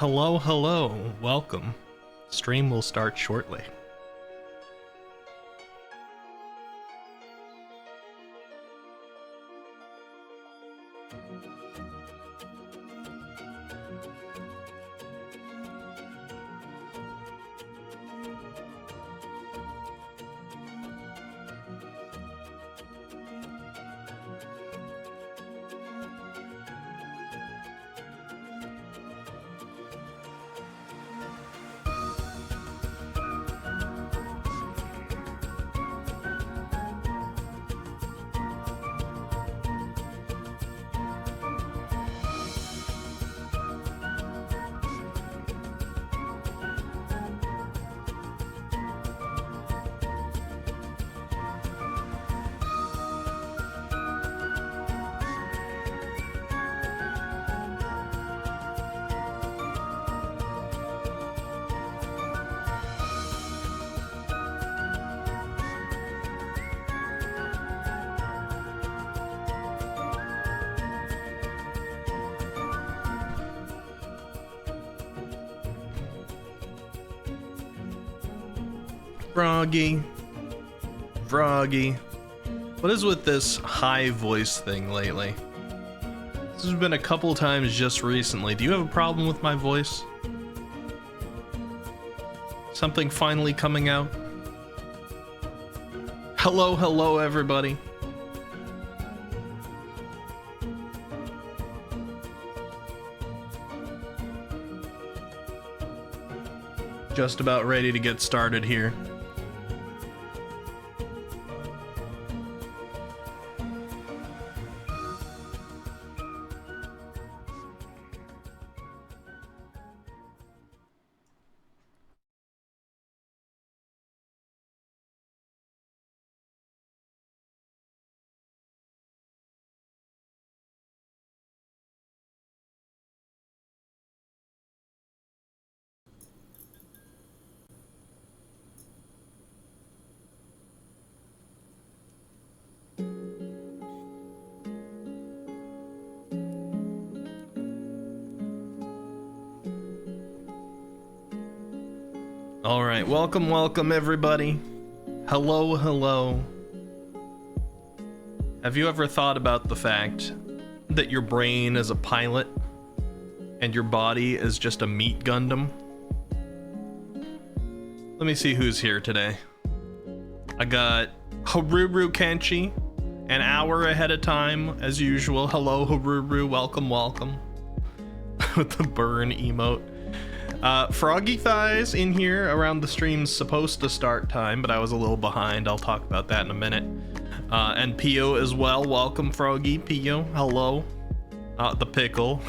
Hello, hello, welcome. Stream will start shortly. Froggy. What is with this high voice thing lately? This has been a couple times just recently. Do you have a problem with my voice? Something finally coming out? Hello, everybody. Just about ready to get started here. All right, welcome everybody. Hello. Have you ever thought about the fact that your brain is a pilot and your body is just a meat Gundam? Let me see who's here today. I got Haruru Kenshi, an hour ahead of time as usual. Hello Haruru, welcome. With the burn emote. Froggy Thighs in here around the stream's supposed to start time, but I was a little behind. I'll talk about that in a minute. And Pio as well. Welcome, Froggy. Pio, hello. The pickle.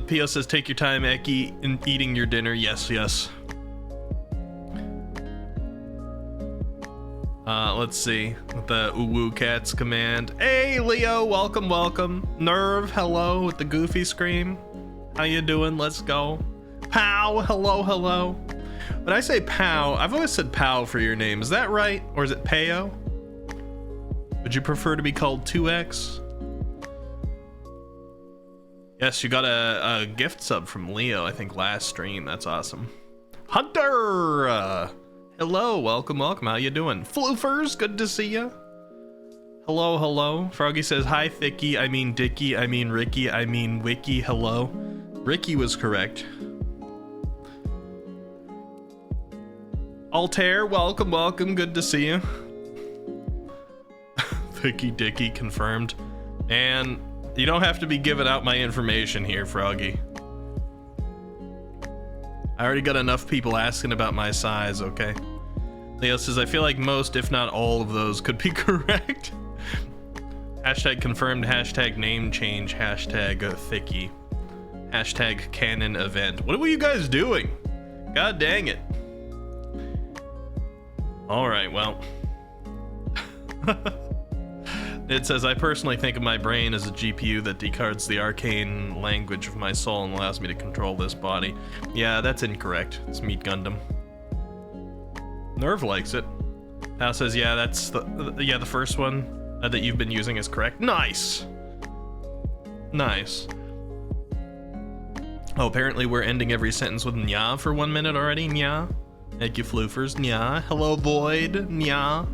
Pio says, take your time, Eki, in eating your dinner. Yes. Let's see. With the Uwu Cats command. Hey, Leo, welcome. Nerve, hello, with the goofy scream. How you doing? Let's go. Pow, hello. When I say Pow, I've always said Pow for your name. Is that right? Or is it Peo? Would you prefer to be called 2X? Yes, you got a gift sub from Leo, I think last stream. That's awesome. Hunter! Hello, welcome. How you doing? Floofers, good to see you. Hello. Froggy says, hi, Thicky. I mean Dicky. I mean Ricky. I mean Wiki. Hello. Ricky was correct. Altair, welcome. Good to see you. Thicky Dicky confirmed. And you don't have to be giving out my information here, Froggy. I already got enough people asking about my size, okay? Leo says, I feel like most, if not all of those could be correct. Hashtag confirmed, hashtag name change, hashtag Thicky. Hashtag canon event. What were you guys doing? God dang it. Alright, well. It says, I personally think of my brain as a GPU that decodes the arcane language of my soul and allows me to control this body. Yeah, that's incorrect. It's Meat Gundam. Nerve likes it. Now says, yeah, that's the first one that you've been using is correct. Nice. Oh, apparently we're ending every sentence with nya for 1 minute already. Nya. Thank you, Floofers. Nya. Hello, Void. Nya.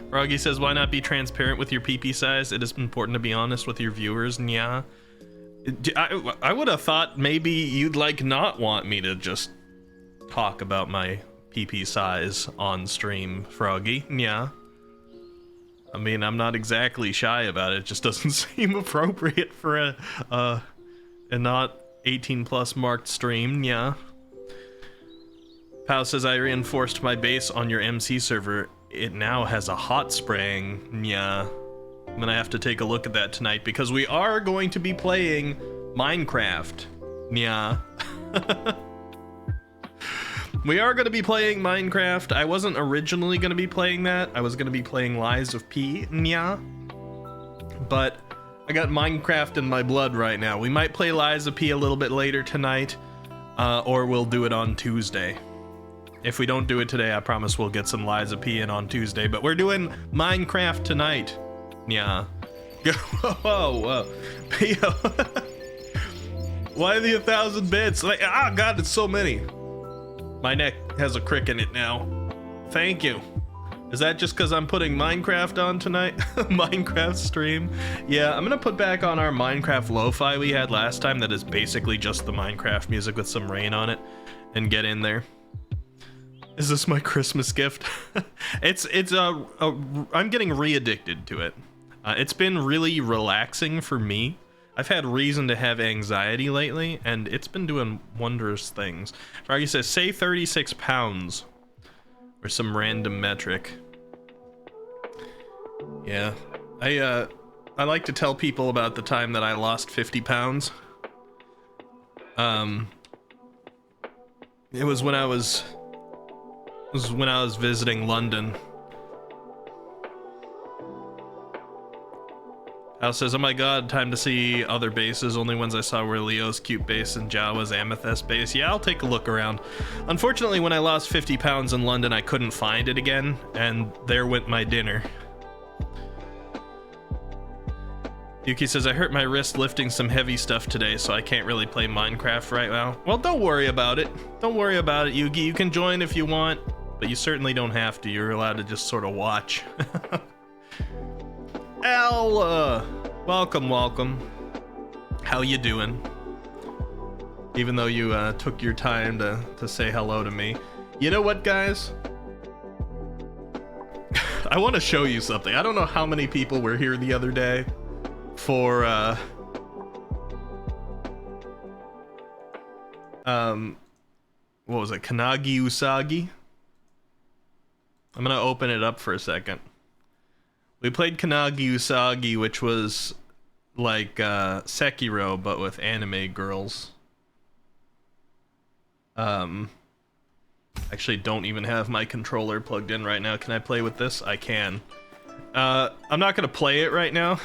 Froggy says, why not be transparent with your PP size? It is important to be honest with your viewers. Nya. I would have thought maybe you'd like not want me to just talk about my PP size on stream, Froggy. Nya. I mean, I'm not exactly shy about it. It just doesn't seem appropriate for a not 18 plus marked stream. Yeah. Pow says, I reinforced my base on your MC server. It now has a hot spraying. Yeah. I'm gonna have to take a look at that tonight because we are going to be playing Minecraft. Yeah. We are going to be playing Minecraft. I wasn't originally going to be playing that. I was going to be playing Lies of P. Nya. But I got Minecraft in my blood right now. We might play Lies of P a little bit later tonight, or we'll do it on Tuesday. If we don't do it today, I promise we'll get some Lies of P in on Tuesday. But we're doing Minecraft tonight. Nya. Whoa, whoa. Why the 1,000 bits? Like, ah, God, it's so many. My neck has a crick in it now. Thank you. Is that just because I'm putting Minecraft on tonight? Minecraft stream? Yeah, I'm gonna put back on our Minecraft lo-fi we had last time that is basically just the Minecraft music with some rain on it and get in there. Is this my Christmas gift? I'm getting re-addicted to it. It's been really relaxing for me. I've had reason to have anxiety lately, and it's been doing wondrous things. Froggy says, say 36 pounds. Or some random metric. Yeah. I like to tell people about the time that I lost 50 pounds. It was when I was visiting London. Al says, oh my god, time to see other bases. Only ones I saw were Leo's cute base and Jawa's amethyst base. Yeah, I'll take a look around. Unfortunately, when I lost 50 pounds in London, I couldn't find it again, and there went my dinner. Yuki says, I hurt my wrist lifting some heavy stuff today, so I can't really play Minecraft right now. Well, don't worry about it. Don't worry about it, Yuki. You can join if you want, but you certainly don't have to. You're allowed to just sort of watch. Al, welcome. How you doing? Even though you took your time to say hello to me. You know what, guys? I want to show you something. I don't know how many people were here the other day for what was it? Kanagi Usagi? I'm gonna open it up for a second. We played Kanagi Usagi, which was like Sekiro, but with anime girls. Actually don't even have my controller plugged in right now. Can I play with this? I can. I'm not gonna play it right now.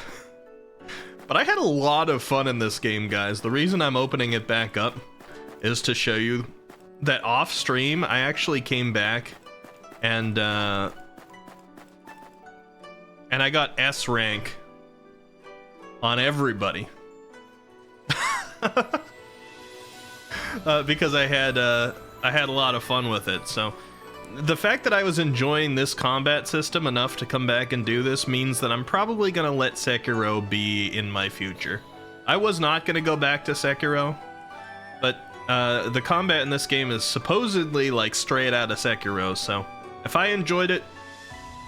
But I had a lot of fun in this game, guys. The reason I'm opening it back up is to show you that off stream, I actually came back and I got S rank on everybody. Because I had a lot of fun with it. So the fact that I was enjoying this combat system enough to come back and do this means that I'm probably gonna let Sekiro be in my future. I was not gonna go back to Sekiro, but the combat in this game is supposedly like straight out of Sekiro, so if I enjoyed it,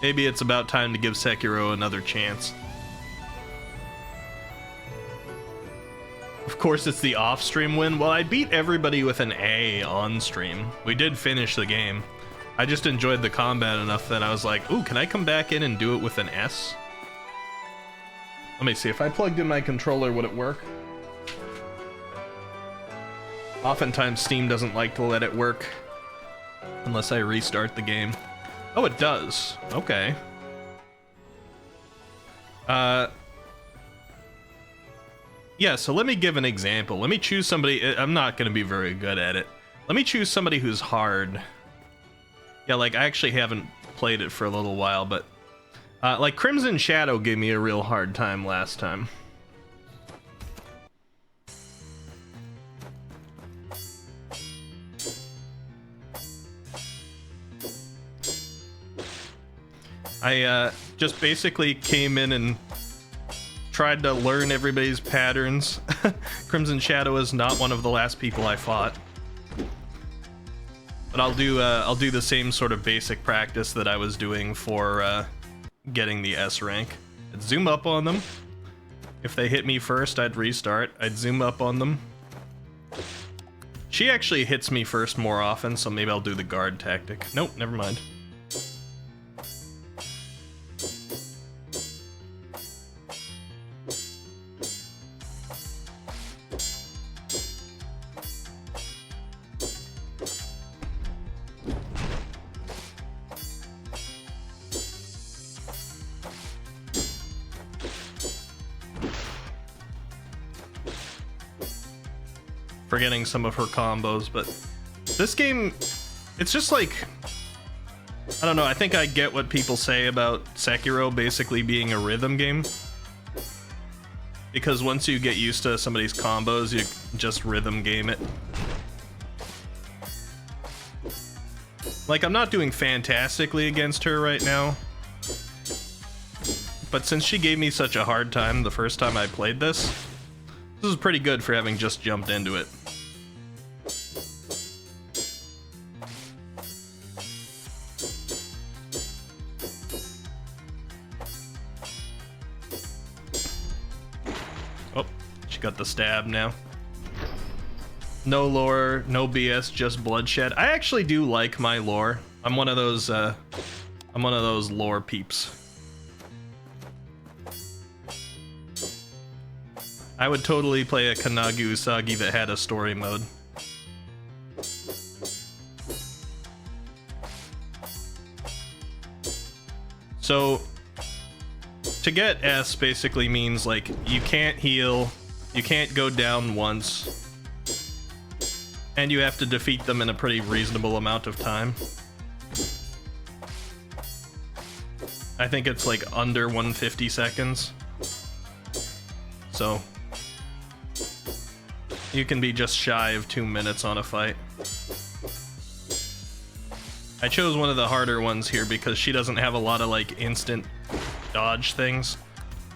maybe it's about time to give Sekiro another chance. Of course, it's the off-stream win. Well, I beat everybody with an A on-stream. We did finish the game. I just enjoyed the combat enough that I was like, ooh, can I come back in and do it with an S? Let me see, if I plugged in my controller, would it work? Oftentimes, Steam doesn't like to let it work unless I restart the game. Oh, it does. Okay. Yeah, so let me give an example. Let me choose somebody. I'm not going to be very good at it. Let me choose somebody who's hard. Yeah, like, I actually haven't played it for a little while, but Like Crimson Shadow gave me a real hard time last time. I just basically came in and tried to learn everybody's patterns. Crimson Shadow is not one of the last people I fought. But I'll do the same sort of basic practice that I was doing for getting the S rank. I'd zoom up on them. If they hit me first, I'd restart. I'd zoom up on them. She actually hits me first more often, so maybe I'll do the guard tactic. Nope, never mind. Forgetting some of her combos, but this game, it's just like, I don't know, I think I get what people say about Sekiro basically being a rhythm game. Because once you get used to somebody's combos, you just rhythm game it. Like, I'm not doing fantastically against her right now. But since she gave me such a hard time the first time I played this is pretty good for having just jumped into it. Oh, she got the stab now. No lore, no BS, just bloodshed. I actually do like my lore. I'm one of those lore peeps. I would totally play a Kanagi Usagi that had a story mode. So, to get S basically means, like, you can't heal, you can't go down once, and you have to defeat them in a pretty reasonable amount of time. I think it's like under 150 seconds. So, you can be just shy of 2 minutes on a fight. I chose one of the harder ones here because she doesn't have a lot of like instant dodge things.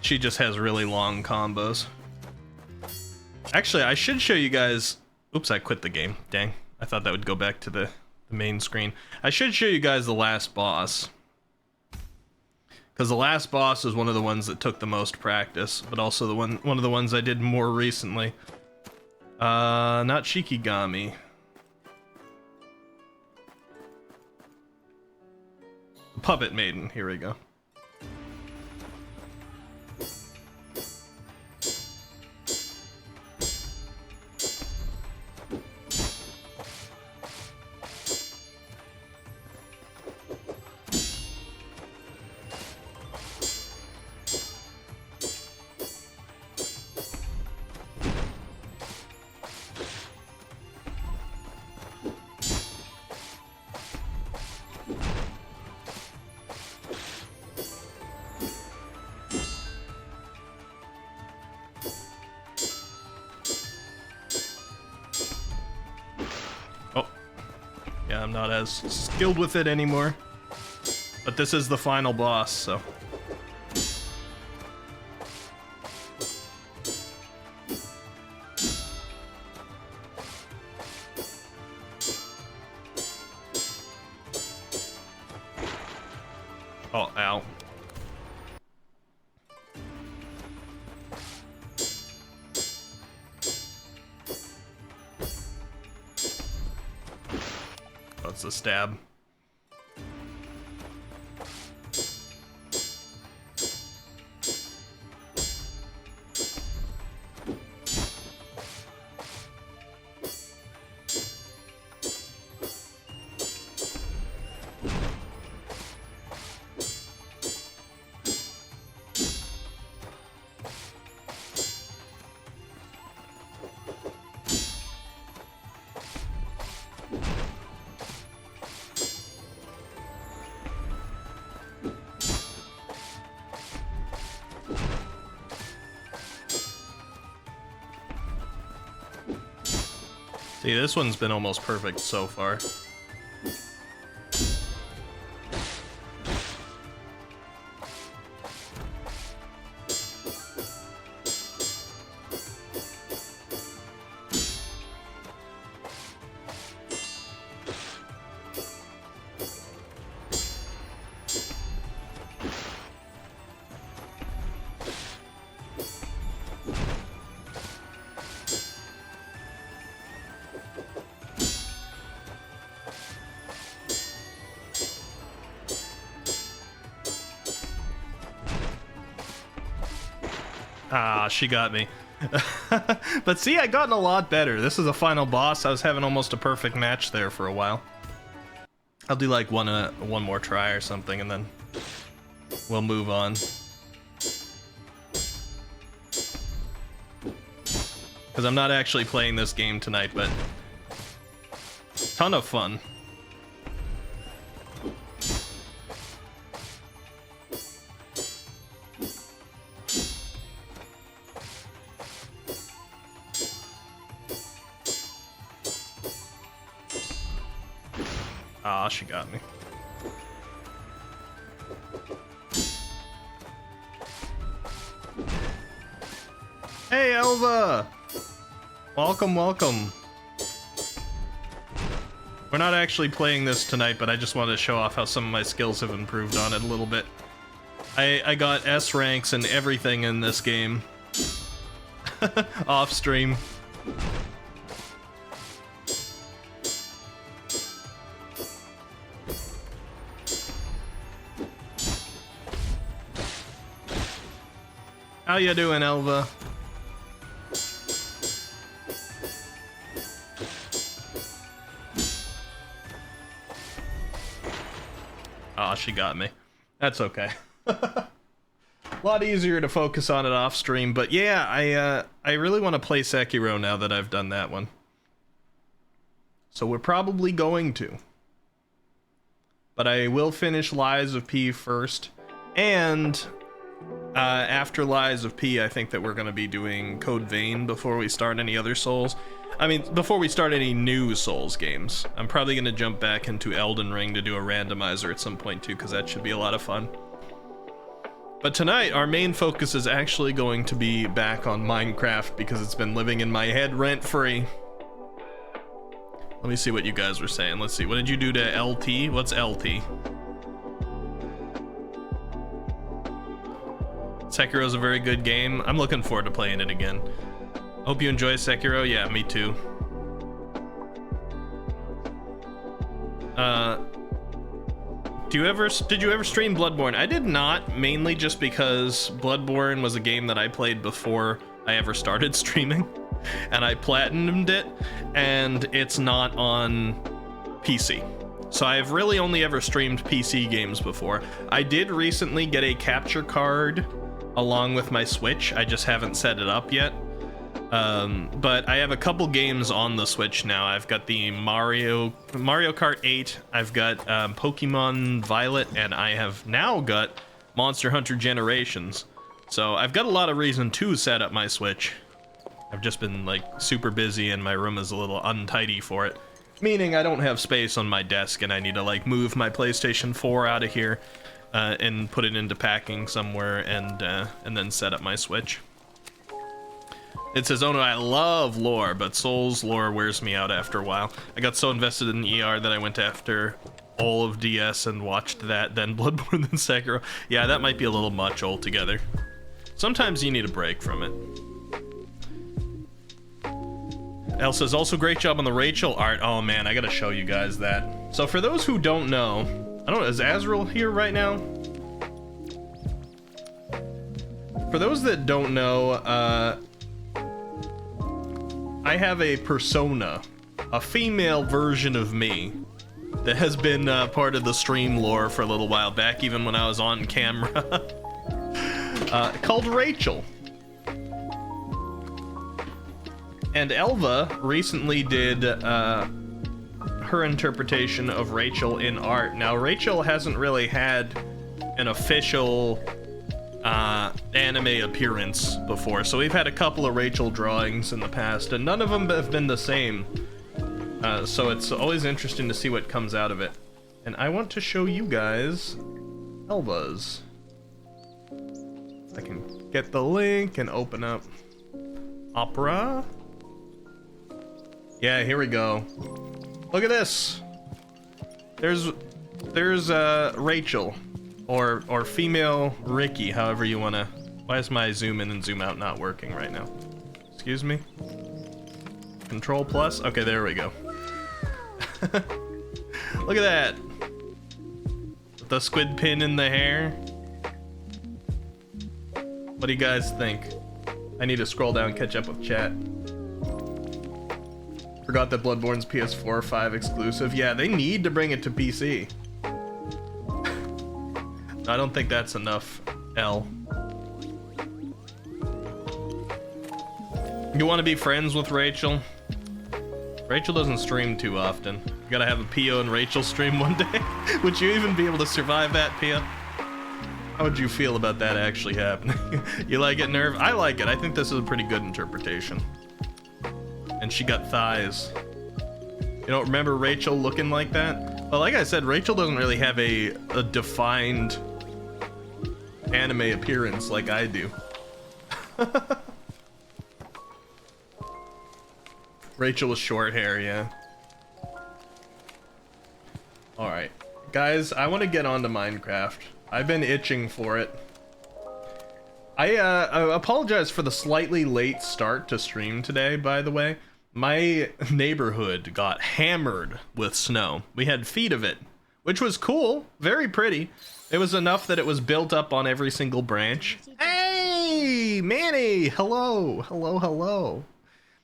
She just has really long combos. Actually, I should show you guys... Oops, I quit the game. Dang. I thought that would go back to the main screen. I should show you guys the last boss. Because the last boss is one of the ones that took the most practice, but also the one of the ones I did more recently. Not Shikigami. Puppet Maiden, here we go. I'm not as skilled with it anymore, but this is the final boss, so. Oh, ow. That's a stab. See, this one's been almost perfect so far. Ah, she got me. But see, I gotten a lot better. This is a final boss. I was having almost a perfect match there for a while. I'll do like one more try or something, and then we'll move on. Because I'm not actually playing this game tonight, but ton of fun. Ah, she got me. Hey, Elva! Welcome, welcome. We're not actually playing this tonight, but I just wanted to show off how some of my skills have improved on it a little bit. I got S ranks and everything in this game. Off stream. How you doing, Elva? Aw, she got me. That's okay. A lot easier to focus on it off stream, but yeah, I really want to play Sekiro now that I've done that one. So we're probably going to. But I will finish Lies of P first, and after Lies of P, I think that we're going to be doing Code Vein before we start any other Souls. I mean, before we start any new Souls games. I'm probably going to jump back into Elden Ring to do a randomizer at some point too, because that should be a lot of fun. But tonight, our main focus is actually going to be back on Minecraft, because it's been living in my head rent-free. Let me see what you guys were saying. Let's see, what did you do to LT? What's LT? Sekiro's a very good game. I'm looking forward to playing it again. Hope you enjoy Sekiro. Yeah, me too. Did you ever stream Bloodborne? I did not, mainly just because Bloodborne was a game that I played before I ever started streaming, and I platinumed it, and it's not on PC. So I've really only ever streamed PC games before. I did recently get a capture card along with my Switch. I just haven't set it up yet. But I have a couple games on the Switch now. I've got the Mario Kart 8, I've got Pokemon Violet, and I have now got Monster Hunter Generations. So I've got a lot of reason to set up my Switch. I've just been like super busy and my room is a little untidy for it. Meaning I don't have space on my desk and I need to like move my PlayStation 4 out of here and put it into packing somewhere and then set up my Switch. It says, oh no, I love lore, but Souls lore wears me out after a while. I got so invested in ER that I went after all of DS and watched that, then Bloodborne, then Sekiro. Yeah, that might be a little much altogether. Sometimes you need a break from it. El says, also great job on the Rachel art. Oh man, I gotta show you guys that. So for those who don't know, I don't know, is Azrael here right now? For those that don't know, I have a persona, a female version of me, that has been part of the stream lore for a little while back, even when I was on camera, called Rachel. And Elva recently did her interpretation of Rachel in art. Now, Rachel hasn't really had an official anime appearance before, so we've had a couple of Rachel drawings in the past, and none of them have been the same. So it's always interesting to see what comes out of it. And I want to show you guys Elva's. I can get the link and open up Opera. Yeah, here we go. Look at this. There's Rachel, or female Ricky, however you wanna. Why is my zoom in and zoom out not working right now? Excuse me. Control plus. Okay, there we go. Look at that. The squid pin in the hair. What do you guys think? I need to scroll down and catch up with chat. Forgot that Bloodborne's PS4 or 5 exclusive. Yeah, they need to bring it to PC. I don't think that's enough, L. You want to be friends with Rachel? Rachel doesn't stream too often. You gotta have a Pio and Rachel stream one day. Would you even be able to survive that, Pio? How would you feel about that actually happening? You like it, Nerve? I like it. I think this is a pretty good interpretation. And she got thighs. You don't remember Rachel looking like that? Well, like I said, Rachel doesn't really have a defined anime appearance like I do. Rachel with short hair, yeah. Alright. Guys, I want to get onto Minecraft. I've been itching for it. I apologize for the slightly late start to stream today, by the way. My neighborhood got hammered with snow. We had feet of it, which was cool. Very pretty. It was enough that it was built up on every single branch. Hey, Manny! Hello, hello, hello.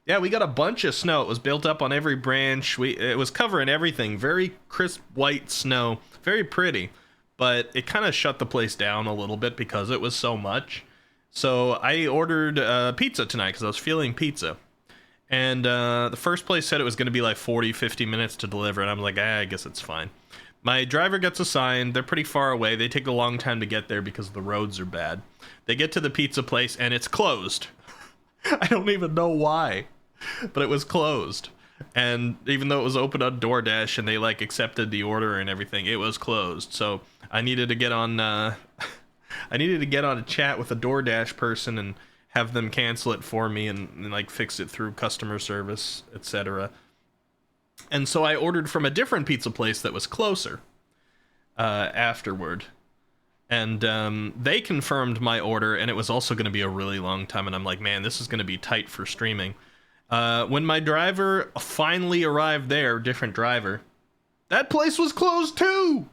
Yeah, we got a bunch of snow. It was built up on every branch. It was covering everything. Very crisp white snow. Very pretty. But it kind of shut the place down a little bit because it was so much. So I ordered pizza tonight because I was feeling pizza. And the first place said it was going to be like 40-50 minutes to deliver. And I'm like, I guess it's fine. My driver gets assigned. They're pretty far away. They take a long time to get there because the roads are bad. They get to the pizza place and it's closed. I don't even know why, but it was closed. And even though it was open on DoorDash and they like accepted the order and everything, it was closed. So I needed to get on I needed to get on a chat with a DoorDash person and have them cancel it for me and like fix it through customer service, etc. And so I ordered from a different pizza place that was closer afterward. And they confirmed my order, and it was also going to be a really long time. And I'm like, man, this is going to be tight for streaming. When my driver finally arrived there, different driver, that place was closed too.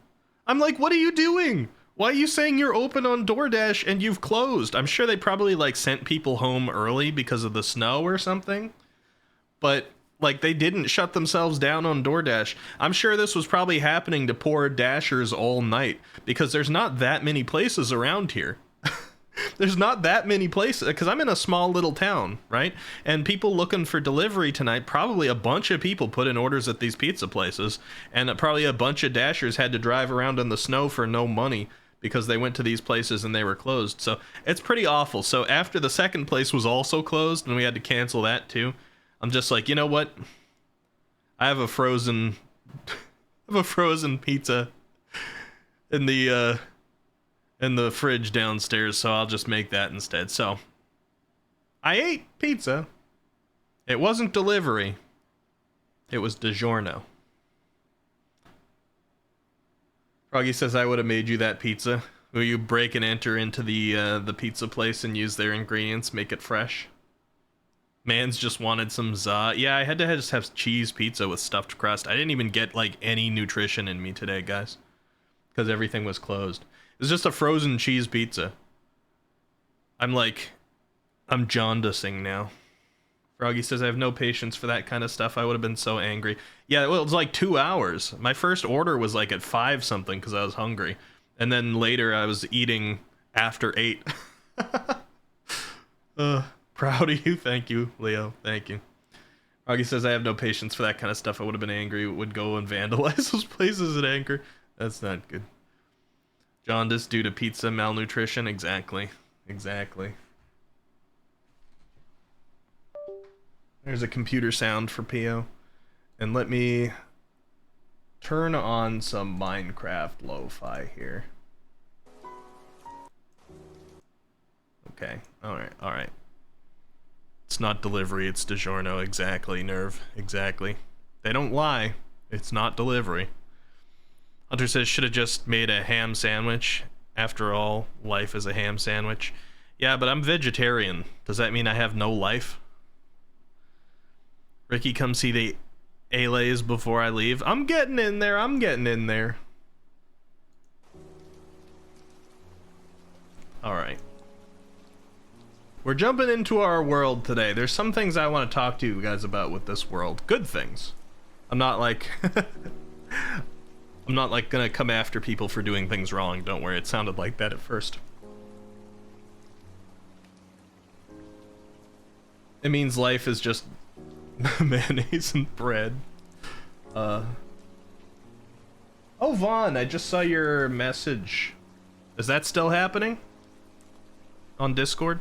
I'm like, what are you doing? Why are you saying you're open on DoorDash and you've closed? I'm sure they probably like sent people home early because of the snow or something. But like they didn't shut themselves down on DoorDash. I'm sure this was probably happening to poor Dashers all night because there's not that many places around here. There's not that many places because I'm in a small little town, right? And people looking for delivery tonight, probably a bunch of people put in orders at these pizza places, and probably a bunch of Dashers had to drive around in the snow for no money because they went to these places and they were closed. So it's pretty awful. So after the second place was also closed and we had to cancel that too, I'm just like, you know what? I have a frozen pizza in the fridge downstairs, so I'll just make that instead. So I ate pizza. It wasn't delivery. It was DiGiorno. Froggy says I would have made you that pizza. Will you break and enter into the pizza place and use their ingredients, make it fresh? Man's just wanted some za. Yeah, I had to just have cheese pizza with stuffed crust. I didn't even get like any nutrition in me today, guys, because everything was closed. It was just a frozen cheese pizza. I'm jaundicing now. Froggy says I have no patience for that kind of stuff. I would have been so angry. Yeah, well, it was like 2 hours. My first order was like at 5 something because I was hungry. And then later I was eating after 8. Proud of you. Thank you, Leo. Thank you. Froggy says I have no patience for that kind of stuff. I would have been angry. Would go and vandalize those places in anger. That's not good. Jaundice due to pizza malnutrition. Exactly. Exactly. There's a computer sound for Pio. And let me turn on some Minecraft lo-fi here. Okay, alright. It's not delivery, it's DiGiorno. Exactly, Nerve. Exactly. They don't lie. It's not delivery. Hunter says, should have just made a ham sandwich. After all, life is a ham sandwich. Yeah, but I'm vegetarian. Does that mean I have no life? Ricky, come see the Alays before I leave. I'm getting in there. I'm getting in there. Alright. We're jumping into our world today. There's some things I want to talk to you guys about with this world. Good things. I'm not like... I'm not like gonna come after people for doing things wrong. Don't worry, it sounded like that at first. It means life is just mayonnaise and bread. Oh, Vaughn, I just saw your message. Is that still happening? On Discord?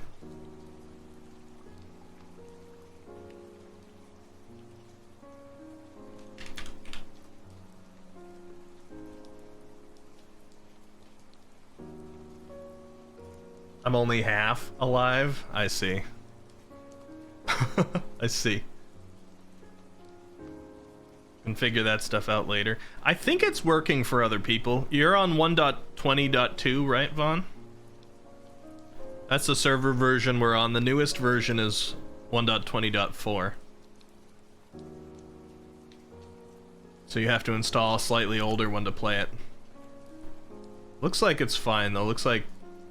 I'm only half alive? I see. I see. Can figure that stuff out later. I think it's working for other people. You're on 1.20.2, right, Vaughn? That's the server version we're on. The newest version is 1.20.4. So you have to install a slightly older one to play it. Looks like it's fine, though. Looks like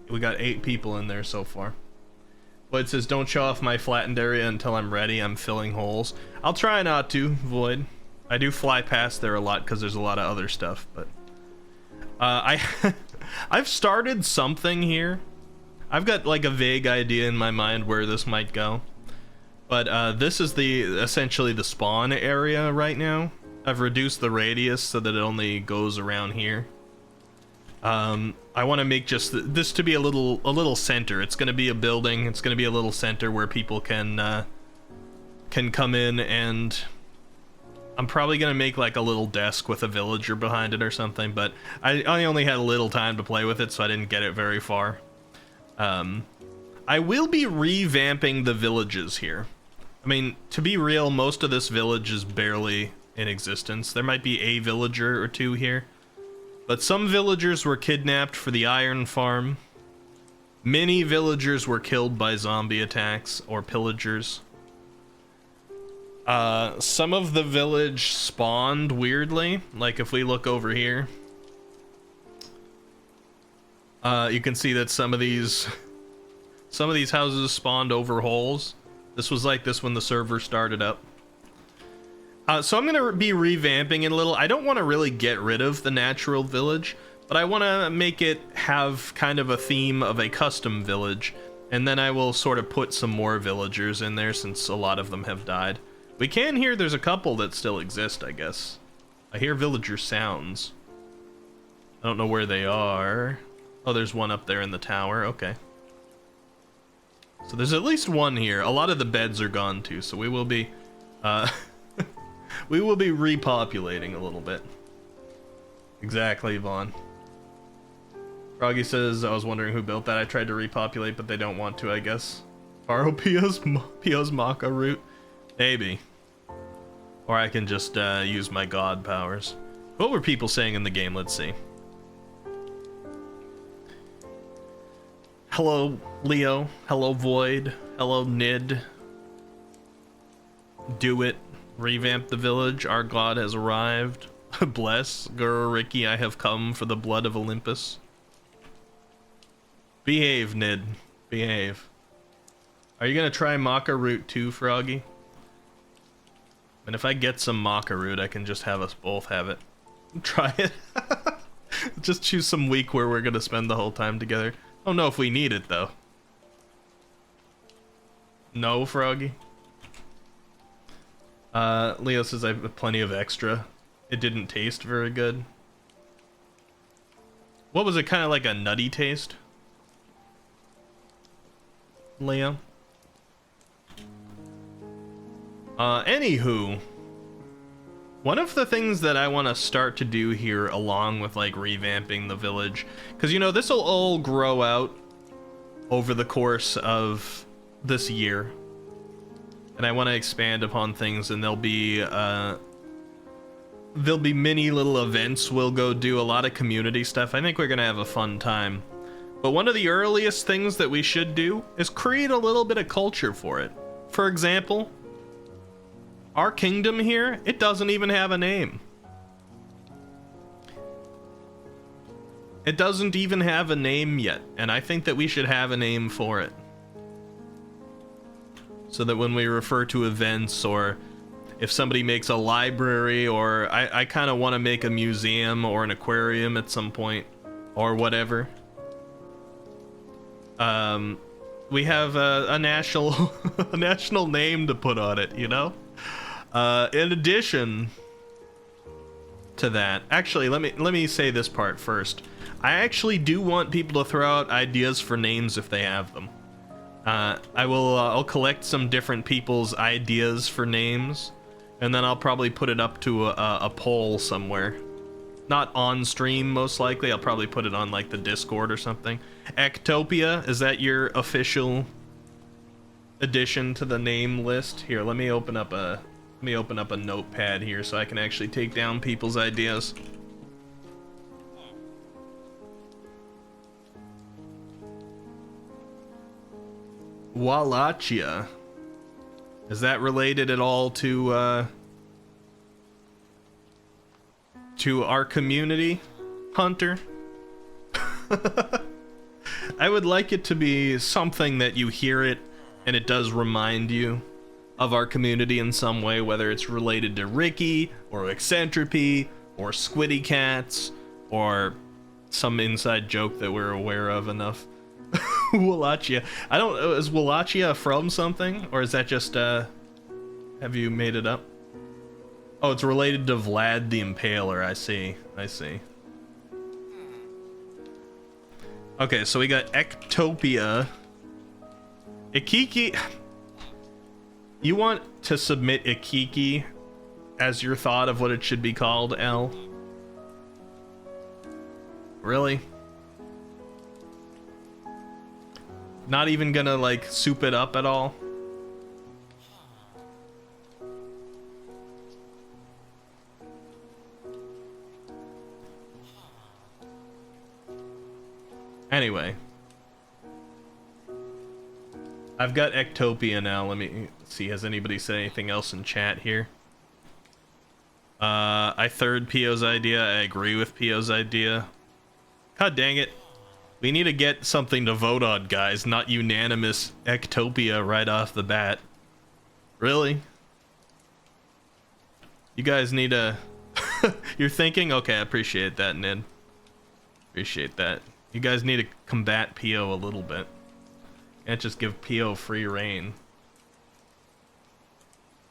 we got 8 people in there so far. But it says, don't show off my flattened area until I'm ready. I'm filling holes. I'll try not to, Void. I do fly past there a lot because there's a lot of other stuff, but... I've started something here. I've got like a vague idea in my mind where this might go. But this is essentially the spawn area right now. I've reduced the radius so that it only goes around here. I want to make just this to be a little center. It's going to be a building. It's going to be a little center where people can come in, and I'm probably going to make like a little desk with a villager behind it or something, but I only had a little time to play with it, so I didn't get it very far. I will be revamping the villages here. I mean, to be real, most of this village is barely in existence. There might be a villager or two here. But some villagers were kidnapped for the iron farm. Many villagers were killed by zombie attacks or pillagers. Some of the village spawned weirdly. Like if we look over here, you can see that some of these houses spawned over holes. This was like this when the server started up. So I'm going to be revamping it a little. I don't want to really get rid of the natural village, but I want to make it have kind of a theme of a custom village, and then I will sort of put some more villagers in there since a lot of them have died. We can hear there's a couple that still exist, I guess. I hear villager sounds. I don't know where they are. Oh, there's one up there in the tower. Okay. So there's at least one here. A lot of the beds are gone too, so we will be... we will be repopulating a little bit. Exactly, Vaughn. Froggy says, I was wondering who built that. I tried to repopulate, but they don't want to, I guess. Borrow Pio's Maka route? Maybe. Or I can just use my god powers. What were people saying in the game? Let's see. Hello, Leo. Hello, Void. Hello, Nid. Do it. Revamp the village. Our god has arrived. Bless. Guru Ricky, I have come for the blood of Olympus. Behave, Nid. Behave. Are you gonna try Maka root too, Froggy? And if I get some Maka root, I can just have us both have it. Try it. Just choose some week where we're gonna spend the whole time together. I don't know if we need it though. No, Froggy? Leo says I have plenty of extra. It didn't taste very good. What was it, kind of like a nutty taste? Leo? Anywho. One of the things that I want to start to do here, along with like revamping the village, because you know this will all grow out over the course of this year, and I want to expand upon things, and there'll be many little events. We'll go do a lot of community stuff. I think we're gonna have a fun time. But one of the earliest things that we should do is create a little bit of culture for it. For example, our kingdom here, it doesn't even have a name. It doesn't even have a name yet, and I think that we should have a name for it. So that when we refer to events, or if somebody makes a library, or I kind of want to make a museum or an aquarium at some point, or whatever. We have a national a national name to put on it, you know? In addition to that, actually, let me say this part first. I actually do want people to throw out ideas for names if they have them. I'll collect some different people's ideas for names, and then I'll probably put it up to a poll somewhere. Not on stream, most likely. I'll probably put it on like the Discord or something. Ectopia, is that your official addition to the name list? Here, let me open up a notepad here so I can actually take down people's ideas. Wallachia. Is that related at all to our community, Hunter? I would like it to be something that you hear it and it does remind you of our community in some way, whether it's related to Ricky or Eccentripy or Squiddy Cats or some inside joke that we're aware of enough. Wallachia. I don't know, is Wallachia from something, or is that just have you made it up? Oh, it's related to Vlad the Impaler. I see. Okay, so we got Ectopia. Ikiki. You want to submit Ikiki as your thought of what it should be called, L? Really? Not even gonna like soup it up at all? Anyway, I've got Ectopia now. Let me see, has anybody said anything else in chat here? I third Pio's idea. I agree with Pio's idea. God dang it. We need to get something to vote on, guys. Not unanimous Ectopia right off the bat. Really? You guys need a... You're thinking? Okay, I appreciate that, Ned. Appreciate that. You guys need to combat Pio a little bit. Can't just give Pio free reign.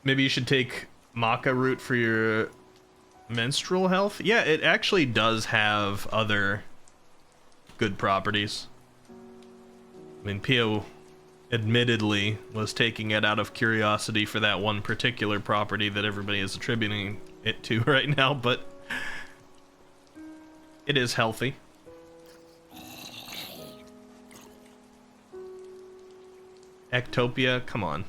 Maybe you should take maca root for your menstrual health? Yeah, it actually does have other good properties. I mean, Pio admittedly was taking it out of curiosity for that one particular property that everybody is attributing it to right now, but it is healthy. Ectopia, come on.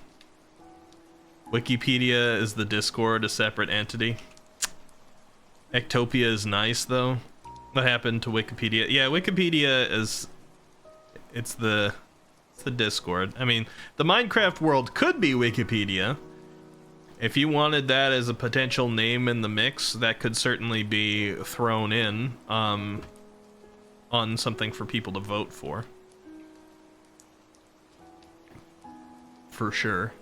Wikipedia is the Discord, a separate entity. Ectopia is nice, though. What happened to Wikipedia? Yeah, Wikipedia is... It's the Discord. I mean, the Minecraft world could be Wikipedia. If you wanted that as a potential name in the mix, that could certainly be thrown in on something for people to vote for. For sure.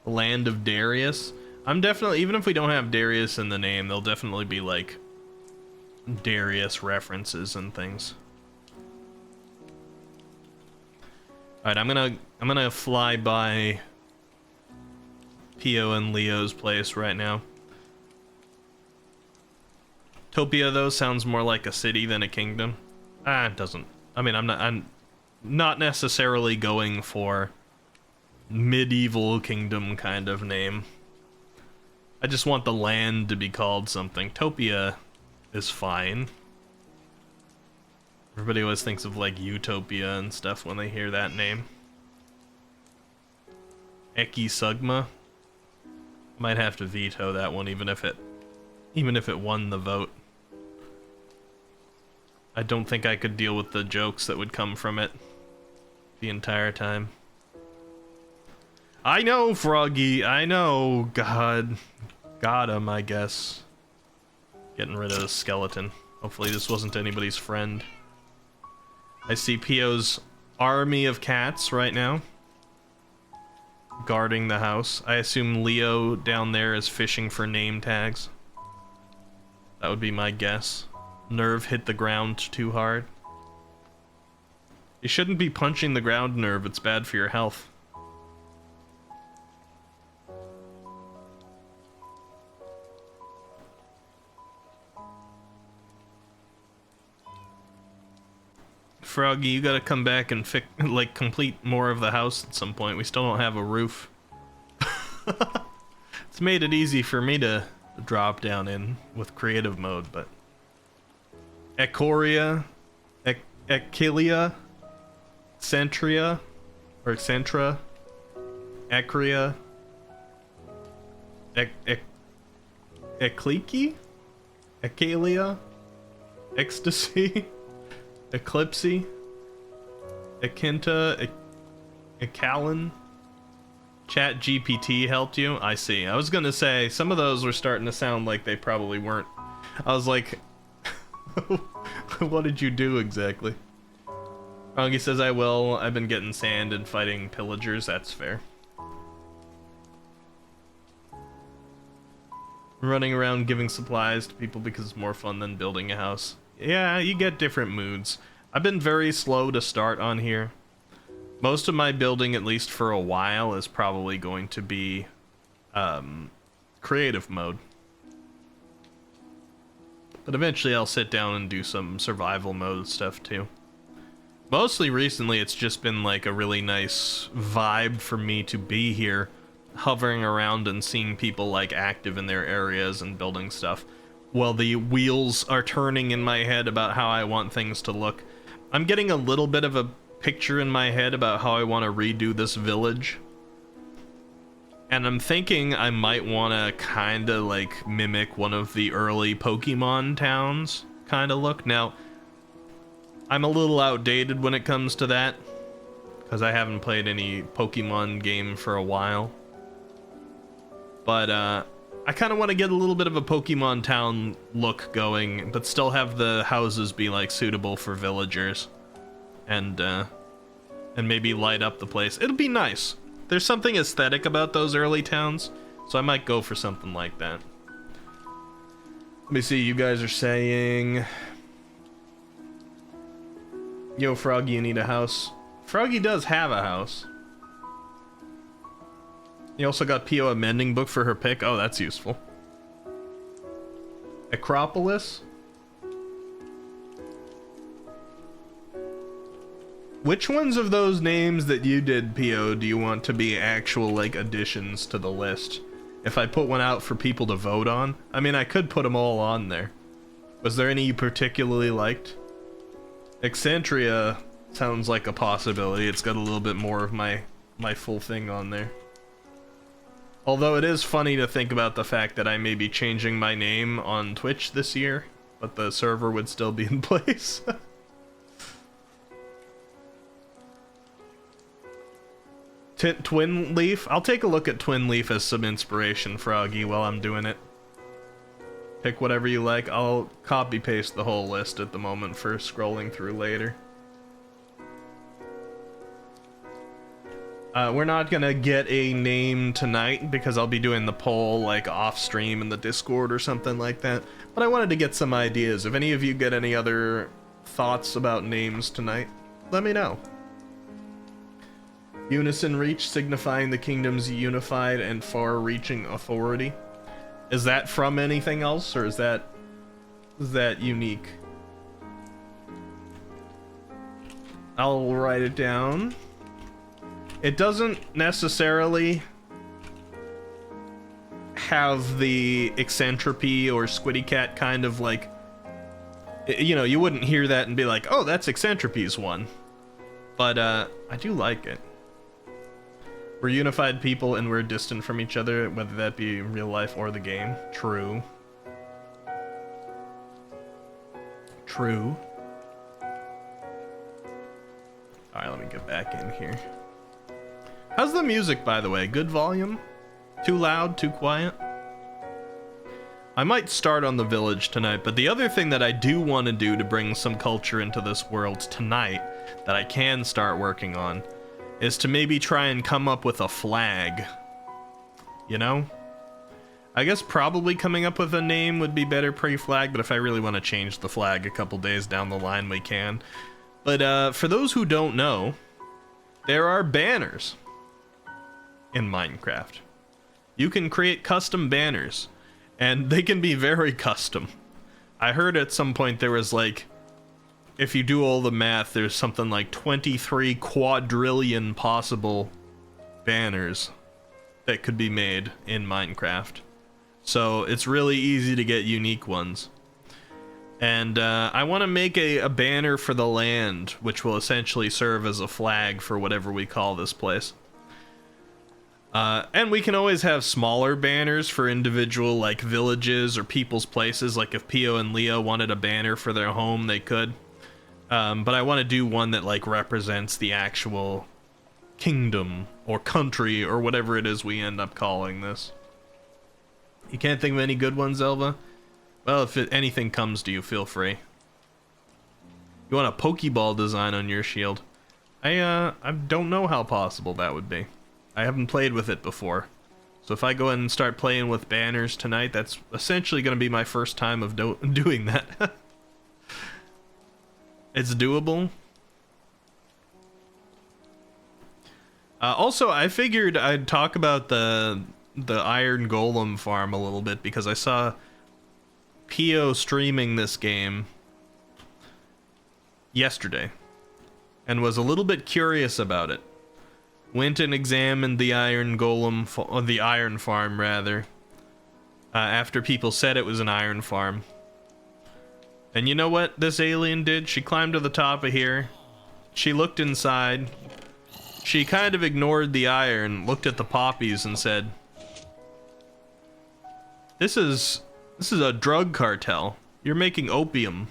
Land of Darius. I'm definitely, even if we don't have Darius in the name, there'll definitely be like Darius references and things. Alright, I'm gonna fly by Pio and Leo's place right now. Topia though sounds more like a city than a kingdom. It doesn't. I mean, I'm not necessarily going for medieval kingdom kind of name. I just want the land to be called something. Topia is fine. Everybody always thinks of like Utopia and stuff when they hear that name. Eki Sugma. Might have to veto that one even if it won the vote. I don't think I could deal with the jokes that would come from it the entire time. I know, Froggy, I know. God. Got him, I guess. Getting rid of the skeleton. Hopefully this wasn't anybody's friend. I see Pio's army of cats right now. Guarding the house. I assume Leo down there is fishing for name tags. That would be my guess. Nerve hit the ground too hard. You shouldn't be punching the ground, Nerve. It's bad for your health. Froggy, you gotta come back and complete more of the house at some point. We still don't have a roof. It's made it easy for me to drop down in with creative mode, but... Ecoria, Echilia, Centria, or Centra, Ecria, Ecliki, Ecalia, Ecstasy, Eclipsy, Ekinta, Ecallan. Chat GPT helped you? I see. I was gonna say, some of those were starting to sound like they probably weren't. I was like, what did you do exactly? Rongi says, I will. I've been getting sand and fighting pillagers. That's fair. Running around giving supplies to people because it's more fun than building a house. Yeah, you get different moods. I've been very slow to start on here. Most of my building, at least for a while, is probably going to be creative mode. But eventually I'll sit down and do some survival mode stuff too. Mostly recently it's just been like a really nice vibe for me to be here, hovering around and seeing people like active in their areas and building stuff, while the wheels are turning in my head about how I want things to look. I'm getting a little bit of a picture in my head about how I want to redo this village. And I'm thinking I might want to kind of like mimic one of the early Pokemon towns kind of look. Now, I'm a little outdated when it comes to that, because I haven't played any Pokemon game for a while. But I kind of want to get a little bit of a Pokemon town look going, but still have the houses be like suitable for villagers. And maybe light up the place. It'll be nice. There's something aesthetic about those early towns, so I might go for something like that. Let me see, you guys are saying... Yo, Froggy, you need a house. Froggy does have a house. You also got Pio a mending book for her pick. Oh, that's useful. Acropolis? Which ones of those names that you did, Pio, do you want to be actual, like, additions to the list? If I put one out for people to vote on? I mean, I could put them all on there. Was there any you particularly liked? Excentria sounds like a possibility. It's got a little bit more of my full thing on there. Although it is funny to think about the fact that I may be changing my name on Twitch this year, but the server would still be in place. Twin Leaf? I'll take a look at Twin Leaf as some inspiration, Froggy, while I'm doing it. Pick whatever you like. I'll copy paste the whole list at the moment for scrolling through later. We're not gonna get a name tonight because I'll be doing the poll like off stream in the Discord or something like that. But I wanted to get some ideas. If any of you get any other thoughts about names tonight, let me know. Unison Reach, signifying the kingdom's unified and far-reaching authority. Is that from anything else, or is that unique? I'll write it down. It doesn't necessarily have the eccentricity or Squiddy Cat kind of like, you know, you wouldn't hear that and be like, oh, that's eccentricity's one. But I do like it. We're unified people and we're distant from each other, whether that be real life or the game. True. True. Alright, let me get back in here. How's the music, by the way? Good volume? Too loud? Too quiet? I might start on the village tonight, but the other thing that I do want to do to bring some culture into this world tonight, that I can start working on, is to maybe try and come up with a flag. You know? I guess probably coming up with a name would be better pre-flag, but if I really want to change the flag a couple days down the line, we can. But for those who don't know, there are banners in Minecraft. You can create custom banners, and they can be very custom. I heard at some point there was like, if you do all the math, there's something like 23 quadrillion possible banners that could be made in Minecraft. So it's really easy to get unique ones. And I want to make a banner for the land, which will essentially serve as a flag for whatever we call this place. And we can always have smaller banners for individual, like, villages or people's places. Like, if Pio and Leo wanted a banner for their home, they could. But I want to do one that, like, represents the actual kingdom or country or whatever it is we end up calling this. You can't think of any good ones, Elva? Well, if anything comes to you, feel free. You want a Pokeball design on your shield? I don't know how possible that would be. I haven't played with it before. So if I go in and start playing with banners tonight, that's essentially going to be my first time of doing that. It's doable. Also, I figured I'd talk about the Iron Golem farm a little bit, because I saw Pio streaming this game yesterday and was a little bit curious about it. Went and examined the Iron Golem, or the Iron Farm rather, after people said it was an iron farm. And you know what this alien did? She climbed to the top of here, she looked inside, she kind of ignored the iron, looked at the poppies and said, This is a drug cartel. You're making opium.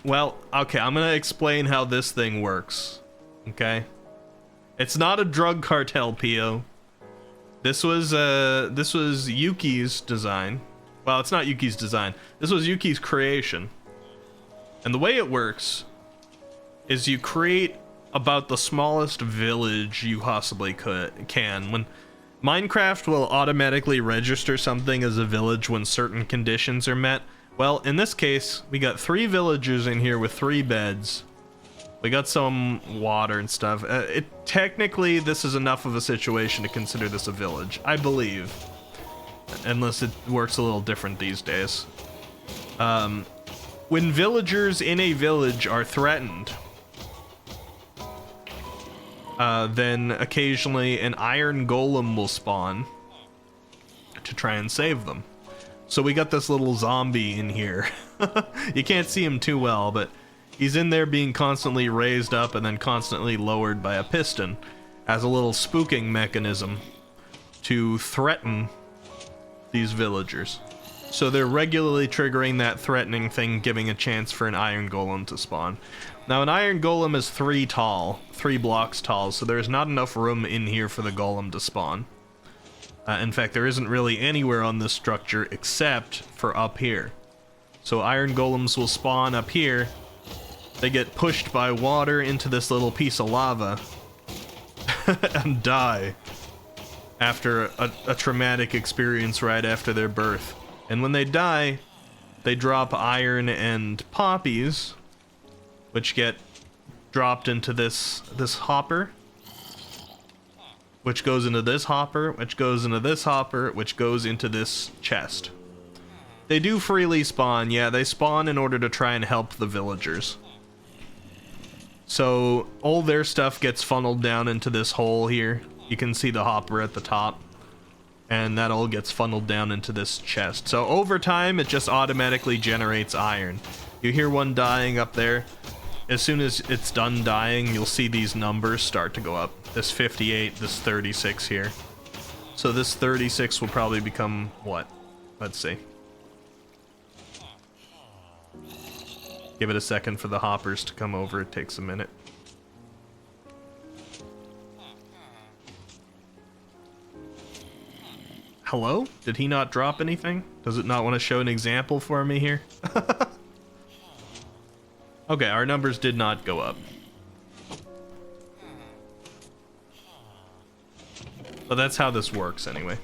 Well, okay, I'm gonna explain how this thing works. Okay? It's not a drug cartel, Pio. This was Yuki's design. Well, it's not Yuki's design. This was Yuki's creation. And the way it works is you create about the smallest village you possibly can. When Minecraft will automatically register something as a village when certain conditions are met. Well, in this case, we got 3 villagers in here with 3 beds. We got some water and stuff. Technically, this is enough of a situation to consider this a village, I believe. Unless it works a little different these days. When villagers in a village are threatened, then occasionally an iron golem will spawn to try and save them. So we got this little zombie in here. You can't see him too well, but he's in there being constantly raised up and then constantly lowered by a piston as a little spooking mechanism to threaten these villagers. So they're regularly triggering that threatening thing, giving a chance for an iron golem to spawn. Now, an iron golem is 3 blocks tall, so there's not enough room in here for the golem to spawn. In fact, there isn't really anywhere on this structure except for up here. So iron golems will spawn up here. They get pushed by water into this little piece of lava and die after a traumatic experience right after their birth. And when they die, they drop iron and poppies, which get dropped into this hopper, which goes into this hopper, which goes into this hopper, which goes into this chest. They do freely spawn. Yeah, they spawn in order to try and help the villagers. So all their stuff gets funneled down into this hole here. You can see the hopper at the top. And that all gets funneled down into this chest. So over time, it just automatically generates iron. You hear one dying up there. As soon as it's done dying, you'll see these numbers start to go up. This 58, this 36 here. So this 36 will probably become what? Let's see. Give it a second for the hoppers to come over. It takes a minute. Hello? Did he not drop anything? Does it not want to show an example for me here? Okay, our numbers did not go up. But that's how this works anyway.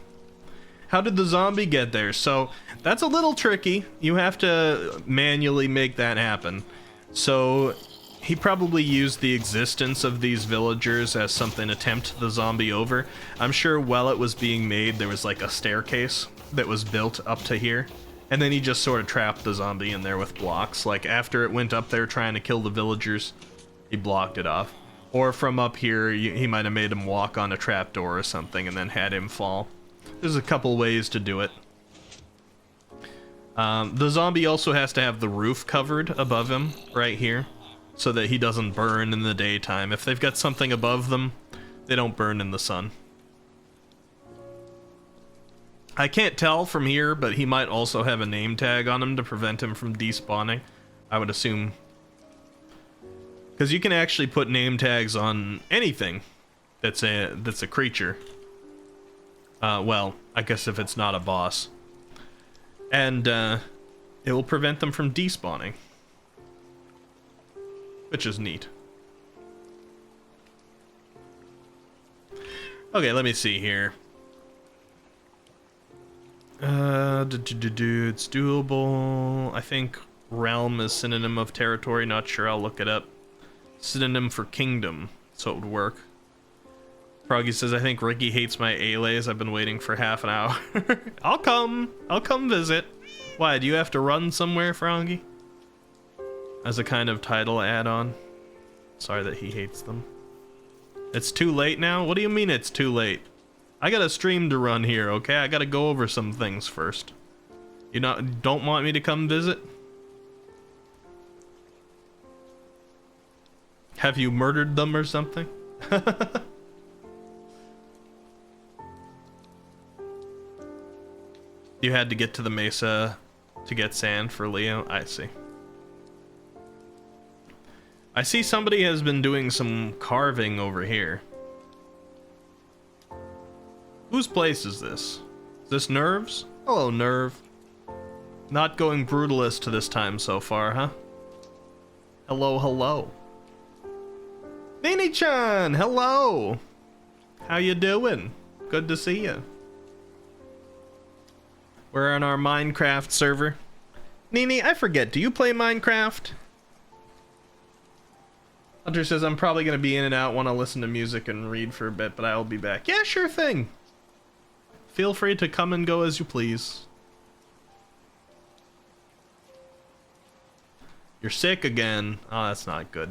How did the zombie get there? So that's a little tricky. You have to manually make that happen. So he probably used the existence of these villagers as something to tempt the zombie over. I'm sure while it was being made, there was like a staircase that was built up to here. And then he just sort of trapped the zombie in there with blocks. Like after it went up there trying to kill the villagers, he blocked it off. Or from up here, he might have made him walk on a trapdoor or something and then had him fall. There's a couple ways to do it. The zombie also has to have the roof covered above him right here so that he doesn't burn in the daytime. If they've got something above them, they don't burn in the sun. I can't tell from here, but he might also have a name tag on him to prevent him from despawning. I would assume. Because you can actually put name tags on anything that's a creature. Well, I guess if it's not a boss. And it will prevent them from despawning. Which is neat. Okay, let me see here. It's doable. I think realm is synonym of territory. Not sure. I'll look it up. Synonym for kingdom, so it would work. Froggy says, I think Ricky hates my alays. I've been waiting for half an hour. I'll come visit. Why, do you have to run somewhere, Froggy? As a kind of title add-on. Sorry that he hates them. It's too late now? What do you mean it's too late? I got a stream to run here, okay? I gotta go over some things first. You don't want me to come visit? Have you murdered them or something? You had to get to the mesa to get sand for Leo? I see. I see somebody has been doing some carving over here. Whose place is this? Is this Nerves? Hello, Nerve. Not going brutalist this time so far, huh? Hello, hello. Nini-chan, hello! How you doing? Good to see you. We're on our Minecraft server. Nini, I forget, do you play Minecraft? Hunter says, I'm probably going to be in and out, want to listen to music and read for a bit, but I'll be back. Yeah, sure thing. Feel free to come and go as you please. You're sick again. Oh, that's not good.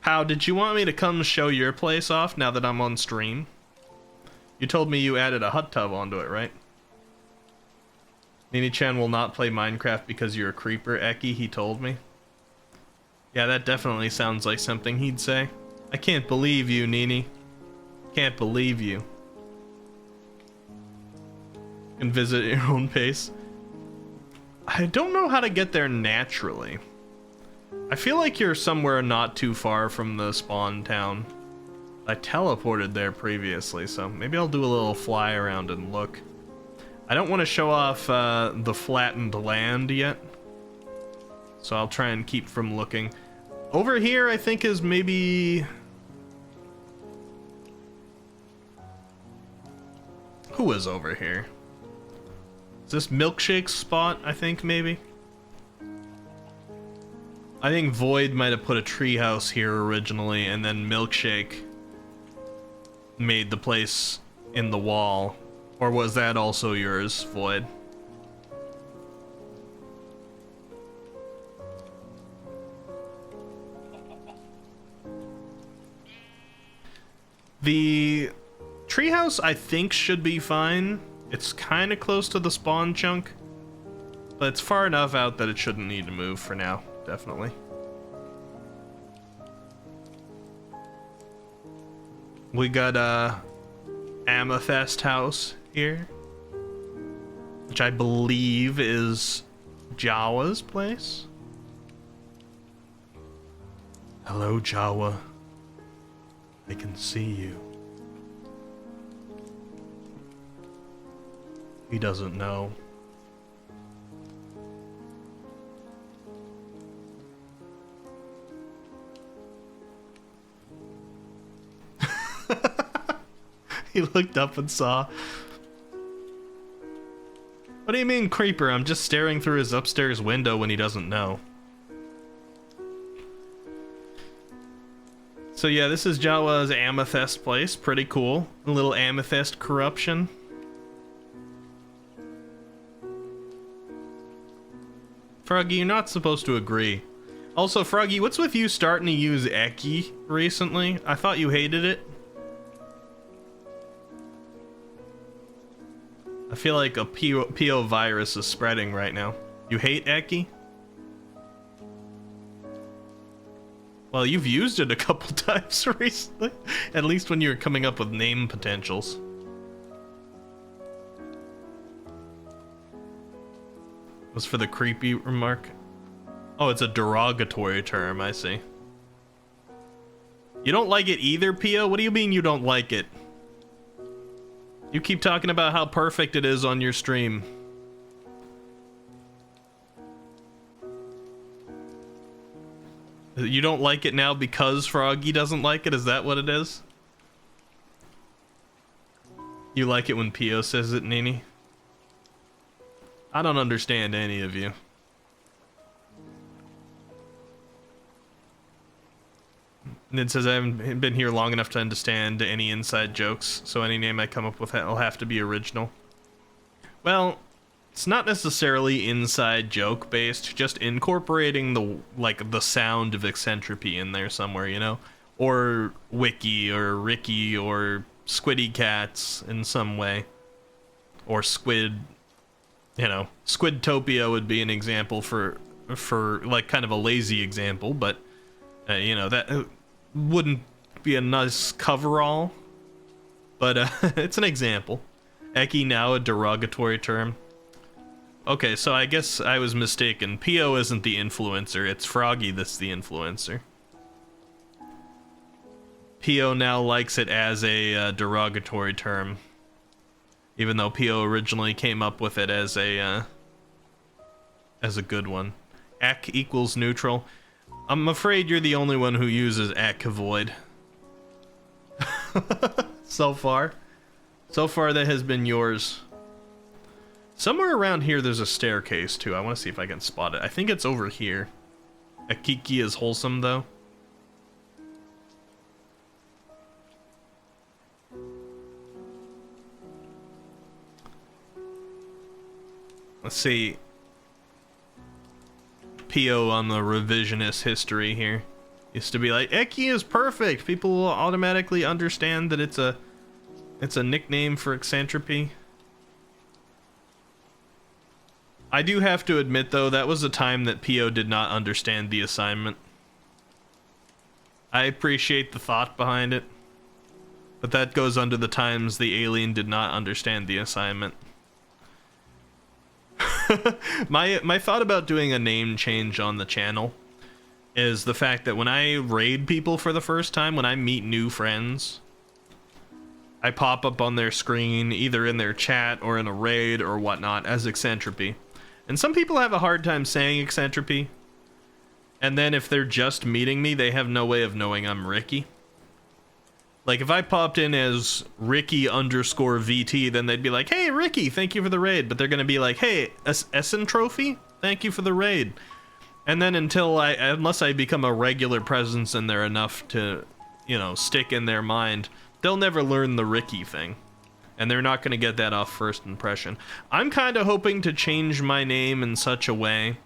How did you want me to come show your place off now that I'm on stream? You told me you added a hot tub onto it, right? Nini-chan will not play Minecraft because you're a creeper, Eki, he told me. Yeah, that definitely sounds like something he'd say. I can't believe you, Nini. Can't believe you. You can visit at your own pace. I don't know how to get there naturally. I feel like you're somewhere not too far from the spawn town. I teleported there previously, so maybe I'll do a little fly around and look. I don't want to show off the flattened land yet, so I'll try and keep from looking. Over here, I think, is maybe... Who is over here? Is this Milkshake's spot, I think, maybe? I think Void might have put a treehouse here originally, and then Milkshake made the place in the wall Or was that also yours, Void? The treehouse, I think, should be fine. It's kind of close to the spawn chunk, but it's far enough out that it shouldn't need to move for now, definitely. We got a Amethyst house here, which I believe is Jawa's place. Hello, Jawa. I can see you. He doesn't know. He looked up and saw. What do you mean, creeper? I'm just staring through his upstairs window when he doesn't know. So yeah, this is Jawa's Amethyst place. Pretty cool. A little Amethyst corruption. Froggy, you're not supposed to agree. Also, Froggy, what's with you starting to use Eki recently? I thought you hated it. I feel like a PO virus is spreading right now. You hate Eki? Well, you've used it a couple times recently. At least when you were coming up with name potentials. Was for the creepy remark? Oh, it's a derogatory term, I see. You don't like it either, Pio? What do you mean you don't like it? You keep talking about how perfect it is on your stream. You don't like it now because Froggy doesn't like it? Is that what it is? You like it when Pio says it, Nini? I don't understand any of you. Nid says I haven't been here long enough to understand any inside jokes, so any name I come up with will have to be original. Well, it's not necessarily inside joke based, just incorporating the sound of eccentricity in there somewhere, you know? Or Wiki or Ricky or Squiddy Cats in some way. Or Squid, you know, Squidtopia would be an example for like kind of a lazy example, but you know, that wouldn't be a nice coverall, but it's an example. Eki now a derogatory term. Okay, so I guess I was mistaken. Pio isn't the influencer, it's Froggy that's the influencer. Pio now likes it as a derogatory term, even though Pio originally came up with it as a good one. Ek equals neutral. I'm afraid you're the only one who uses Ek Void. So far that has been yours. Somewhere around here there's a staircase too. I want to see if I can spot it. I think it's over here. Akiki is wholesome though. Let's see. Pio on the revisionist history here used to be like, Eki is perfect. People will automatically understand that it's a nickname for eccentricity. I do have to admit though, that was a time that Pio did not understand the assignment. I appreciate the thought behind it, but that goes under the times the alien did not understand the assignment. My thought about doing a name change on the channel is the fact that when I raid people for the first time, when I meet new friends, I pop up on their screen, either in their chat or in a raid or whatnot, as eccentricity. And some people have a hard time saying eccentricity, and then if they're just meeting me, they have no way of knowing I'm Ricky. Like, if I popped in as Ricky_VT, then they'd be like, hey, Ricky, thank you for the raid. But they're going to be like, hey, Essen Trophy, thank you for the raid. And then unless I become a regular presence in there enough to, you know, stick in their mind, they'll never learn the Ricky thing. and they're not going to get that off first impression. I'm kind of hoping to change my name in such a way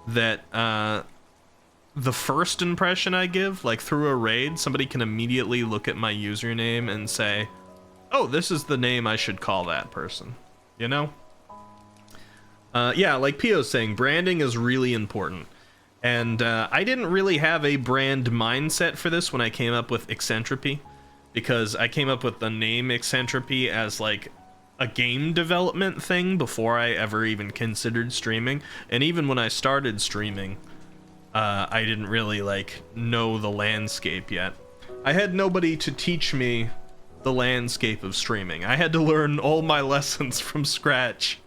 that the first impression I give, like through a raid, somebody can immediately look at my username and say, oh, this is the name I should call that person, you know? Yeah, like Pio's saying, branding is really important. And I didn't really have a brand mindset for this when I came up with Eccentripy, because I came up with the name Eccentripy as like a game development thing before I ever even considered streaming. And even when I started streaming, I didn't really like know the landscape yet. I had nobody to teach me the landscape of streaming. I had to learn all my lessons from scratch.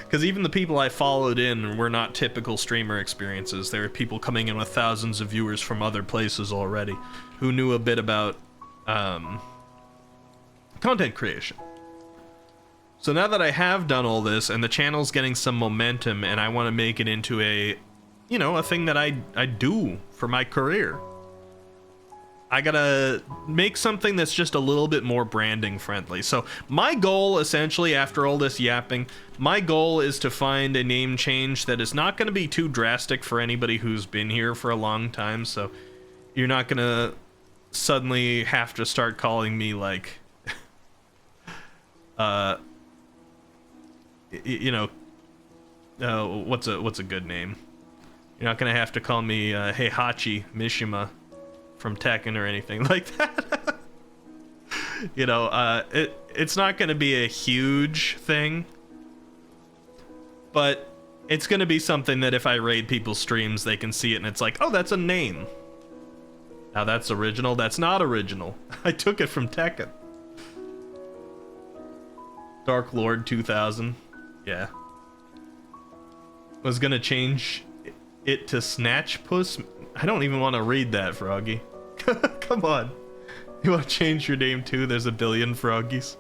Because even the people I followed in were not typical streamer experiences. There were people coming in with thousands of viewers from other places already who knew a bit about content creation. So now that I have done all this and the channel's getting some momentum and I want to make it into a, you know, a thing that I do for my career, I gotta make something that's just a little bit more branding friendly. So my goal, essentially, after all this yapping, my goal is to find a name change that is not going to be too drastic for anybody who's been here for a long time. So you're not going to suddenly have to start calling me like, you know, what's a good name? You're not going to have to call me Heihachi Mishima from Tekken or anything like that. You know, it's not going to be a huge thing, but it's going to be something that if I raid people's streams, they can see it and it's like, oh, that's a name. Now that's original. That's not original. I took it from Tekken. Dark Lord 2000. Yeah. Was going to change it to Snatch Puss. I don't even want to read that, Froggy. Come on. You want to change your name too? There's a billion Froggies.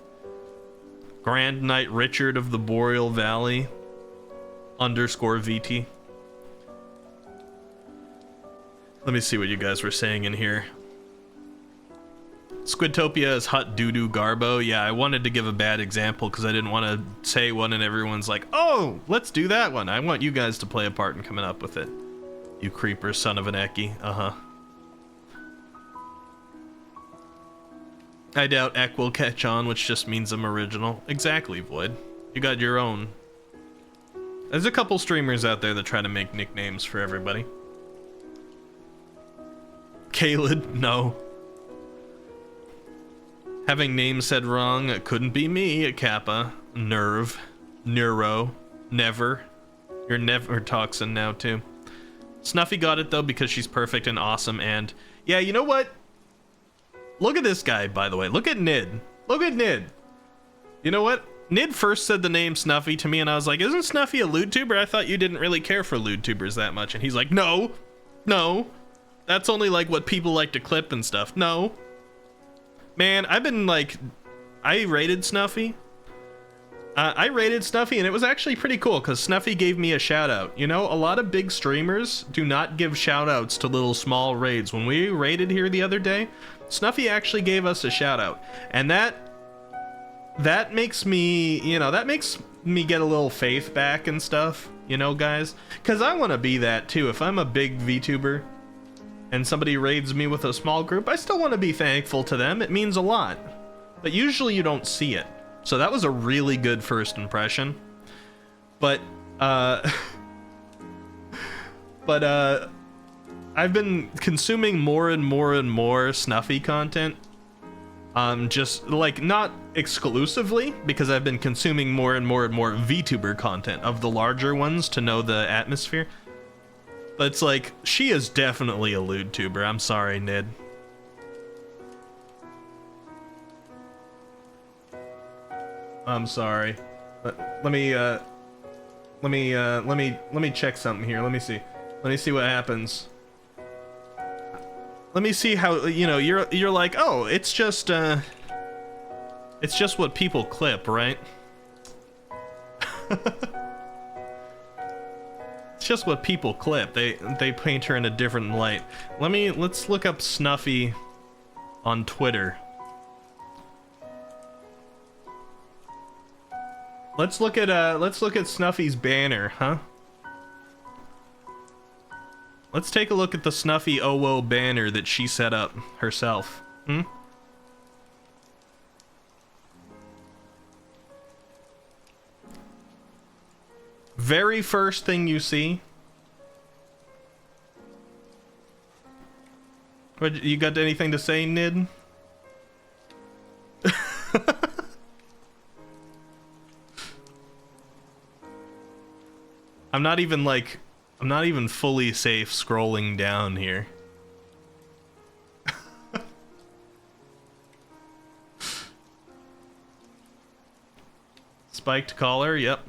Grand Knight Richard of the Boreal Valley _ VT. Let me see what you guys were saying in here. Squidtopia is Hut Doodoo Garbo. Yeah, I wanted to give a bad example because I didn't want to say one and everyone's like, oh, let's do that one. I want you guys to play a part in coming up with it. You creeper son of an Eki. Uh-huh. I doubt Ek will catch on, which just means I'm original. Exactly, Void. You got your own. There's a couple streamers out there that try to make nicknames for everybody. Kaled, no. Having names said wrong, it couldn't be me, Kappa. Nerve. Neuro. Never. You're never Toxin now, too. Snuffy got it, though, because she's perfect and awesome, and... yeah, you know what? Look at this guy, by the way. Look at Nid. Look at Nid. You know what? Nid first said the name Snuffy to me, and I was like, isn't Snuffy a lewd tuber? I thought you didn't really care for lewd tubers that much. And he's like, no. No. That's only, like, what people like to clip and stuff. No. Man, I've been, like... I rated Snuffy. I rated Snuffy, and it was actually pretty cool, because Snuffy gave me a shout-out. You know, a lot of big streamers do not give shout-outs to little small raids. When we raided here the other day, Snuffy actually gave us a shout-out. And that makes me, you know, that makes me get a little faith back and stuff, you know, guys? Because I want to be that, too. If I'm a big VTuber and somebody raids me with a small group, I still want to be thankful to them. It means a lot. But usually you don't see it. So that was a really good first impression. But, I've been consuming more and more and more Snuffy content. Just, like, not exclusively, because I've been consuming more and more and more VTuber content of the larger ones to know the atmosphere. But it's like, she is definitely a lewd tuber. I'm sorry, Nid. I'm sorry. Let me check something here. Let me see. Let me see what happens. Let me see how, you know, you're like, oh, it's just what people clip, right? It's just what people clip. They paint her in a different light. Let's look up Snuffy on Twitter. Let's look at Snuffy's banner, huh? Let's take a look at the Snuffy OWO banner that she set up herself. Hmm? Very first thing you see. What, you got anything to say, Nid? I'm not even fully safe scrolling down here. Spiked collar, yep.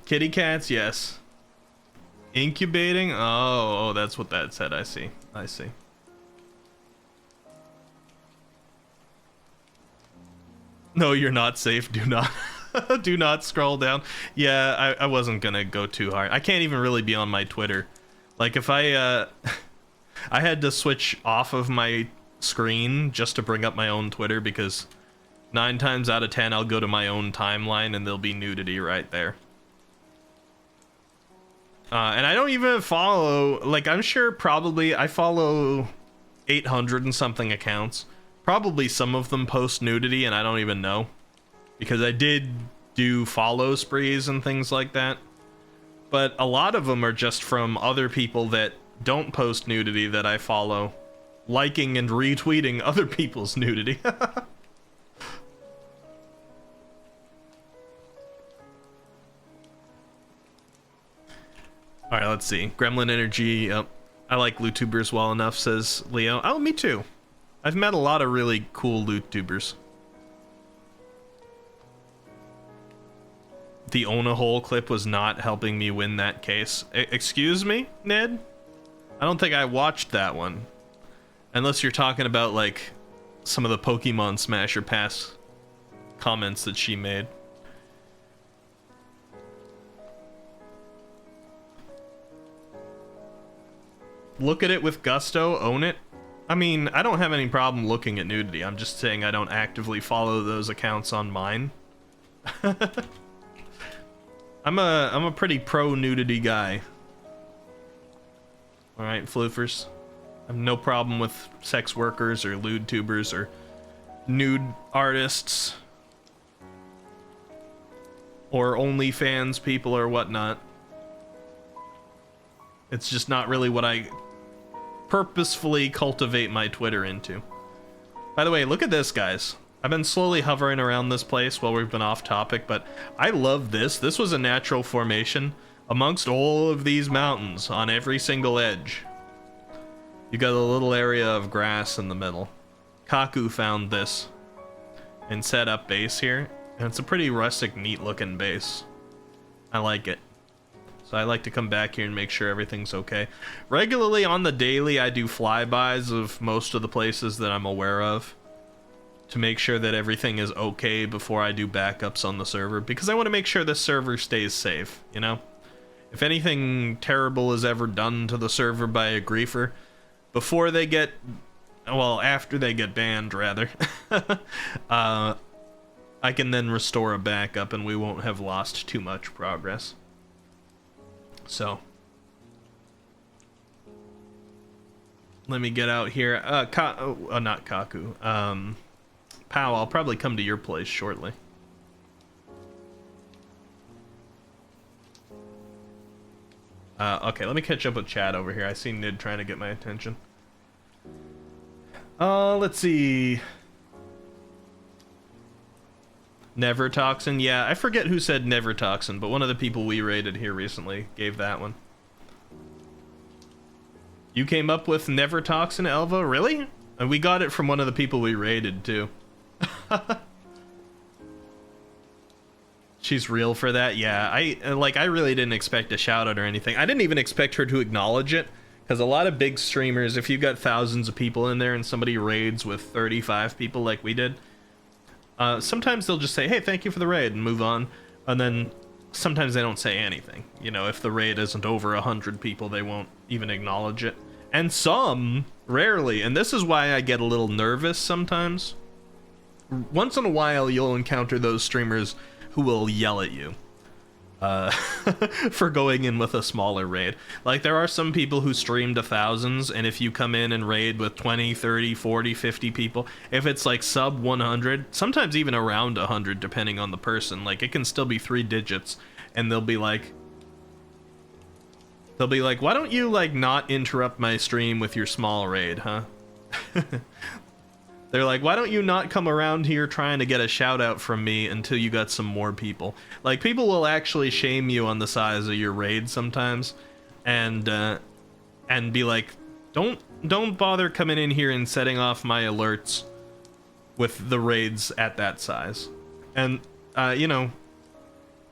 Kitty cats, yes. Incubating? Oh, that's what that said. I see. I see. No, you're not safe. Do not do not scroll down. Yeah, I wasn't gonna go too hard. I can't even really be on my Twitter. Like if I I had to switch off of my screen just to bring up my own Twitter because 9 times out of 10 I'll go to my own timeline and there'll be nudity right there. And I don't even follow, like, I'm sure probably I follow 800 and something accounts. Probably some of them post nudity and I don't even know. Because I did do follow sprees and things like that. But a lot of them are just from other people that don't post nudity that I follow. Liking and retweeting other people's nudity. Alright, let's see. Gremlin Energy, I like LootTubers well enough, says Leo. Oh, me too. I've met a lot of really cool LootTubers. The Own a Hole clip was not helping me win that case. Excuse me, Ned? I don't think I watched that one. Unless you're talking about, like, some of the Pokemon Smasher Pass comments that she made. Look at it with gusto, own it. I mean, I don't have any problem looking at nudity. I'm just saying I don't actively follow those accounts on mine. I'm a pretty pro nudity guy. All right, floofers. I have no problem with sex workers or lewd tubers or nude artists or OnlyFans people or whatnot. It's just not really what I purposefully cultivate my Twitter into. By the way, look at this, guys. I've been slowly hovering around this place while we've been off topic, but I love this. This was a natural formation amongst all of these mountains on every single edge. You got a little area of grass in the middle. Kaku found this and set up base here, and it's a pretty rustic, neat looking base. I like it. So I like to come back here and make sure everything's okay. Regularly on the daily, I do flybys of most of the places that I'm aware of to make sure that everything is okay before I do backups on the server, because I want to make sure this server stays safe, you know? If anything terrible is ever done to the server by a griefer, before they get, well, after they get banned, rather, I can then restore a backup and we won't have lost too much progress. So, let me get out here. Not Kaku. Pow, I'll probably come to your place shortly. Okay, let me catch up with Chad over here. I see Nid trying to get my attention. Let's see. Never Toxin? Yeah, I forget who said Never Toxin, but one of the people we raided here recently gave that one. You came up with Never Toxin, Elva? Really? And we got it from one of the people we raided, too. She's real for that? Yeah, I really didn't expect a shout out or anything. I didn't even expect her to acknowledge it, because a lot of big streamers, if you've got thousands of people in there and somebody raids with 35 people like we did, sometimes they'll just say, hey, thank you for the raid, and move on. And then sometimes they don't say anything. You know, if the raid isn't over 100 people, they won't even acknowledge it. And some, rarely, and this is why I get a little nervous sometimes. Once in a while, you'll encounter those streamers who will yell at you for going in with a smaller raid. Like, there are some people who stream to thousands, and if you come in and raid with 20, 30, 40, 50 people, if it's like sub 100, sometimes even around 100, depending on the person, like, it can still be 3 digits, and they'll be like, why don't you, like, not interrupt my stream with your small raid, huh? They're like, why don't you not come around here trying to get a shout out from me until you got some more people? Like, people will actually shame you on the size of your raid sometimes, and be like, don't bother coming in here and setting off my alerts with the raids at that size. And you know,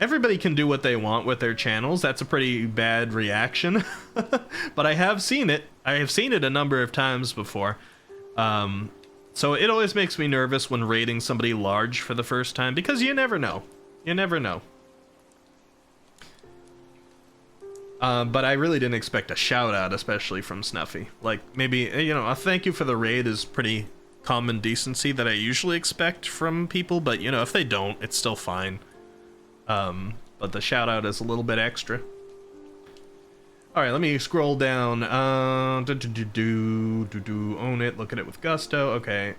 everybody can do what they want with their channels. That's a pretty bad reaction, but I have seen it. I have seen it a number of times before. So it always makes me nervous when raiding somebody large for the first time, because you never know. You never know. But I really didn't expect a shout out, especially from Snuffy. Like, maybe, you know, a thank you for the raid is pretty common decency that I usually expect from people, but, you know, if they don't, it's still fine. But the shout out is a little bit extra. All right, let me scroll down. Own it, look at it with gusto. Okay.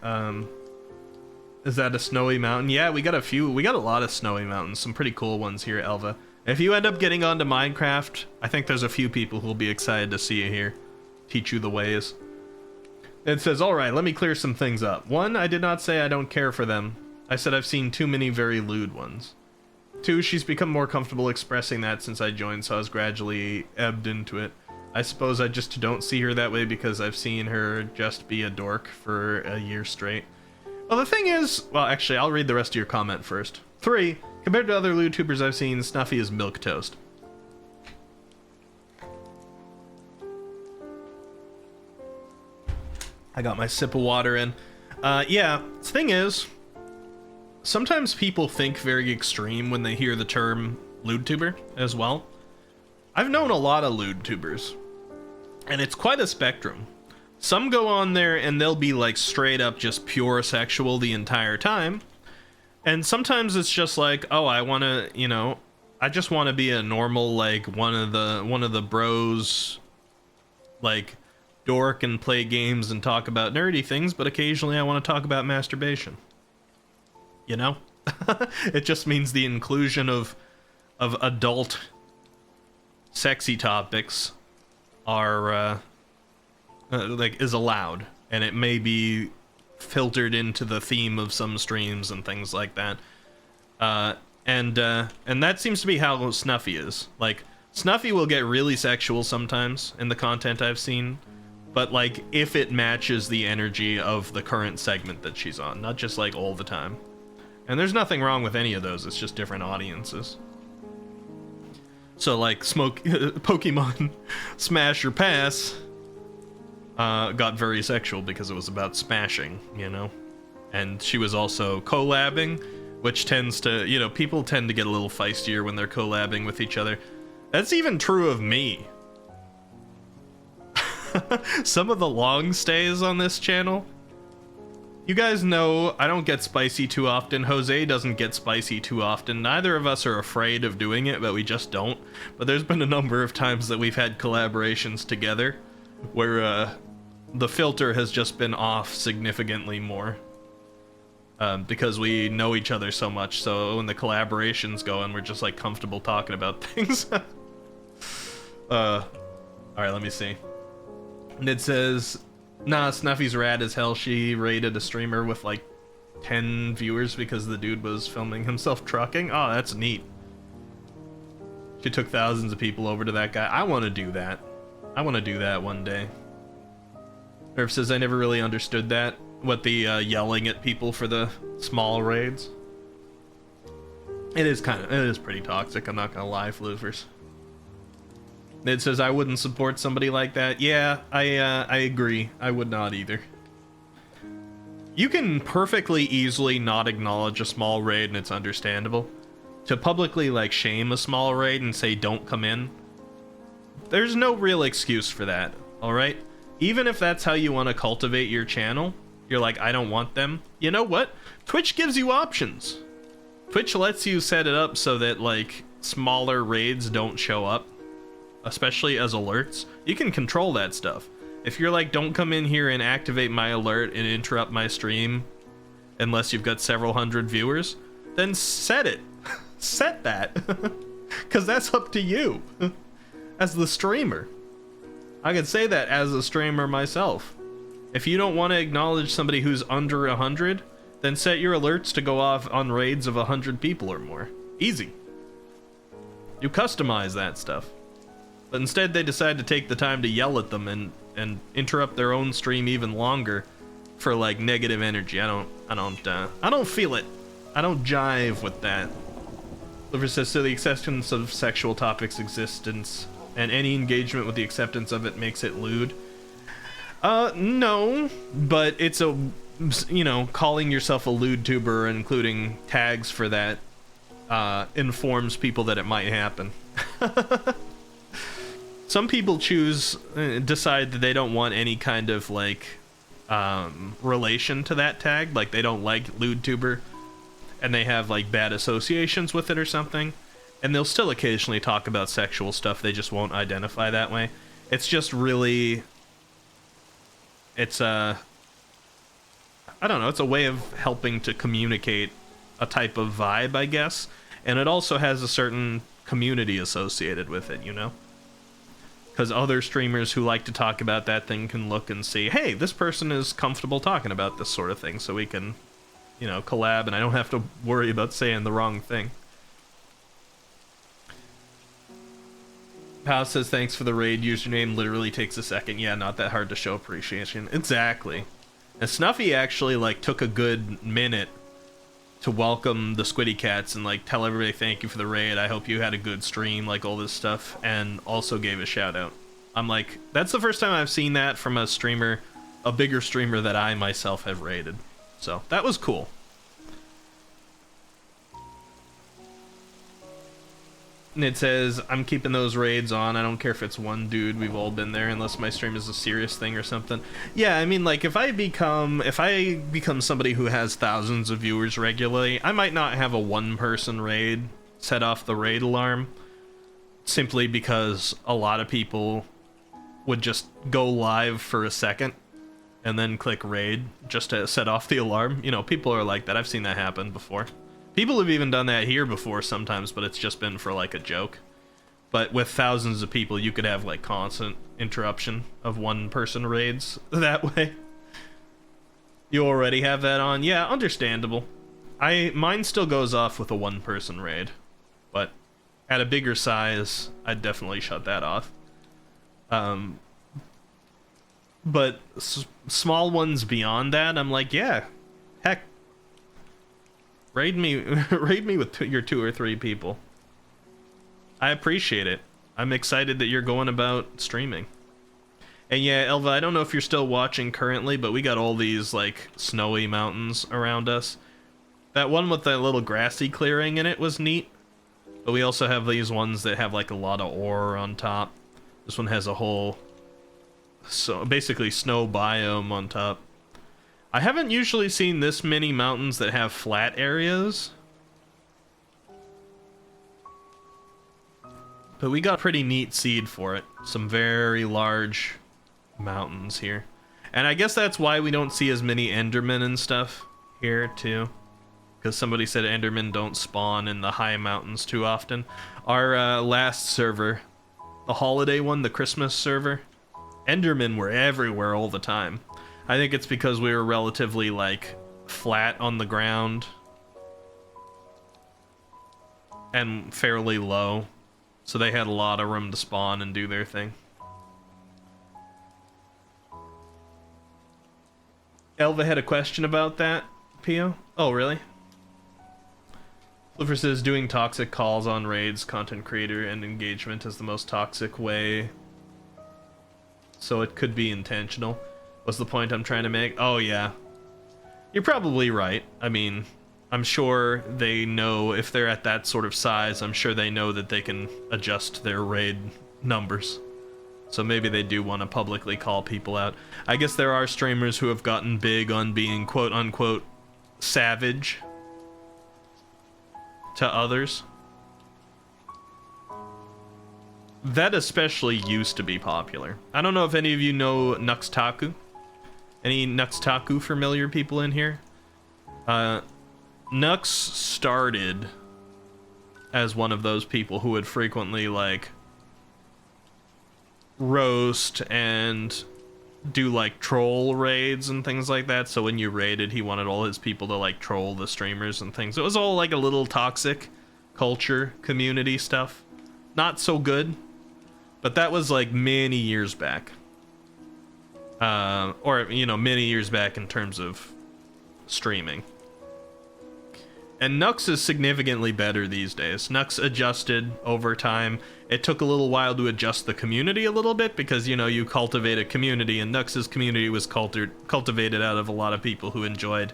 Is that a snowy mountain? Yeah, we got a lot of snowy mountains. Some pretty cool ones here, Elva. If you end up getting onto Minecraft, I think there's a few people who'll be excited to see you here. Teach you the ways. It says, all right, let me clear some things up. 1, I did not say I don't care for them. I said I've seen too many very lewd ones. 2, she's become more comfortable expressing that since I joined, so I was gradually ebbed into it. I suppose I just don't see her that way because I've seen her just be a dork for a year straight. Well, the thing is... Well, actually, I'll read the rest of your comment first. 3, compared to other LewTubers I've seen, Snuffy is milquetoast. I got my sip of water in. Yeah, the thing is... Sometimes people think very extreme when they hear the term LewTuber as well. I've known a lot of LewTubers, and it's quite a spectrum. Some go on there and they'll be like straight up just pure sexual the entire time. And sometimes it's just like, oh, I want to, you know, I just want to be a normal, like, one of the bros, like, dork and play games and talk about nerdy things, but occasionally I want to talk about masturbation. You know? It just means the inclusion of adult sexy topics are like is allowed, and it may be filtered into the theme of some streams and things like that. And that seems to be how Snuffy is. Like, Snuffy will get really sexual sometimes in the content I've seen, but like if it matches the energy of the current segment that she's on, not just like all the time. And there's nothing wrong with any of those, it's just different audiences. So like Pokemon Smash or Pass got very sexual because it was about smashing, you know? And she was also collabing, which tends to, you know, people tend to get a little feistier when they're collabing with each other. That's even true of me. Some of the long stays on this channel, you guys know I don't get spicy too often. Jose doesn't get spicy too often. Neither of us are afraid of doing it, but we just don't. But there's been a number of times that we've had collaborations together where the filter has just been off significantly more. Because we know each other so much, so when the collaboration's going, we're just like comfortable talking about things. Alright, let me see. And it says, nah, Snuffy's rad as hell. She raided a streamer with like 10 viewers because the dude was filming himself trucking. Oh, that's neat. She took thousands of people over to that guy. I want to do that. I want to do that one day. Nerf says, I never really understood that. What, the yelling at people for the small raids? It is pretty toxic, I'm not gonna lie, Floofers. It says, I wouldn't support somebody like that. Yeah, I agree. I would not either. You can perfectly easily not acknowledge a small raid and it's understandable. To publicly, like, shame a small raid and say don't come in, there's no real excuse for that, alright? even if that's how you want to cultivate your channel, you're like, I don't want them. You know what? Twitch gives you options. Twitch lets you set it up so that like smaller raids don't show up, especially as alerts. You can control that stuff. If you're like, don't come in here and activate my alert and interrupt my stream unless you've got several hundred viewers, then set it. Set that. Because that's up to you as the streamer. I could say that as a streamer myself. If you don't want to acknowledge somebody who's under 100, then set your alerts to go off on raids of 100 people or more. Easy. You customize that stuff. But instead they decide to take the time to yell at them and interrupt their own stream even longer for like negative energy. I don't feel it. I don't jive with that. Liver says, so the acceptance of sexual topics existence and any engagement with the acceptance of it makes it lewd. No, but it's a, you know, calling yourself a lewd tuber and including tags for that informs people that it might happen. Some people decide that they don't want any kind of like relation to that tag, like they don't like lewd tuber and they have like bad associations with it or something, and they'll still occasionally talk about sexual stuff, they just won't identify that way. It's just really, it's I don't know, it's a way of helping to communicate a type of vibe, I guess, and it also has a certain community associated with it, you know? Because other streamers who like to talk about that thing can look and see, hey, this person is comfortable talking about this sort of thing, so we can, you know, collab, and I don't have to worry about saying the wrong thing. Pal says, thanks for the raid. Username literally takes a second. Yeah, not that hard to show appreciation. Exactly. And Snuffy actually, like, took a good minute to welcome the Squiddy Cats and, like, tell everybody thank you for the raid. I hope you had a good stream, like, all this stuff. And also gave a shout out. I'm like, that's the first time I've seen that from a streamer, a bigger streamer that I myself have raided. So, that was cool. And it says, I'm keeping those raids on. I don't care if it's one dude. We've all been there, unless my stream is a serious thing or something. Yeah, I mean, like, if I become somebody who has thousands of viewers regularly, I might not have a one-person raid set off the raid alarm, simply because a lot of people would just go live for a second and then click raid just to set off the alarm. You know, people are like that. I've seen that happen before. People have even done that here before sometimes, but it's just been for like a joke. But with thousands of people, you could have like constant interruption of one-person raids that way. You already have that on? Yeah, understandable. Mine still goes off with a one-person raid, but at a bigger size, I'd definitely shut that off. But small ones beyond that, I'm like, yeah, heck. Raid me with your 2 or 3 people. I appreciate it. I'm excited that you're going about streaming. And yeah, Elva, I don't know if you're still watching currently, but we got all these like snowy mountains around us. That one with that little grassy clearing in it was neat. But we also have these ones that have like a lot of ore on top. This one has a whole, so basically snow biome on top. I haven't usually seen this many mountains that have flat areas. But we got pretty neat seed for it. Some very large mountains here. And I guess that's why we don't see as many Endermen and stuff here too. Because somebody said Endermen don't spawn in the high mountains too often. Our last server, the holiday one, the Christmas server, Endermen were everywhere all the time. I think it's because we were relatively, like, flat on the ground. And fairly low. So they had a lot of room to spawn and do their thing. Elva had a question about that, Pio? Oh, really? Clifford says, doing toxic calls on raids, content creator, and engagement is the most toxic way. So it could be intentional. What's the point I'm trying to make? Oh, yeah. You're probably right. I mean, I'm sure they know if they're at that sort of size, I'm sure they know that they can adjust their raid numbers. So maybe they do want to publicly call people out. I guess there are streamers who have gotten big on being quote-unquote savage to others. That especially used to be popular. I don't know if any of you know Nuxtaku. Any Nuxtaku familiar people in here? Nux started as one of those people who would frequently, like, roast and do, like, troll raids and things like that. So when you raided, he wanted all his people to, like, troll the streamers and things. It was all, like, a little toxic culture, community stuff. Not so good. But that was, like, many years back. Or, you know, many years back in terms of streaming. And Nux is significantly better these days. Nux adjusted over time. It took a little while to adjust the community a little bit because, you know, you cultivate a community, and Nux's community was cultivated out of a lot of people who enjoyed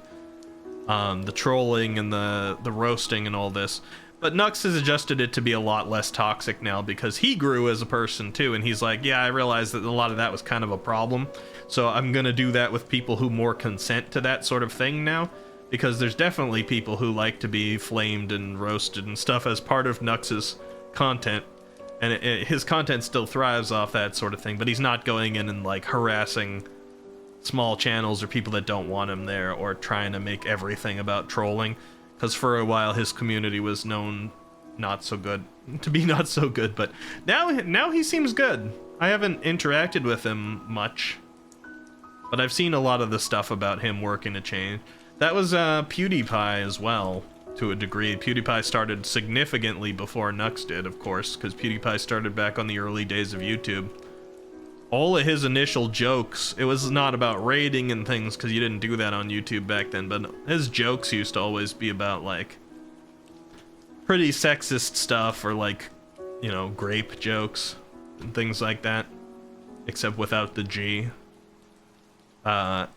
the trolling and the roasting and all this. But Nux has adjusted it to be a lot less toxic now because he grew as a person too, and he's like, yeah, I realized that a lot of that was kind of a problem, so I'm gonna do that with people who more consent to that sort of thing now, because there's definitely people who like to be flamed and roasted and stuff as part of Nux's content, and his content still thrives off that sort of thing, but he's not going in and, like, harassing small channels or people that don't want him there or trying to make everything about trolling. Because for a while his community was known not so good, but now he seems good. I haven't interacted with him much, but I've seen a lot of the stuff about him working to change. That was PewDiePie as well, to a degree. PewDiePie started significantly before Nux did, of course, because PewDiePie started back on the early days of YouTube. All of his initial jokes, it was not about raiding and things, because you didn't do that on YouTube back then, but his jokes used to always be about, like, pretty sexist stuff, or, like, you know, grape jokes and things like that, except without the G. But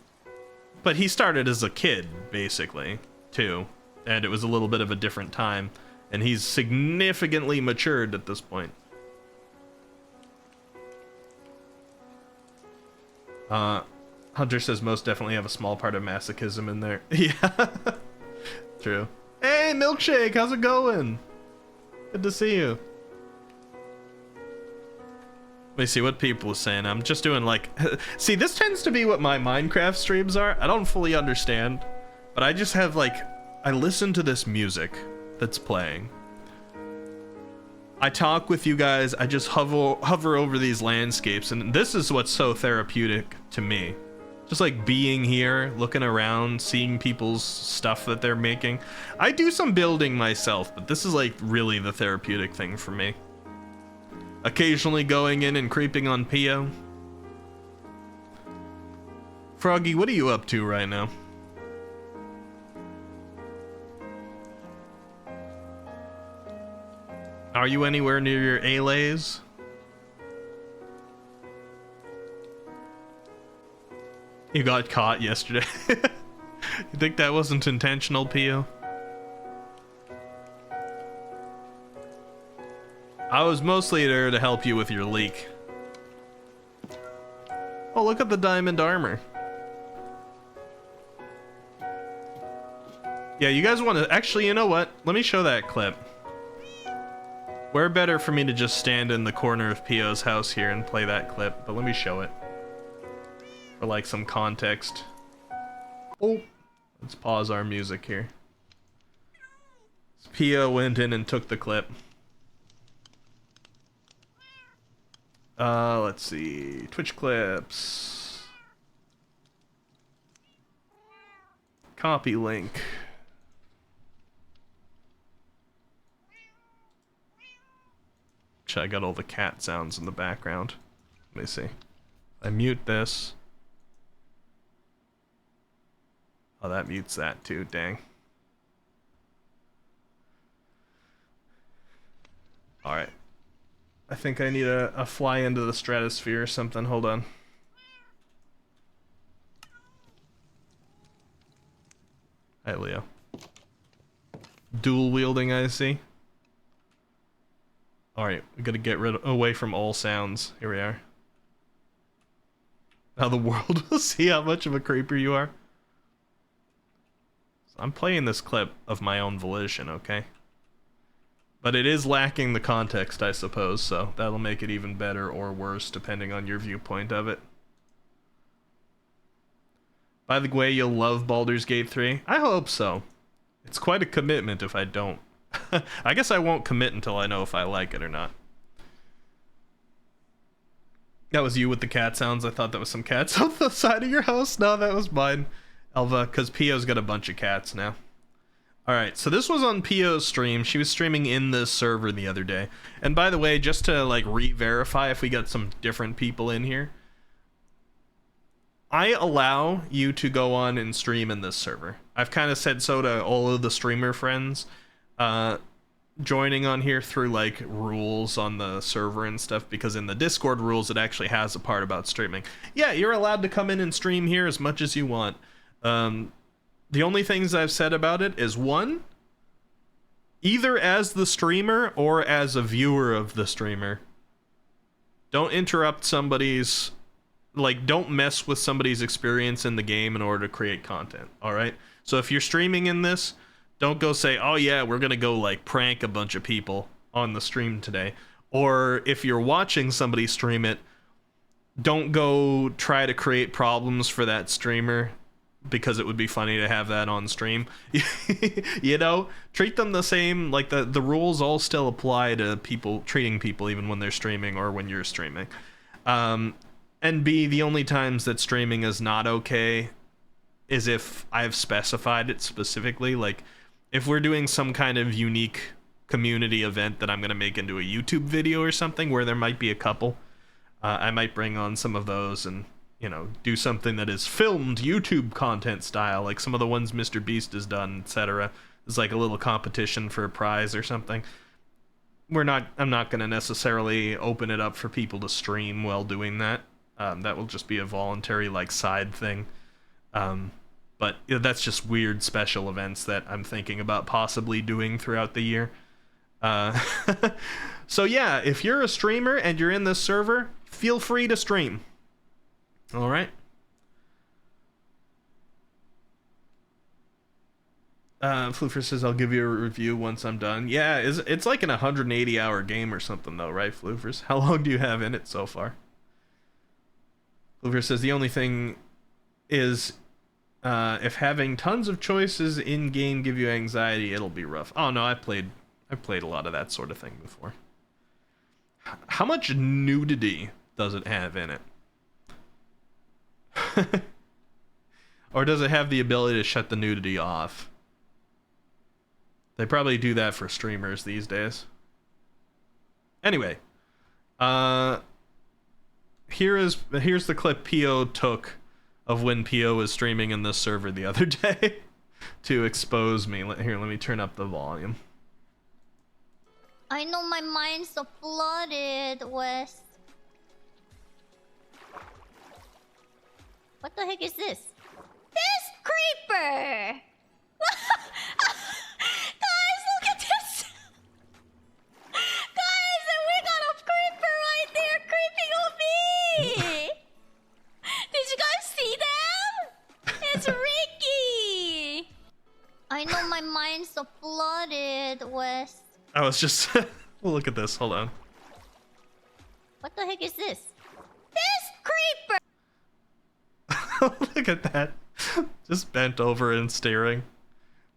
he started as a kid, basically, too, and it was a little bit of a different time, and he's significantly matured at this point. Hunter says most definitely have a small part of masochism in there. Yeah, true. Hey, Milkshake, how's it going? Good to see you. Let me see what people are saying. I'm just doing, like, see, this tends to be what my Minecraft streams are. I don't fully understand, but I just have, like, I listen to this music that's playing. I talk with you guys, I just hover over these landscapes, and this is what's so therapeutic to me. Just, like, being here, looking around, seeing people's stuff that they're making. I do some building myself, but this is, like, really the therapeutic thing for me. Occasionally going in and creeping on Pio. Froggy, what are you up to right now? Are you anywhere near your A-lays? You got caught yesterday. You think that wasn't intentional, Pio? I was mostly there to help you with your leak. Oh, look at the diamond armor. Yeah, you guys want to... Actually, you know what? Let me show that clip. Where better for me to just stand in the corner of Pio's house here and play that clip, but let me show it. For, like, some context. Oh, let's pause our music here. Pio went in and took the clip. Let's see. Twitch clips. Copy link. I got all the cat sounds in the background. Let me see. I mute this. Oh, that mutes that too, dang. Alright. I think I need a fly into the stratosphere or something. Hold on. Hi, Leo. Dual wielding, I see. Alright, we gotta get away from all sounds. Here we are. How the world will see how much of a creeper you are. So I'm playing this clip of my own volition, okay? But it is lacking the context, I suppose, so that'll make it even better or worse depending on your viewpoint of it. By the way, you'll love Baldur's Gate 3? I hope so. It's quite a commitment if I don't. I guess I won't commit until I know if I like it or not. That was you with the cat sounds. I thought that was some cats on the side of your house. No, that was mine, Elva, because Pio's got a bunch of cats now. Alright, so this was on Pio's stream. She was streaming in this server the other day. And by the way, just to like re-verify if we got some different people in here, I allow you to go on and stream in this server. I've kind of said so to all of the streamer friends. Joining on here through like rules on the server and stuff, because in the Discord rules it actually has a part about streaming. Yeah, you're allowed to come in and stream here as much as you want. The only things I've said about it is, one, either as the streamer or as a viewer of the streamer, don't interrupt somebody's, like, don't mess with somebody's experience in the game in order to create content, alright? So if you're streaming in this, don't go say, oh yeah, we're gonna go like prank a bunch of people on the stream today. Or if you're watching somebody stream it, don't go try to create problems for that streamer, because it would be funny to have that on stream. You know, treat them the same, like the rules all still apply to people, treating people even when they're streaming or when you're streaming. And B, the only times that streaming is not okay is if I've specified it specifically. Like, if we're doing some kind of unique community event that I'm going to make into a YouTube video or something where there might be a couple, I might bring on some of those and, you know, do something that is filmed YouTube content style, like some of the ones Mr. Beast has done, etc. It's like a little competition for a prize or something. I'm not going to necessarily open it up for people to stream while doing that. That will just be a voluntary, like, side thing. But you know, that's just weird special events that I'm thinking about possibly doing throughout the year. So yeah, if you're a streamer and you're in this server, feel free to stream. All right. Floofer says, I'll give you a review once I'm done. Yeah, it's like an 180-hour game or something though, right, Floofers? How long do you have in it so far? Floofer says, the only thing is, if having tons of choices in game give you anxiety, it'll be rough. Oh no, I've played a lot of that sort of thing before. How much nudity does it have in it? Or does it have the ability to shut the nudity off? They probably do that for streamers these days. Anyway, here's the clip Pio took of when Pio was streaming in this server the other day to expose me. Here, let me turn up the volume. I know my mind's so flooded with... What the heck is this? This creeper! Guys, look at this! Guys, we got a creeper right there creeping on me! Did you guys see them? It's Ricky! I know my mind's so flooded with... I was just... Look at this, hold on. What the heck is this? This creeper! Look at that. Just bent over and staring.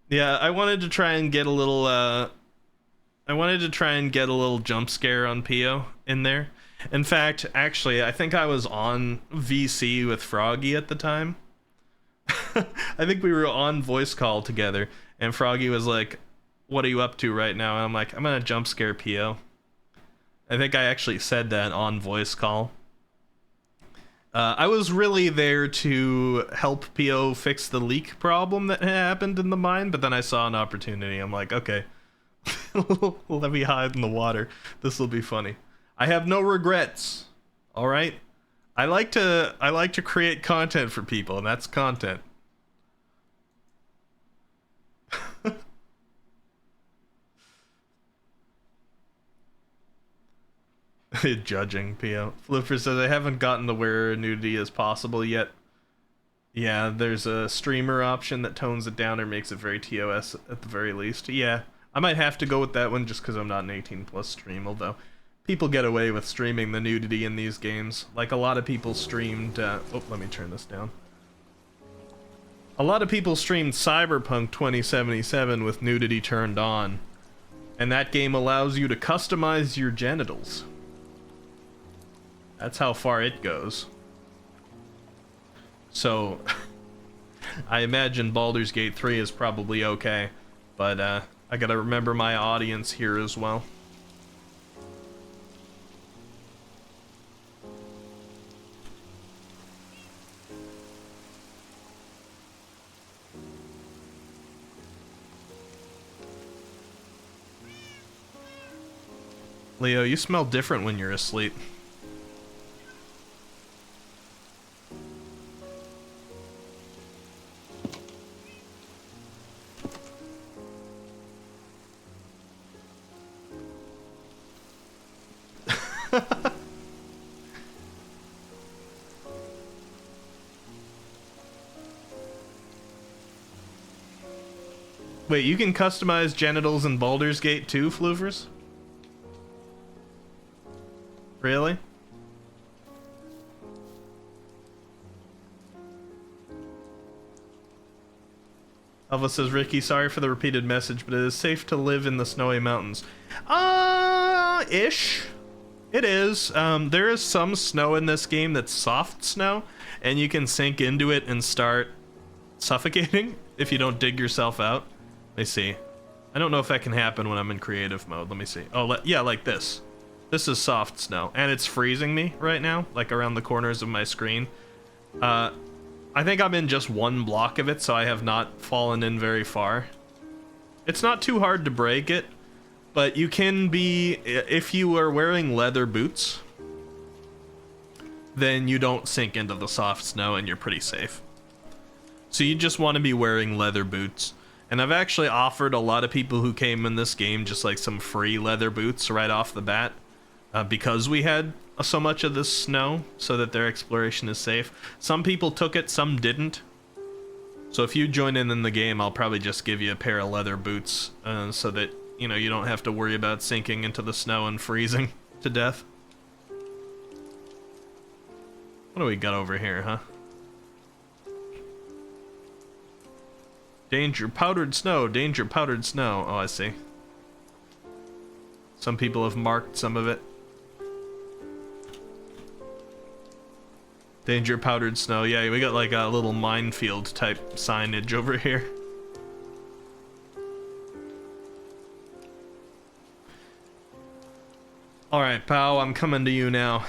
Yeah, I wanted to try and get a little, jump scare on Pio in there. In fact, actually, I think I was on VC with Froggy at the time. I think we were on voice call together, and Froggy was like, what are you up to right now? And I'm like, I'm gonna jump scare Pio. I think I actually said that on voice call. I was really there to help Pio fix the leak problem that happened in the mine, but then I saw an opportunity. I'm like, okay, let me hide in the water. This will be funny. I have no regrets. All right, I like to create content for people, and that's content. Judging, P.O. Flipper says, I haven't gotten to where nudity is possible yet. Yeah, there's a streamer option that tones it down or makes it very TOS at the very least. Yeah, I might have to go with that one just because I'm not an 18+ stream, although people get away with streaming the nudity in these games. Like, a lot of people streamed... oh, let me turn this down. A lot of people streamed Cyberpunk 2077 with nudity turned on. And that game allows you to customize your genitals. That's how far it goes. So, I imagine Baldur's Gate 3 is probably okay. But, I gotta remember my audience here as well. Leo, you smell different when you're asleep. Wait, you can customize genitals in Baldur's Gate too, Floofers? Really? Elva says, Ricky, sorry for the repeated message, but it is safe to live in the snowy mountains. Ish. It is. There is some snow in this game that's soft snow, and you can sink into it and start suffocating if you don't dig yourself out. Let me see. I don't know if that can happen when I'm in creative mode. Let me see. Oh, yeah, like this. This is soft snow, and it's freezing me right now, like around the corners of my screen. I think I'm in just one block of it, so I have not fallen in very far. It's not too hard to break it, but you can be, if you are wearing leather boots, then you don't sink into the soft snow and you're pretty safe. So you just want to be wearing leather boots. And I've actually offered a lot of people who came in this game just like some free leather boots right off the bat. Because we had so much of this snow, so that their exploration is safe. Some people took it, some didn't. So if you join in the game, I'll probably just give you a pair of leather boots, so that, you know, you don't have to worry about sinking into the snow and freezing to death. What do we got over here, huh? Danger, powdered snow, danger, powdered snow. Oh, I see. Some people have marked some of it. Danger, powdered snow. Yeah, we got like a little minefield type signage over here. Alright, pal, I'm coming to you now.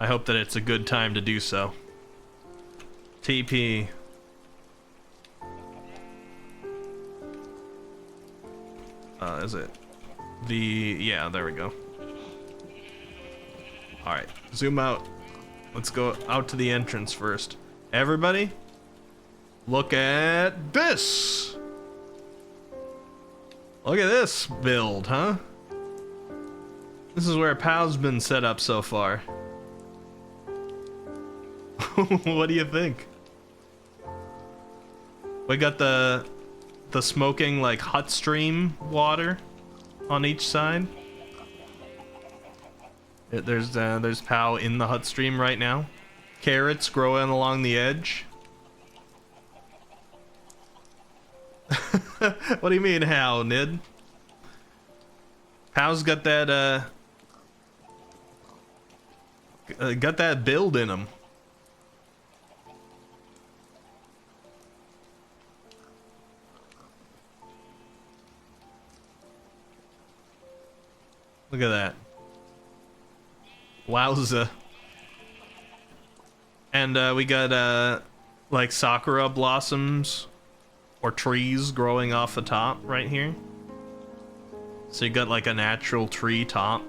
I hope that it's a good time to do so. TP. Is it? Yeah, there we go. Alright, zoom out. Let's go out to the entrance first. Everybody, look at this. Look at this build, huh? This is where Pal's been set up so far. What do you think? We got the smoking like hot stream water on each side. There's Pal in the hot stream right now. Carrots growing along the edge. What do you mean how, Nid? Pal's got that build in him. Look at that. Wowza. And we got like sakura blossoms or trees growing off the top right here. So you got like a natural tree top.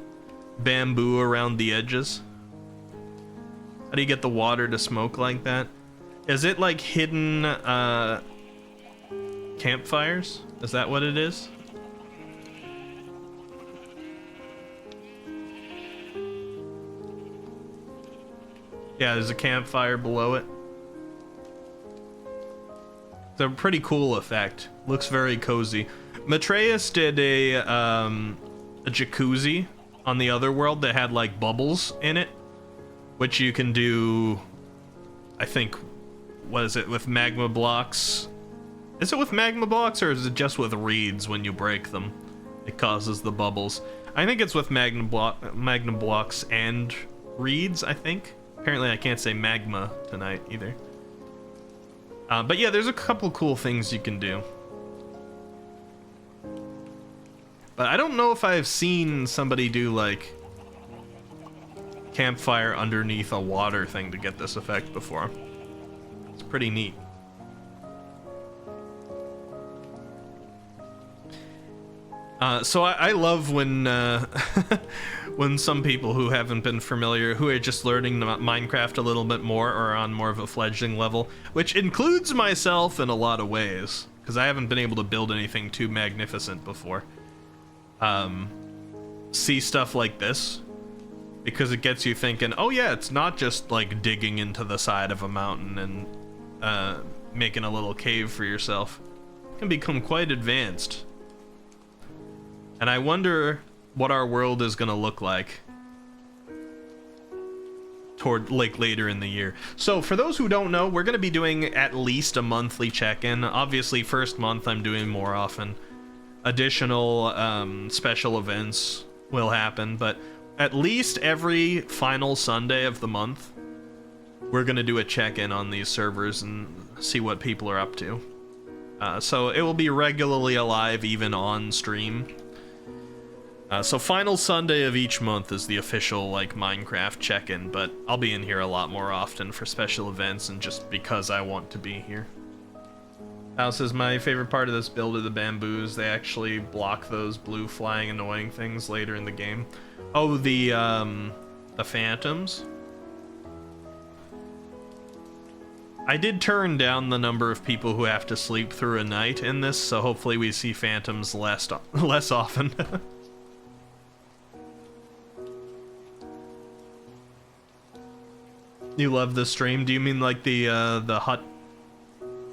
Bamboo around the edges. How do you get the water to smoke like that? Is it like hidden campfires? Is that what it is? Yeah, there's a campfire below it. It's a pretty cool effect. Looks very cozy. Matreus did a jacuzzi on the other world that had like bubbles in it, which you can do, I think, what is it, with magma blocks? Is it with magma blocks or is it just with reeds when you break them? It causes the bubbles. I think it's with magma blocks and reeds, I think. Apparently I can't say magma tonight either. But yeah, there's a couple cool things you can do. But I don't know if I've seen somebody do like campfire underneath a water thing to get this effect before. It's pretty neat. So I love when when some people who haven't been familiar, who are just learning Minecraft a little bit more, or on more of a fledgling level, which includes myself in a lot of ways, because I haven't been able to build anything too magnificent before. See stuff like this, because it gets you thinking, oh yeah, it's not just like digging into the side of a mountain and making a little cave for yourself. It can become quite advanced. And I wonder what our world is gonna look like toward like later in the year. So for those who don't know, we're gonna be doing at least a monthly check-in. Obviously, first month I'm doing more often. Additional special events will happen, but at least every final Sunday of the month, we're gonna do a check-in on these servers and see what people are up to. So it will be regularly alive, even on stream. So final Sunday of each month is the official like Minecraft check-in, but I'll be in here a lot more often for special events and just because I want to be here. House is my favorite part of this build are the bamboos. They actually block those blue flying annoying things later in the game. Oh, the phantoms. I did turn down the number of people who have to sleep through a night in this, so hopefully we see phantoms less often. You love the stream? Do you mean like the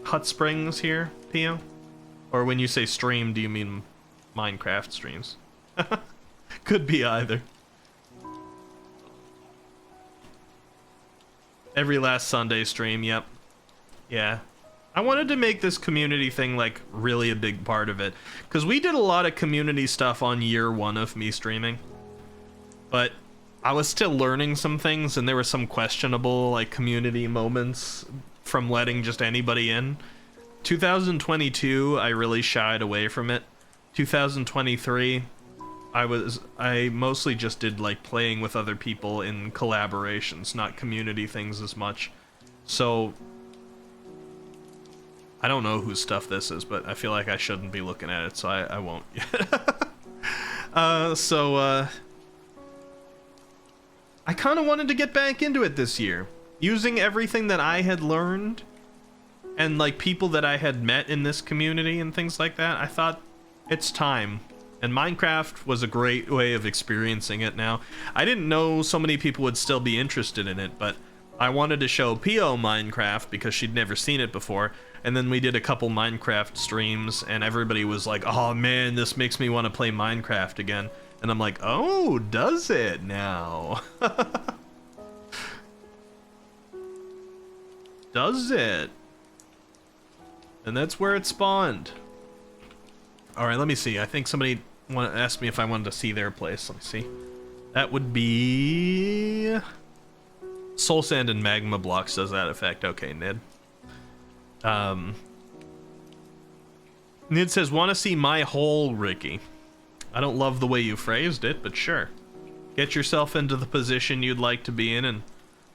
hot springs here, Pio? Or when you say stream, do you mean Minecraft streams? Could be either. Every last Sunday stream, yep. Yeah. I wanted to make this community thing like really a big part of it, because we did a lot of community stuff on year one of me streaming, but I was still learning some things, and there were some questionable like community moments from letting just anybody in. 2022, I really shied away from it. 2023, I mostly just did like playing with other people in collaborations, not community things as much. So I don't know whose stuff this is, but I feel like I shouldn't be looking at it, so I won't yet. I kind of wanted to get back into it this year, using everything that I had learned and like people that I had met in this community and things like that. I thought it's time, and Minecraft was a great way of experiencing it now. I didn't know so many people would still be interested in it, but I wanted to show Pio Minecraft because she'd never seen it before, and then we did a couple Minecraft streams and everybody was like, oh man, this makes me want to play Minecraft again. And I'm like, oh, does it now? Does it? And that's where it spawned. Alright, let me see. I think somebody asked me if I wanted to see their place. Let me see. That would be... Soul Sand and Magma Blocks does that effect. Okay, Ned. Ned says, want to see my hole, Ricky. I don't love the way you phrased it, but sure. Get yourself into the position you'd like to be in and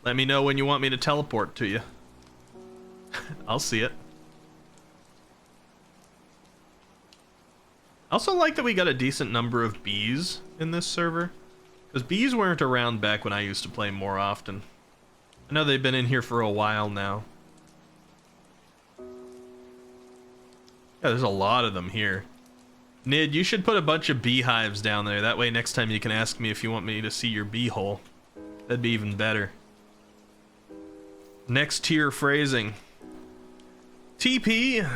let me know when you want me to teleport to you. I'll see it. I also like that we got a decent number of bees in this server, because bees weren't around back when I used to play more often. I know they've been in here for a while now. Yeah, there's a lot of them here. Nid, you should put a bunch of beehives down there. That way next time you can ask me if you want me to see your bee hole. That'd be even better. Next tier phrasing. TP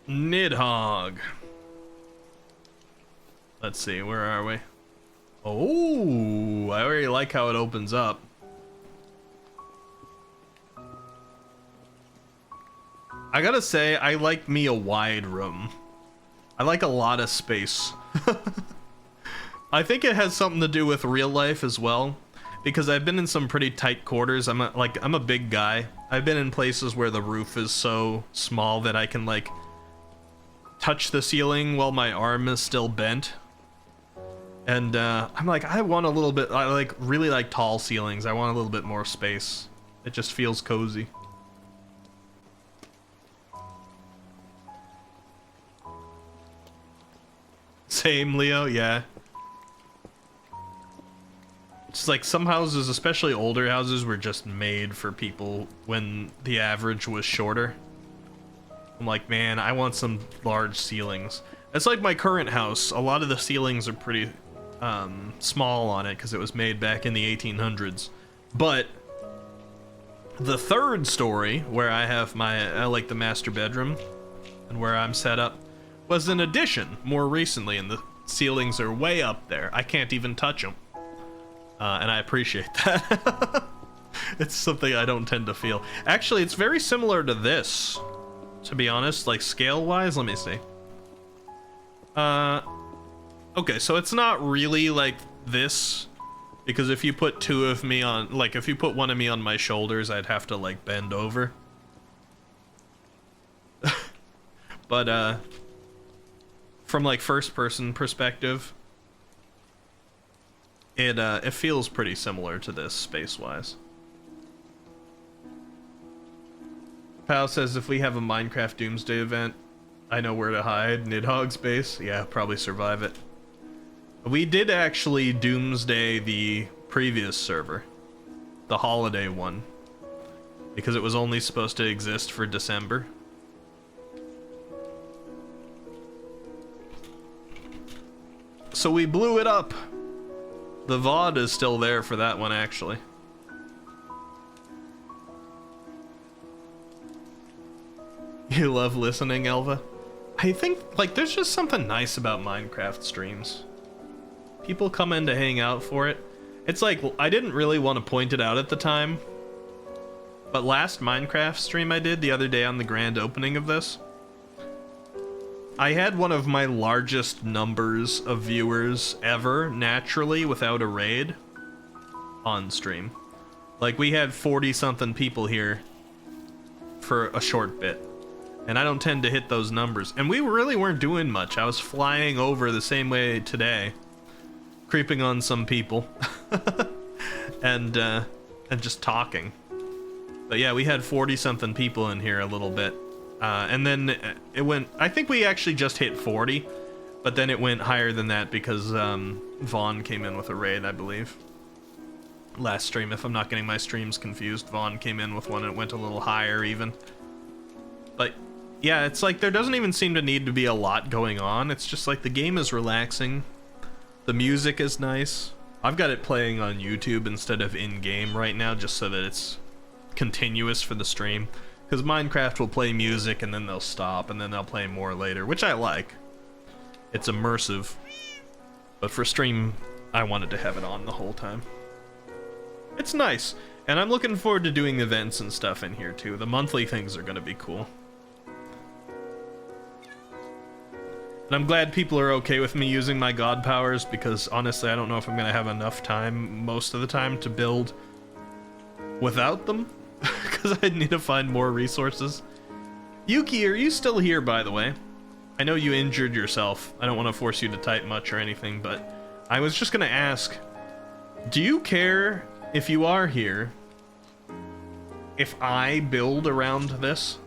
Nidhogg. Let's see, where are we? Oh, I already like how it opens up. I gotta say, I like me a wide room. I like a lot of space. I think it has something to do with real life as well, because I've been in some pretty tight quarters. I'm a big guy. I've been in places where the roof is so small that I can like touch the ceiling while my arm is still bent. And I'm like, I want a little bit, I really like tall ceilings. I want a little bit more space. It just feels cozy. Same, Leo, yeah. It's like some houses, especially older houses, were just made for people when the average was shorter. I'm like, man, I want some large ceilings. It's like my current house. A lot of the ceilings are pretty small on it because it was made back in the 1800s. But the third story, where I have my, like the master bedroom and where I'm set up, was an addition more recently, and the ceilings are way up there. I can't even touch them. And I appreciate that. It's something I don't tend to feel. Actually, it's very similar to this, to be honest, like scale-wise. Let me see. Okay, so it's not really like this, because if you put two of me on, like if you put one of me on my shoulders, I'd have to like bend over. But, from like first person perspective, it feels pretty similar to this space-wise. Pal says if we have a Minecraft Doomsday event, I know where to hide. Nidhogg's base? Yeah, probably survive it. We did actually Doomsday the previous server, the holiday one, because it was only supposed to exist for December. So we blew it up. The VOD is still there for that one, actually. You love listening, Elva? I think, like, there's just something nice about Minecraft streams. People come in to hang out for it. It's like, I didn't really want to point it out at the time, but last Minecraft stream I did the other day on the grand opening of this, I had one of my largest numbers of viewers ever, naturally, without a raid, on stream. Like, we had 40-something people here for a short bit, and I don't tend to hit those numbers. And we really weren't doing much. I was flying over the same way today, creeping on some people, and just talking. But yeah, we had 40-something people in here a little bit. And then it went, I think we actually just hit 40, but then it went higher than that because Vaughn came in with a raid, I believe. Last stream, if I'm not getting my streams confused, Vaughn came in with one and it went a little higher even. But yeah, it's like there doesn't even seem to need to be a lot going on. It's just like the game is relaxing. The music is nice. I've got it playing on YouTube instead of in-game right now just so that it's continuous for the stream. Because Minecraft will play music and then they'll stop and then they'll play more later, which I like. It's immersive. But for stream, I wanted to have it on the whole time. It's nice. And I'm looking forward to doing events and stuff in here too. The monthly things are going to be cool. And I'm glad people are okay with me using my god powers because honestly, I don't know if I'm going to have enough time most of the time to build without them. Because I need to find more resources. Yuki, are you still here, by the way? I know you injured yourself. I don't want to force you to type much or anything, but I was just going to ask, do you care if you are here if I build around this?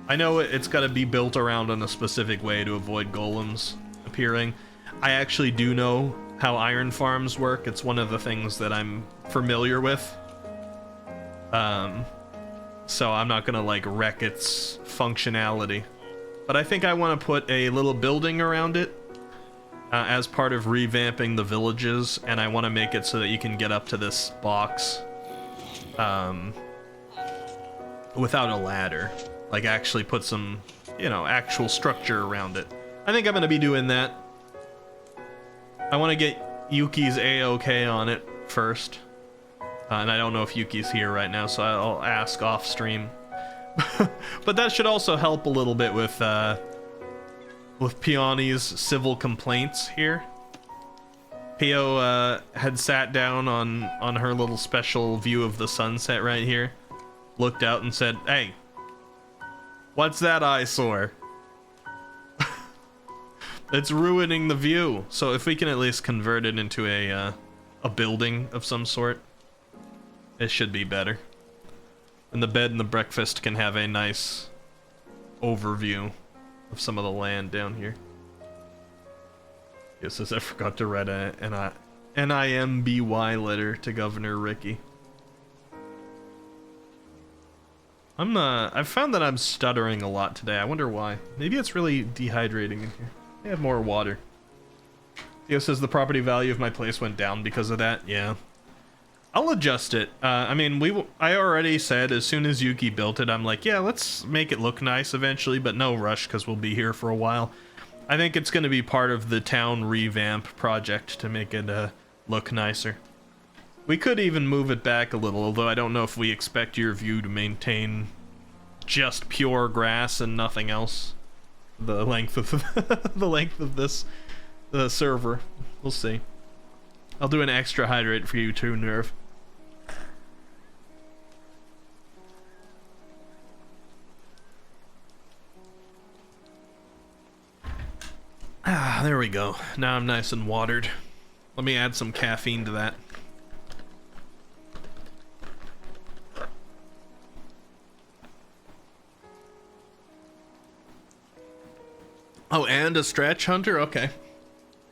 I know it's got to be built around in a specific way to avoid golems appearing. I actually do know how iron farms work. It's one of the things that I'm familiar with. So I'm not gonna like wreck its functionality, but I think I want to put a little building around it as part of revamping the villages, and I want to make it so that you can get up to this box without a ladder. Like actually put some, you know, actual structure around it. I think I'm gonna be doing that. I want to get Yuki's A-OK on it first. And I don't know if Yuki's here right now, so I'll ask off stream. But that should also help a little bit with Peony's civil complaints here. Pio had sat down on her little special view of the sunset right here, looked out and said, "Hey, what's that eyesore? It's ruining the view." So if we can at least convert it into a building of some sort, it should be better. And the bed and the breakfast can have a nice overview of some of the land down here. It says I forgot to write an NIMBY letter to Governor Ricky. I've found that I'm stuttering a lot today. I wonder why. Maybe it's really dehydrating in here. I have more water. Theo says the property value of my place went down because of that. Yeah. I'll adjust it. I mean, I already said as soon as Yuki built it, I'm like, yeah, let's make it look nice eventually, but no rush because we'll be here for a while. I think it's going to be part of the town revamp project to make it look nicer. We could even move it back a little, although I don't know if we expect your view to maintain just pure grass and nothing else. The length of the length of this server. We'll see. I'll do an extra hydrate for you too, Nerve. Ah, there we go. Now I'm nice and watered. Let me add some caffeine to that. Oh, and a stretch hunter? Okay.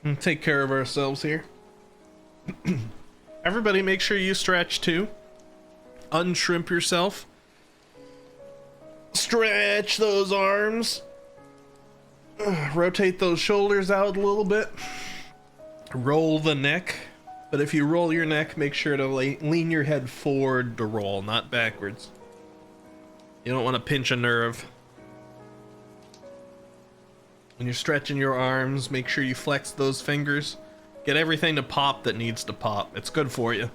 We'll take care of ourselves here. Everybody make sure you stretch too. Unshrimp yourself. Stretch those arms. Rotate those shoulders out a little bit. Roll the neck. But if you roll your neck, make sure to lean your head forward to roll, not backwards. You don't want to pinch a nerve. When you're stretching your arms, make sure you flex those fingers. Get everything to pop that needs to pop. It's good for you.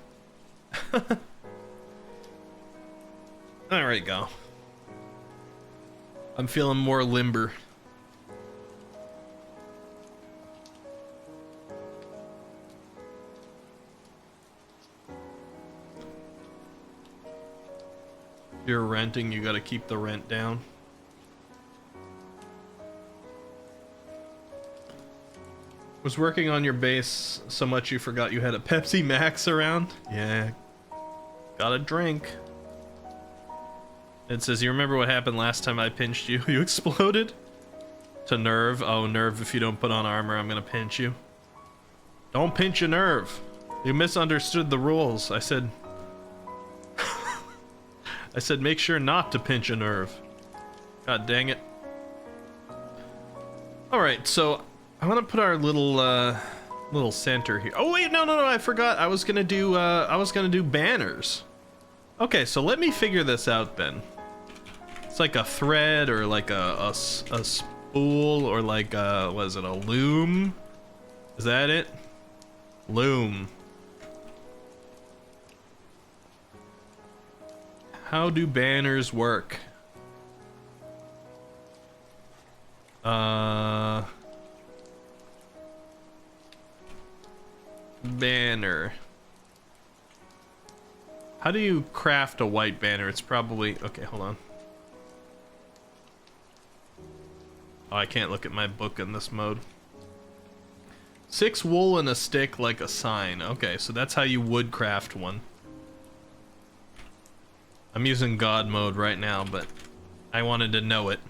There we go. I'm feeling more limber. If you're renting, you gotta keep the rent down. Was working on your base so much you forgot you had a Pepsi Max around? Yeah. Got a drink. It says, you remember what happened last time I pinched you? You exploded? To Nerve. Oh, Nerve, if you don't put on armor, I'm gonna pinch you. Don't pinch a Nerve. You misunderstood the rules. I said make sure not to pinch a Nerve. God dang it. Alright, so I want to put our little center here. Oh wait, no, I forgot. I was gonna do banners. Okay, so let me figure this out, Ben. It's like a thread or like a spool or like what is it, a loom? Is that it? Loom. How do banners work? Banner. How do you craft a white banner? It's probably... Okay, hold on. Oh, I can't look at my book in this mode. 6 wool and a stick like a sign. Okay, so that's how you would craft one. I'm using God mode right now, but I wanted to know it.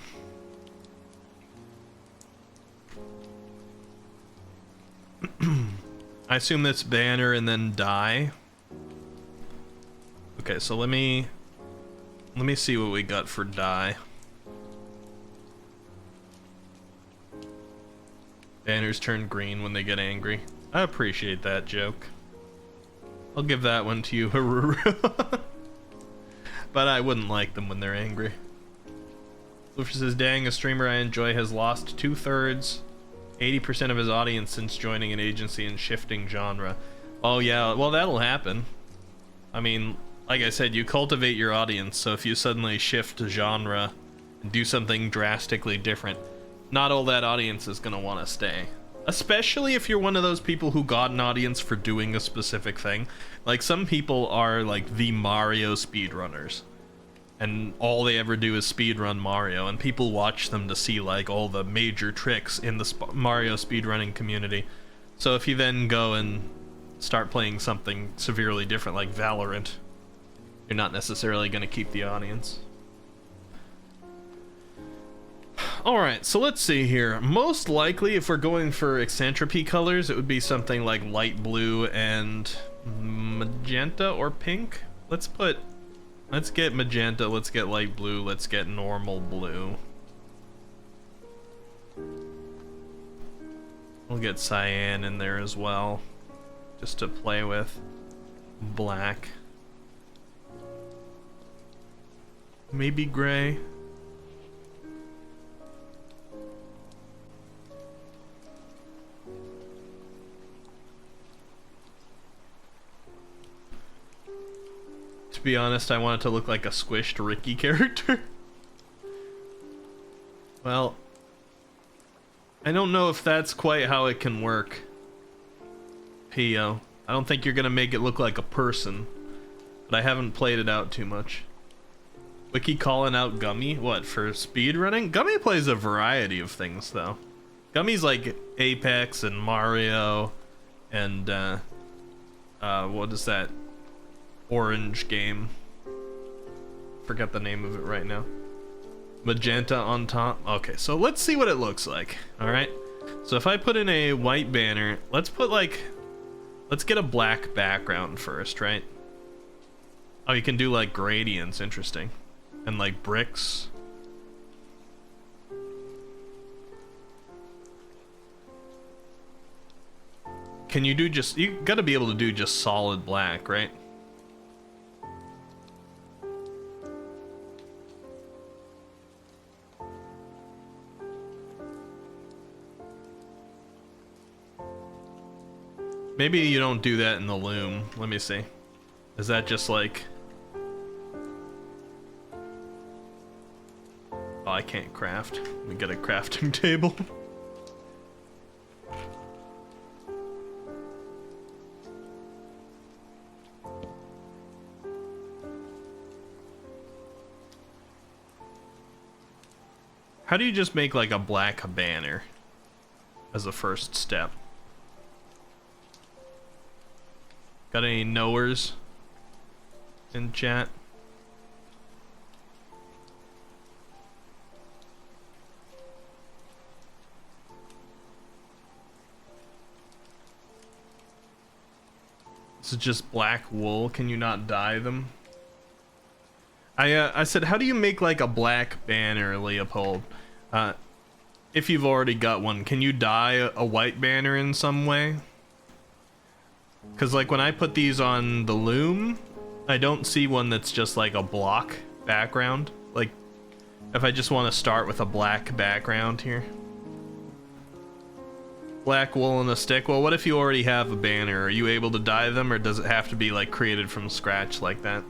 I assume that's banner and then die. Okay, so let me see what we got for die. Banners turn green when they get angry. I appreciate that joke. I'll give that one to you, Haruru. but I wouldn't like them when they're angry. Luffy says, dang, a streamer I enjoy has lost 2/3, 80% of his audience since joining an agency and shifting genre. Oh yeah, well that'll happen. I mean, like I said, you cultivate your audience, so if you suddenly shift genre and do something drastically different, not all that audience is gonna want to stay. Especially if you're one of those people who got an audience for doing a specific thing. Like, some people are like the Mario speedrunners, and all they ever do is speedrun Mario, and people watch them to see like all the major tricks in the Mario speedrunning community. So if you then go and start playing something severely different like Valorant, you're not necessarily going to keep the audience. Alright, so let's see here. Most likely, if we're going for eccentricity colors, it would be something like light blue and magenta or pink. Let's get magenta, let's get light blue, let's get normal blue. We'll get cyan in there as well, just to play with. Black. Maybe gray. To be honest, I want it to look like a squished Ricky character. Well, I don't know if that's quite how it can work, Pio. I don't think you're gonna make it look like a person, but I haven't played it out too much. Wiki calling out Gummy? What, for speedrunning? Gummy plays a variety of things, though. Gummy's like Apex and Mario and, what is that orange game? Forget the name of it right now. Magenta on top. Okay, so let's see what it looks like. Alright, so if I put in a white banner, let's get a black background first, right? Oh, you can do like gradients, interesting. And like bricks. Can you do you gotta be able to do just solid black, right? Maybe you don't do that in the loom. Let me see. Is that just like... Oh, I can't craft. We get a crafting table. How do you just make like a black banner as a first step? Got any knowers in chat? This is just black wool. Can you not dye them? I said, how do you make like a black banner, Leopold? If you've already got one, can you dye a white banner in some way? Because like when I put these on the loom, I don't see one that's just like a block background. Like if I just want to start with a black background here. Black wool and a stick. Well, what if you already have a banner? Are you able to dye them, or does it have to be like created from scratch like that?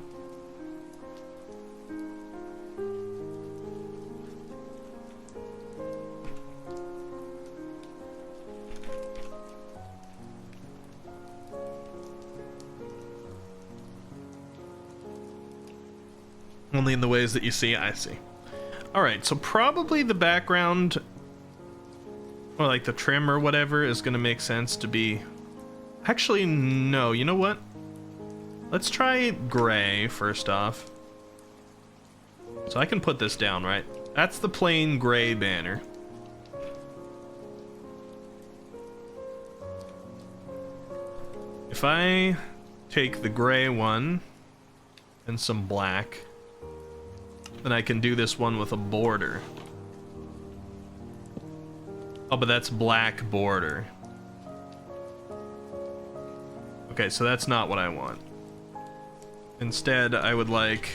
Only in the ways that you see. I see. Alright, so probably the background, or like the trim or whatever, is gonna make sense to be... Actually, no, you know what? Let's try gray first off. So I can put this down, right? That's the plain gray banner. If I take the gray one and some black, then I can do this one with a border. Oh, but that's black border. Okay, so that's not what I want. Instead, I would like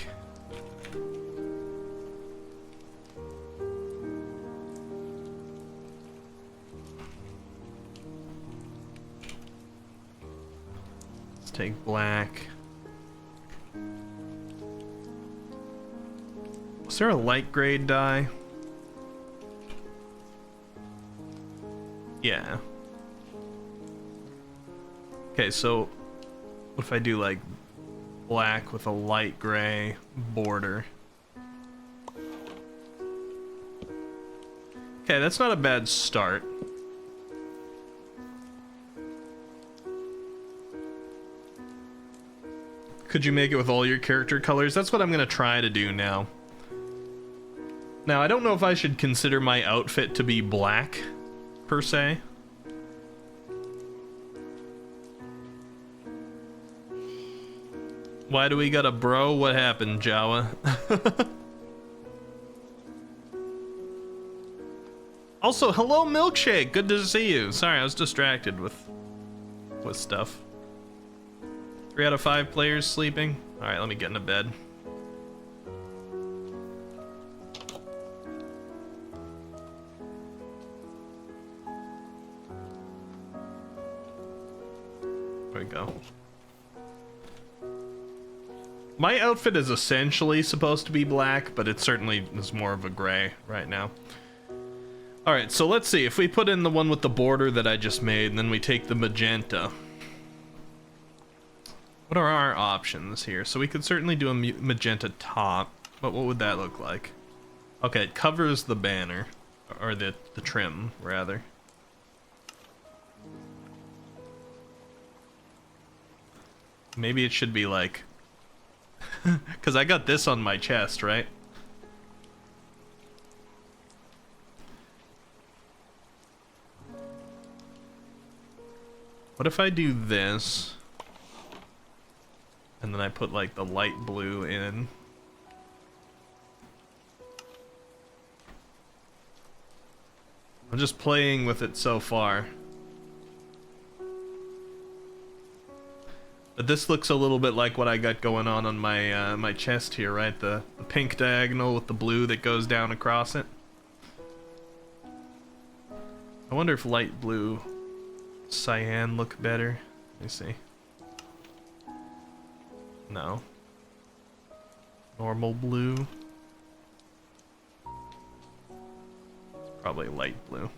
take black. Was there a light grade dye? Yeah. Okay, so what if I do like black with a light gray border? Okay, that's not a bad start. Could you make it with all your character colors? That's what I'm gonna try to do now. Now, I don't know if I should consider my outfit to be black, per se. Why do we got a bro? What happened, Jawa? Also, hello, Milkshake. Good to see you. Sorry, I was distracted with stuff. 3 out of 5 players sleeping. All right, let me get into bed. There we go. My outfit is essentially supposed to be black, but it certainly is more of a gray right now. Alright, so let's see. If we put in the one with the border that I just made, and then we take the magenta. What are our options here? So we could certainly do a magenta top, but what would that look like? Okay, it covers the banner, or the trim, rather. Maybe it should be like... Because I got this on my chest, right? What if I do this? And then I put like the light blue in. I'm just playing with it so far. But this looks a little bit like what I got going on my my chest here, right? The pink diagonal with the blue that goes down across it. I wonder if light blue cyan look better. Let me see. No. Normal blue. Probably light blue.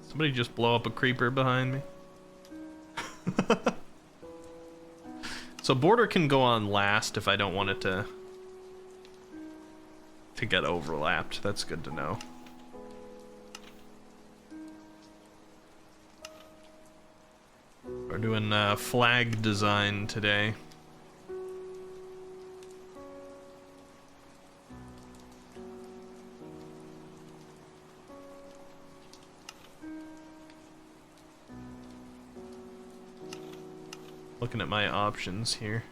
Somebody just blow up a creeper behind me. So border can go on last if I don't want it to get overlapped. That's good to know. We're doing flag design today. Looking at my options here.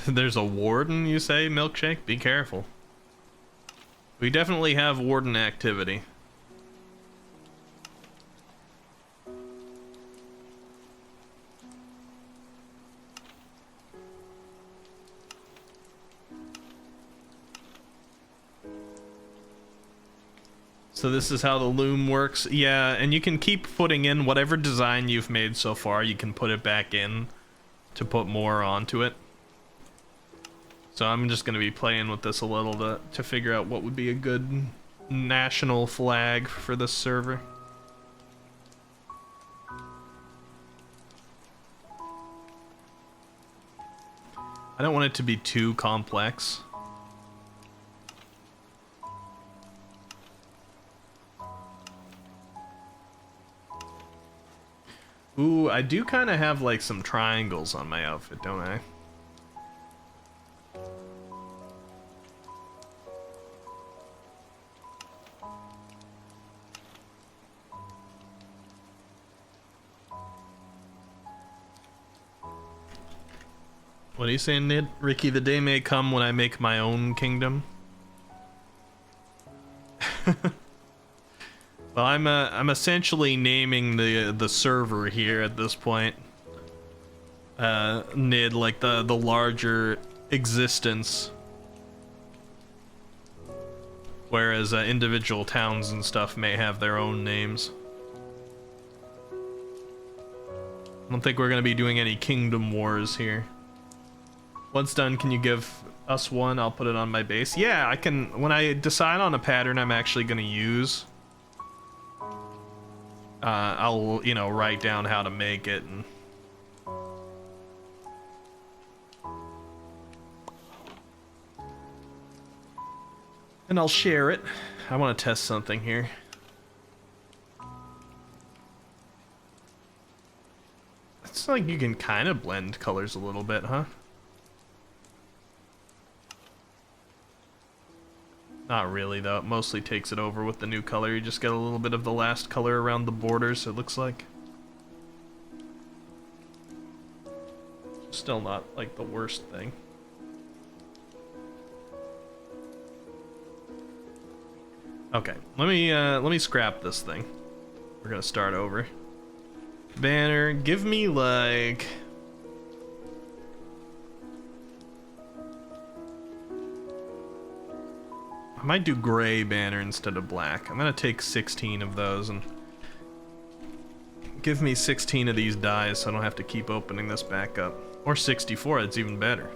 There's a warden, you say, Milkshake? Be careful. We definitely have warden activity. So this is how the loom works. Yeah, and you can keep putting in whatever design you've made so far. You can put it back in to put more onto it. So I'm just going to be playing with this a little to figure out what would be a good national flag for this server. I don't want it to be too complex. Ooh, I do kind of have like some triangles on my outfit, don't I? What are you saying, Nid? Ricky, the day may come when I make my own kingdom. Well, I'm essentially naming the server here at this point. NID, like the larger existence. Whereas individual towns and stuff may have their own names. I don't think we're gonna be doing any kingdom wars here. Once done, can you give us one? I'll put it on my base. Yeah, I can. When I decide on a pattern I'm actually gonna use, I'll, you know, write down how to make it and I'll share it. I want to test something here. It's like you can kind of blend colors a little bit, huh? Not really, though. It mostly takes it over with the new color. You just get a little bit of the last color around the borders, it looks like. Still not, like, the worst thing. Okay, let me scrap this thing. We're gonna start over. Banner, give me like... I might do gray banner instead of black. I'm gonna take 16 of those and give me 16 of these dies so I don't have to keep opening this back up. Or 64, that's even better.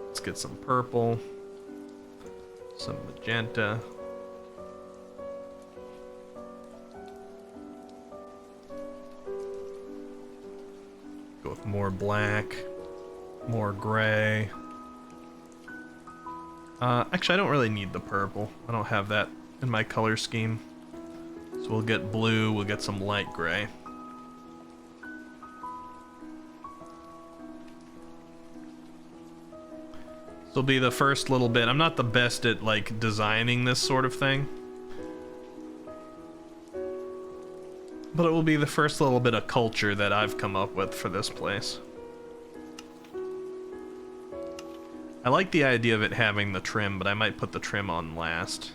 Let's get some purple. Some magenta. Go with more black, more gray. Actually, I don't really need the purple. I don't have that in my color scheme. So we'll get blue, we'll get some light gray. This will be the first little bit. I'm not the best at, like, designing this sort of thing. But it will be the first little bit of culture that I've come up with for this place. I like the idea of it having the trim, but I might put the trim on last.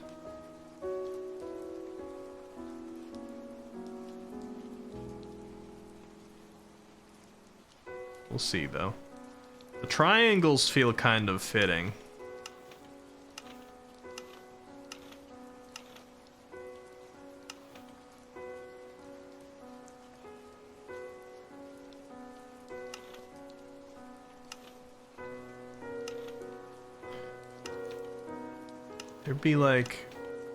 We'll see, though. The triangles feel kind of fitting. There'd be like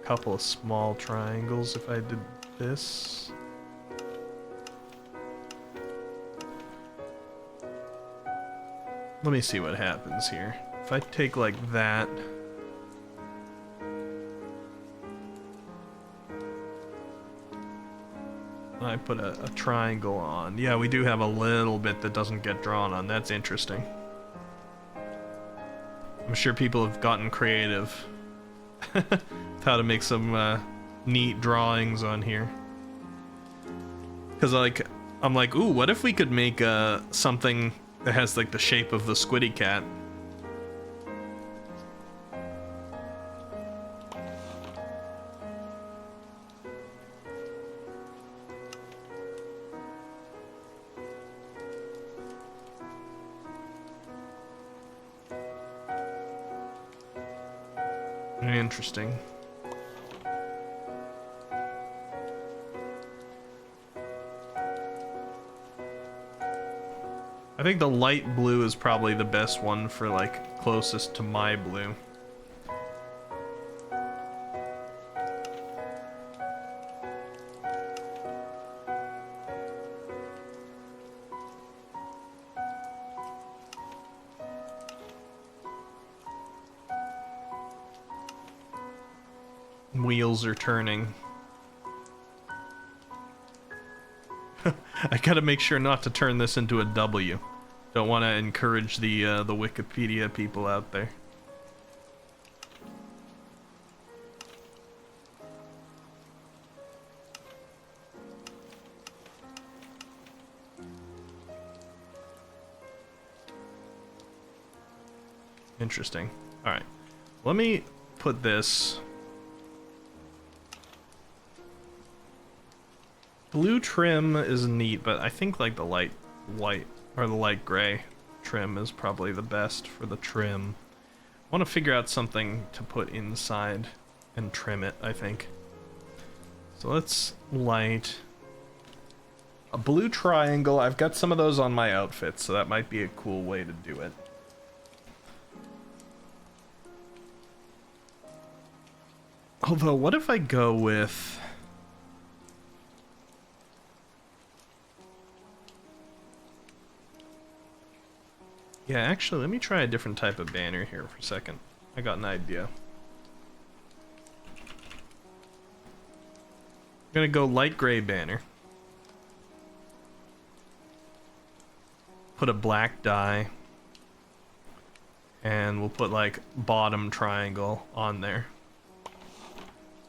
a couple of small triangles if I did this. Let me see what happens here. If I take like that. I put a triangle on. Yeah, we do have a little bit that doesn't get drawn on. That's interesting. I'm sure people have gotten creative with how to make some neat drawings on here. Because like, I'm like, ooh, what if we could make something that has like the shape of the Squiddy Cat? Interesting. I think the light blue is probably the best one for like closest to my blue. Wheels are turning. I gotta make sure not to turn this into a W. Don't want to encourage the Wikipedia people out there. Interesting. All right, let me put this Blue trim is neat, but I think like the light white or the light gray trim is probably the best for the trim. I want to figure out something to put inside and trim it, I think. So let's light a blue triangle. I've got some of those on my outfit, so that might be a cool way to do it. Although, what if I go with... Yeah, actually, let me try a different type of banner here for a second. I got an idea. I'm gonna go light gray banner. Put a black dye. And we'll put like bottom triangle on there.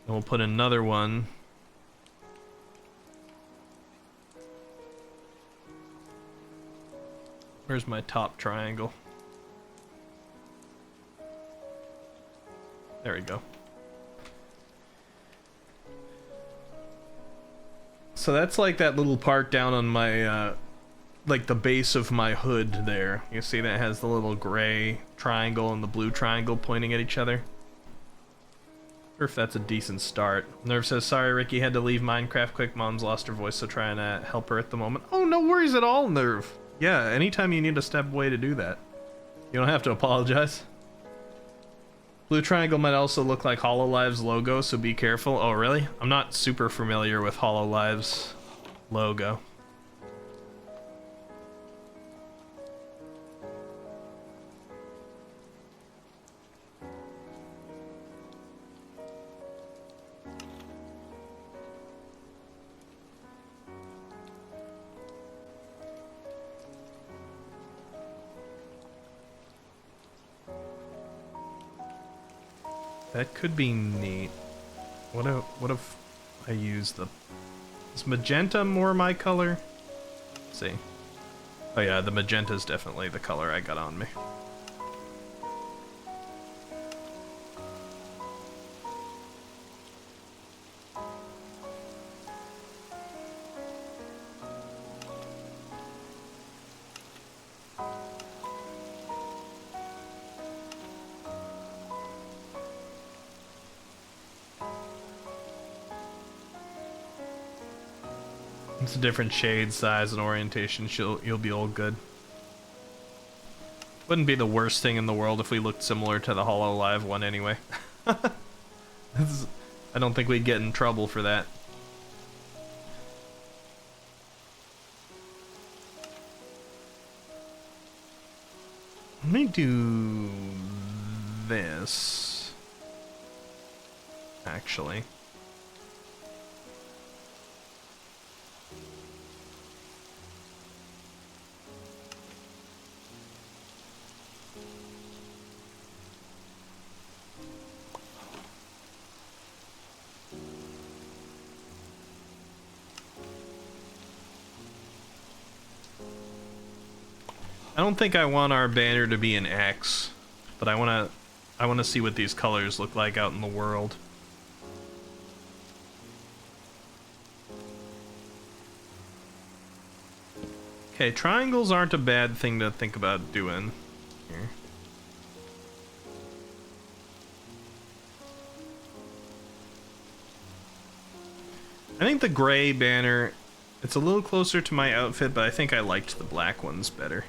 And we'll put another one. Where's my top triangle? There we go. So that's like that little part down on my, like the base of my hood there. You see that has the little gray triangle and the blue triangle pointing at each other? Or if that's a decent start. Nerve says, sorry Ricky had to leave Minecraft quick, mom's lost her voice, so trying to help her at the moment. Oh, no worries at all, Nerve. Yeah, anytime you need to step away to do that. You don't have to apologize. Blue triangle might also look like HoloLive's logo, so be careful. Oh, really? I'm not super familiar with HoloLive's logo. That could be neat. What if I use the... Is magenta more my color? Let's see. Oh yeah, the magenta is definitely the color I got on me. It's a different shade, size, and orientation. You'll be all good. Wouldn't be the worst thing in the world if we looked similar to the HoloLive one anyway. I don't think we'd get in trouble for that. Let me do this. Actually. I don't think I want our banner to be an X, but I want to see what these colors look like out in the world. Okay, triangles aren't a bad thing to think about doing here. I think the gray banner, it's a little closer to my outfit, but I think I liked the black ones better.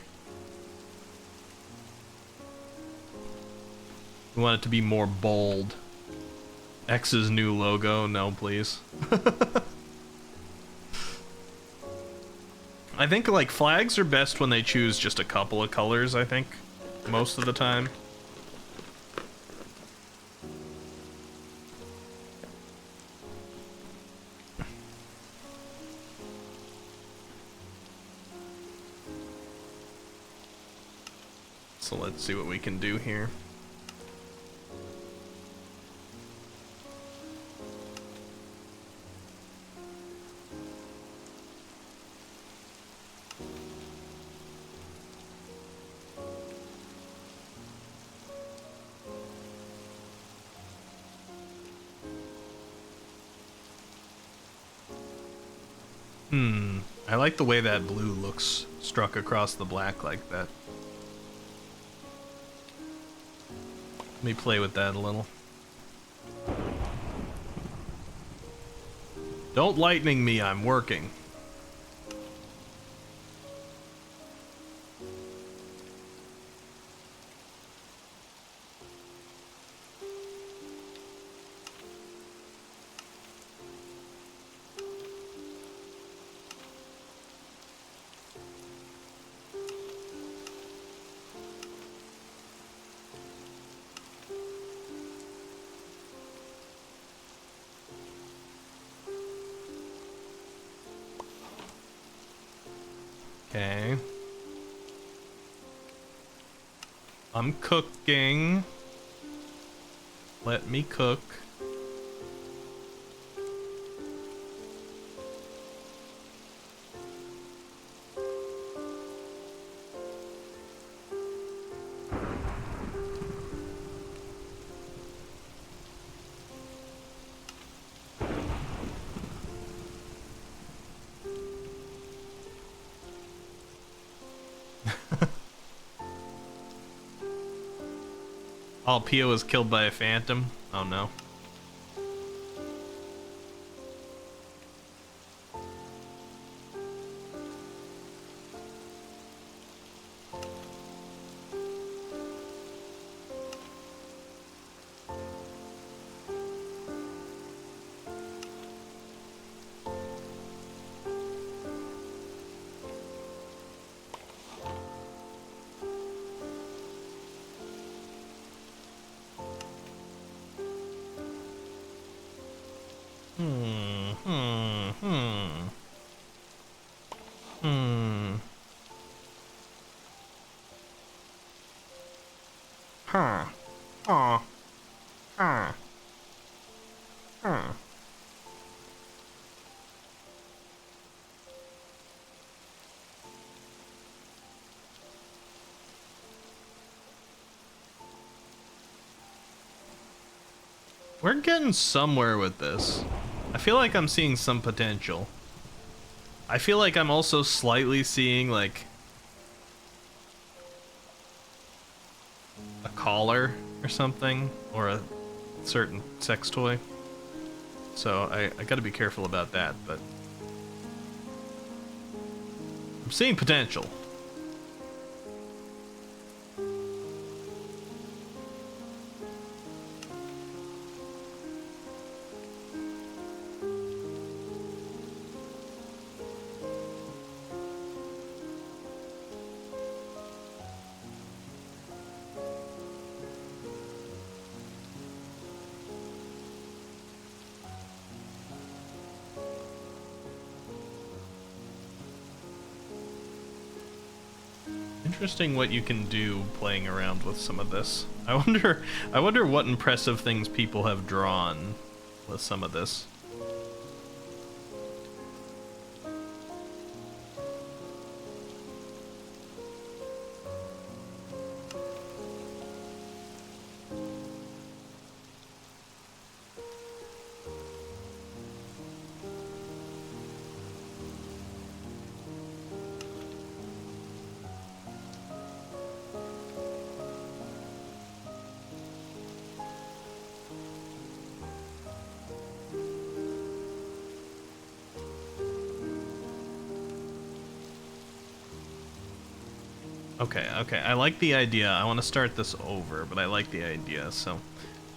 We want it to be more bold. X's new logo, no please. I think like flags are best when they choose just a couple of colors, I think, most of the time. So let's see what we can do here. I like the way that blue looks struck across the black like that. Let me play with that a little. Don't lightning me, I'm working. Okay. I'm cooking. Let me cook. Oh, Pio was killed by a phantom? Oh no. Huh. Aw. Huh. Huh. We're getting somewhere with this. I feel like I'm seeing some potential. I feel like I'm also slightly seeing, like, a collar or something, or a certain sex toy. So I gotta be careful about that, but I'm seeing potential. Interesting what you can do playing around with some of this. I wonder what impressive things people have drawn with some of this. Okay, I like the idea. I want to start this over, but I like the idea, so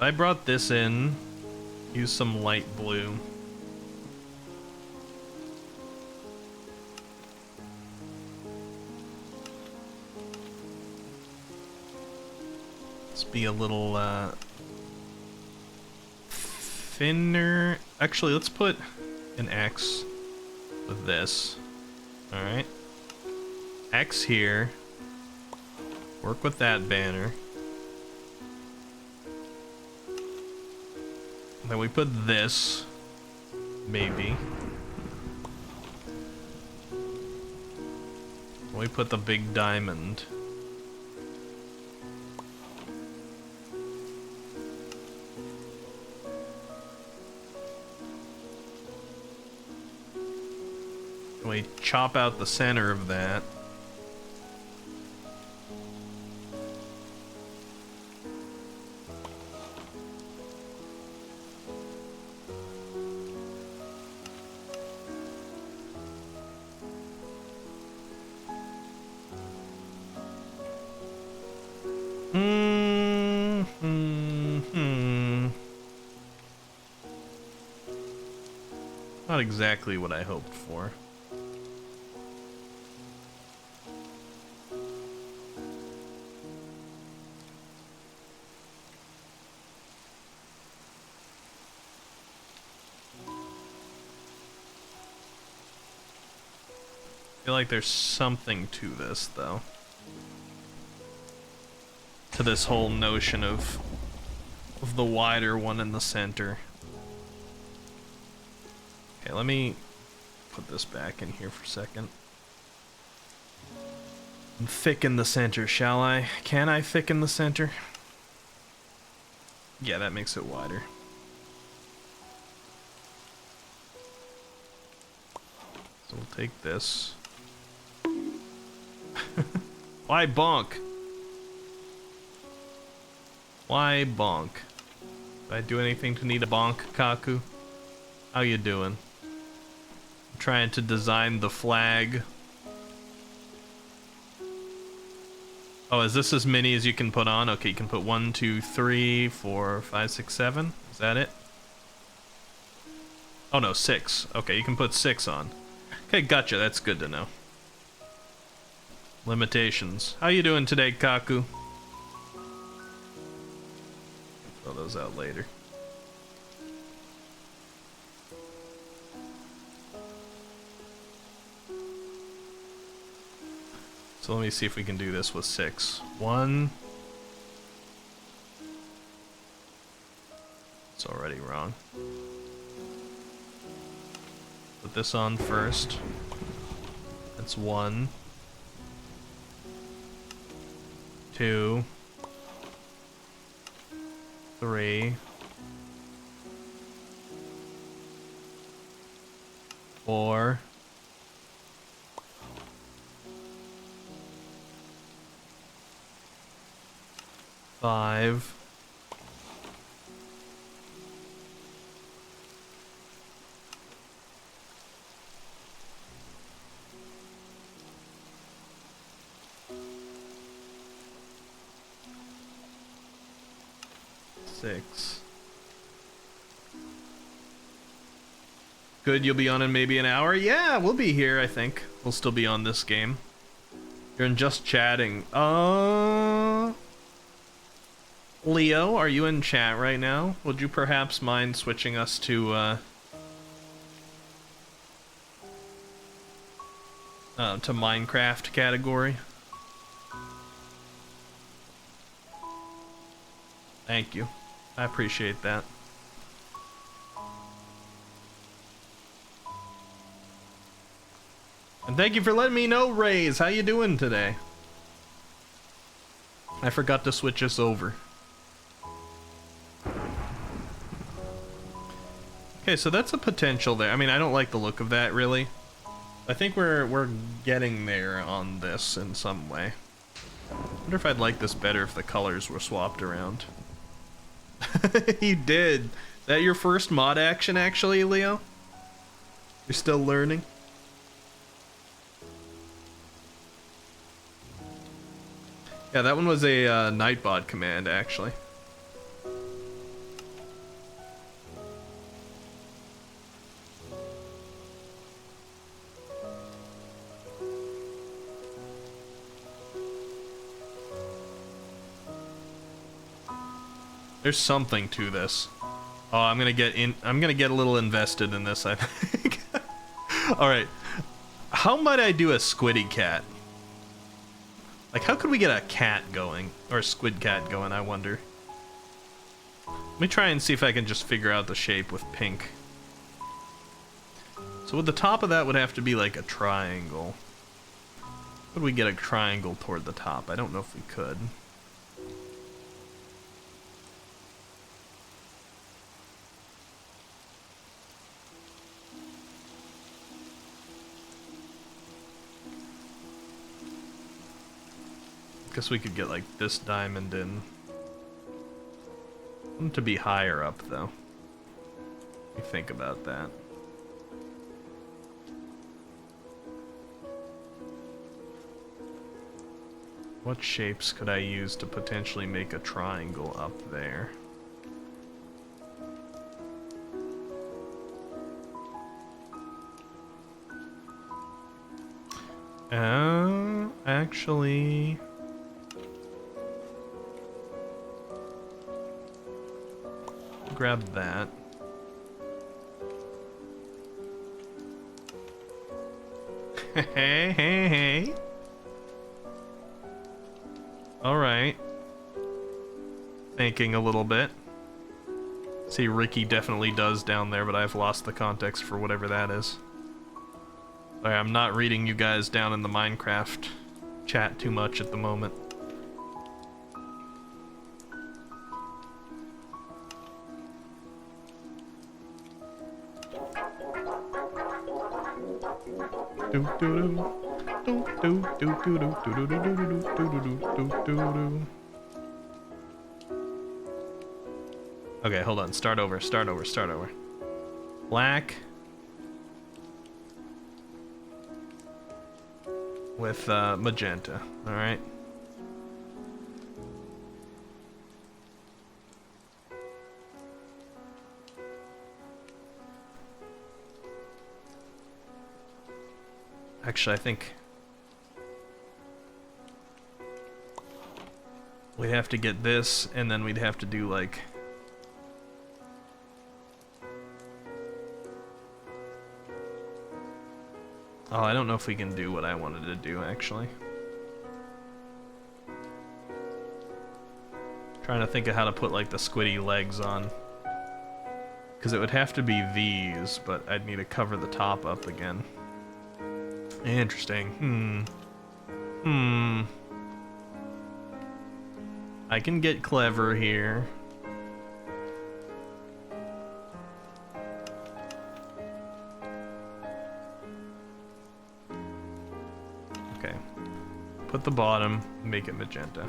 I brought this in. Use some light blue. Let's be a little thinner. Actually, let's put an X with this. Alright. X here. Work with that banner. Then we put this. Maybe. We put the big diamond. We chop out the center of that. Not exactly what I hoped for. I feel like there's something to this, though. To this whole notion of the wider one in the center. Okay, let me put this back in here for a second. And thicken the center, shall I? Can I thicken the center? Yeah, that makes it wider. So we'll take this. Why bonk? Why bonk? Did I do anything to need a bonk, Kaku? How you doing? I'm trying to design the flag. Oh, is this as many as you can put on? Okay, you can put 1, 2, 3, 4, 5, 6, 7. Is that it? Oh no, 6. Okay, you can put 6 on. Okay, gotcha. That's good to know. Limitations. How you doing today, Kaku? Throw those out later. So let me see if we can do this with 6. 1. It's already wrong. Put this on first. That's 1. 2. 3. 4. 5. 6. Good, you'll be on in maybe an hour? Yeah, we'll be here, I think. We'll still be on this game. You're in just chatting. Leo, are you in chat right now? Would you perhaps mind switching us to Minecraft category? Thank you. I appreciate that. And thank you for letting me know, Rays. How you doing today? I forgot to switch us over. Okay, so that's a potential there. I mean, I don't like the look of that, really. I think we're getting there on this in some way. I wonder if I'd like this better if the colors were swapped around. You did. Is that your first mod action, actually, Leo? You're still learning? Yeah, that one was a Nightbot command, actually. There's something to this. Oh, I'm gonna get a little invested in this, I think. Alright. How might I do a Squiddy Cat? Like, how could we get a cat going? Or a squid cat going, I wonder. Let me try and see if I can just figure out the shape with pink. So with the top of that would have to be like a triangle. Could we get a triangle toward the top? I don't know if we could. Guess we could get like this diamond in. I want it to be higher up though. You think about that. What shapes could I use to potentially make a triangle up there? Actually... grab that. Hey. Alright. Thinking a little bit. See, Ricky definitely does down there, but I've lost the context for whatever that is. Sorry, I'm not reading you guys down in the Minecraft chat too much at the moment. Okay, hold on. Start over. Black with magenta. All right. Actually, I think we'd have to get this, and then we'd have to do like... Oh, I don't know if we can do what I wanted to do, actually. Trying to think of how to put like the squiddy legs on. Because it would have to be these, but I'd need to cover the top up again. Interesting. I can get clever here. Okay. Put the bottom, make it magenta.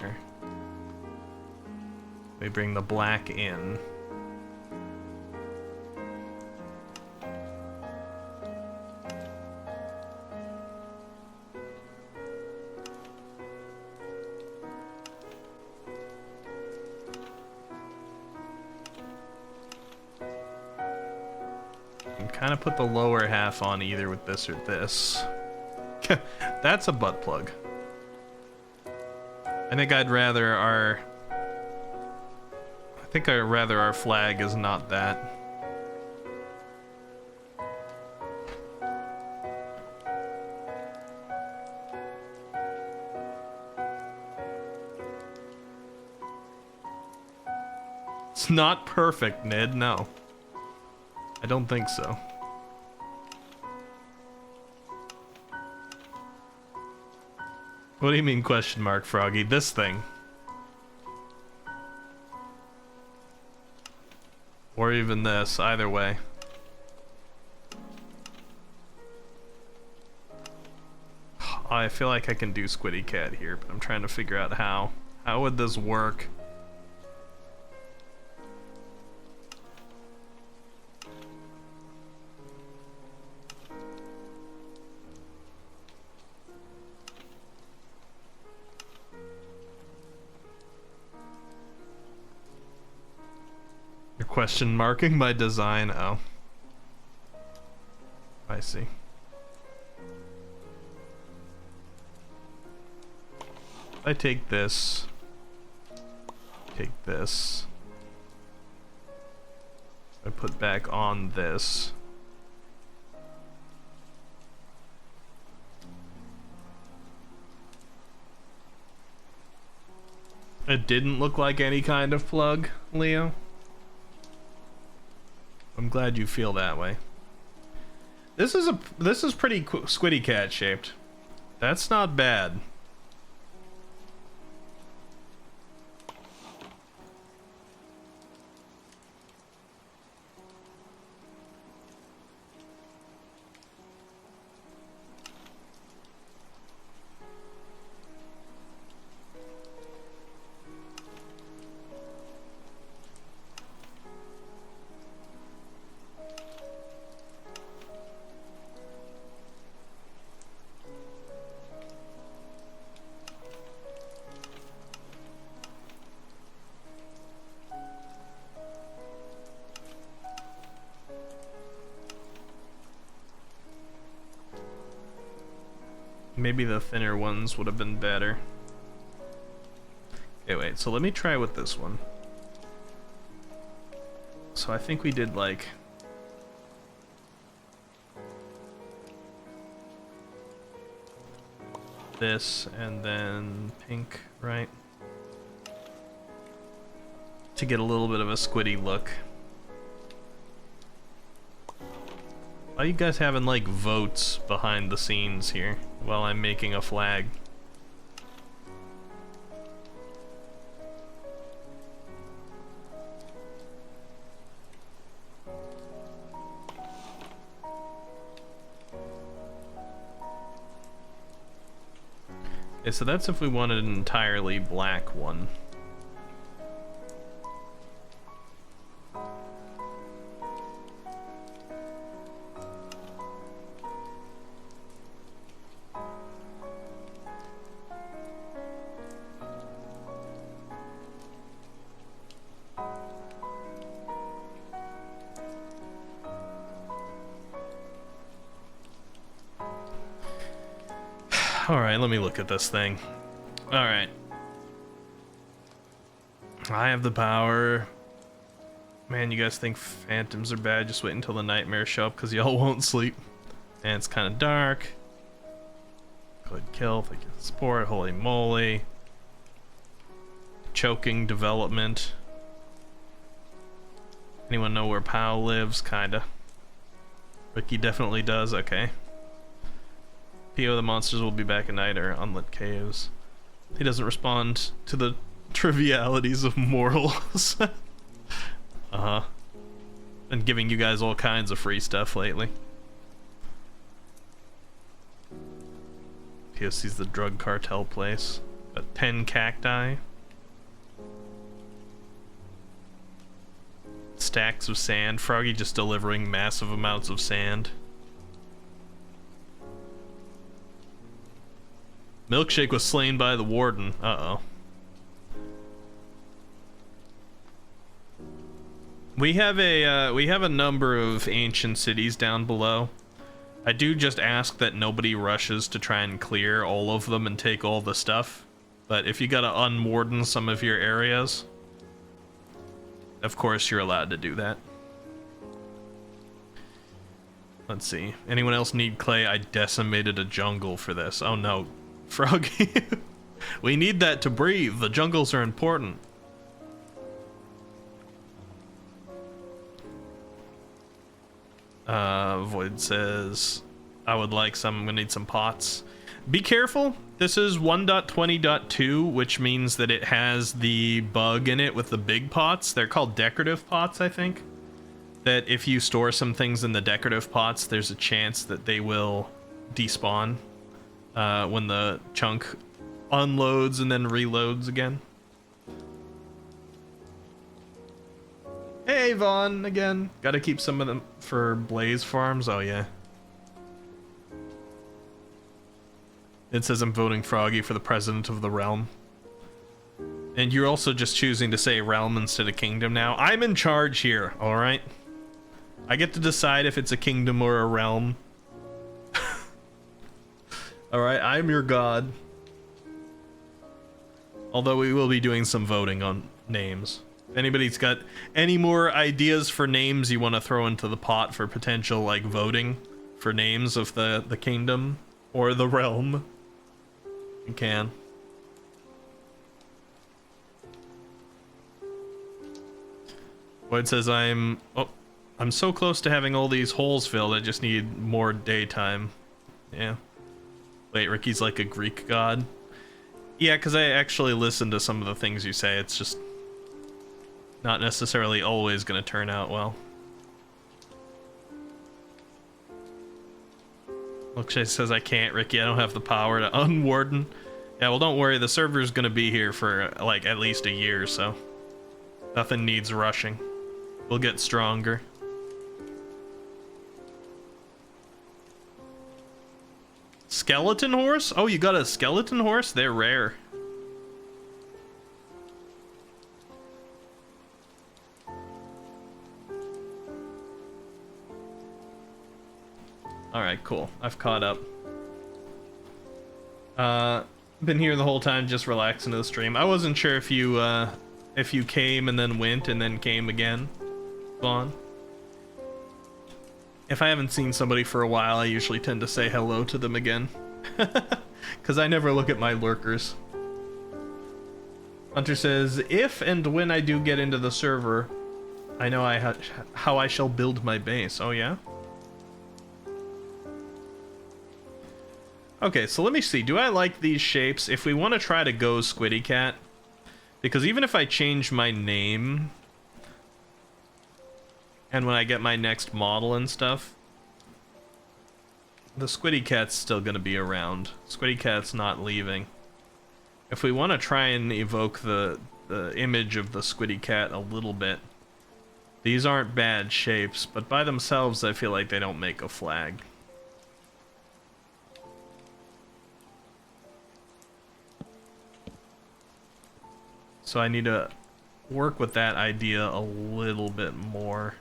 There. We bring the black in. Kind of put the lower half on either with this or this. That's a butt plug. I think I'd rather our... our flag is not that. It's not perfect, Ned, no. I don't think so. What do you mean question mark, Froggy? This thing. Or even this, either way. I feel like I can do Squiddy Cat here, but I'm trying to figure out how. How would this work? Question marking my design. Oh, I see. I take this, I put back on this. It didn't look like any kind of plug, Leo. I'm glad you feel that way. This is pretty Squiddy Cat shaped. That's not bad. Maybe the thinner ones would have been better. Okay, wait, so let me try with this one. So I think we did like... this and then pink, right? To get a little bit of a Squiddy look. Why are you guys having like votes behind the scenes here while I'm making a flag? Okay, so that's if we wanted an entirely black one. Alright, let me look at this thing. Alright. I have the power. Man, you guys think phantoms are bad? Just wait until the nightmares show up because y'all won't sleep. And it's kind of dark. Good kill, thank you for the support. Holy moly. Choking development. Anyone know where Pow lives? Kinda. Ricky definitely does, okay. PO, the monsters will be back at night or unlit caves. He doesn't respond to the trivialities of mortals. Uh-huh. Been giving you guys all kinds of free stuff lately. PO sees the drug cartel place. Got 10 cacti. Stacks of sand. Froggy just delivering massive amounts of sand. Milkshake was slain by the warden. Uh-oh. We have a number of ancient cities down below. I do just ask that nobody rushes to try and clear all of them and take all the stuff. But if you gotta unwarden some of your areas, of course you're allowed to do that. Let's see. Anyone else need clay? I decimated a jungle for this. Oh no. Froggy. We need that to breathe. The jungles are important. Void says, I would like some. I'm gonna need some pots. Be careful. This is 1.20.2, which means that it has the bug in it with the big pots. They're called decorative pots, I think. That if you store some things in the decorative pots, there's a chance that they will despawn. When the chunk unloads and then reloads again. Hey, Vaughn, again. Gotta keep some of them for Blaze Farms. Oh, yeah. It says I'm voting Froggy for the president of the realm. And you're also just choosing to say realm instead of kingdom now. I'm in charge here, alright? I get to decide if it's a kingdom or a realm. Alright, I'm your god. Although we will be doing some voting on names. If anybody's got any more ideas for names you want to throw into the pot for potential, like, voting for names of the kingdom or the realm, you can. Void says I'm so close to having all these holes filled, I just need more daytime. Yeah. Wait, Ricky's like a Greek god? Yeah, because I actually listen to some of the things you say. It's just not necessarily always going to turn out well. Milkshake says I can't, Ricky. I don't have the power to unwarden. Yeah, well, don't worry. The server's going to be here for, like, at least a year, so nothing needs rushing. We'll get stronger. Skeleton horse? Oh, you got a skeleton horse? They're rare. Alright, cool. I've caught up. Been here the whole time, just relaxing to the stream. I wasn't sure if you came and then went and then came again. Vaughn. If I haven't seen somebody for a while, I usually tend to say hello to them again. Because I never look at my lurkers. Hunter says, if and when I do get into the server, I know how I shall build my base. Oh, yeah? Okay, so let me see. Do I like these shapes? If we want to try to go Squiddy Cat, because even if I change my name, and when I get my next model and stuff, the Squiddy Cat's still going to be around. Squiddy Cat's not leaving. If we want to try and evoke the image of the Squiddy Cat a little bit, these aren't bad shapes, but by themselves I feel like they don't make a flag. So I need to work with that idea a little bit more.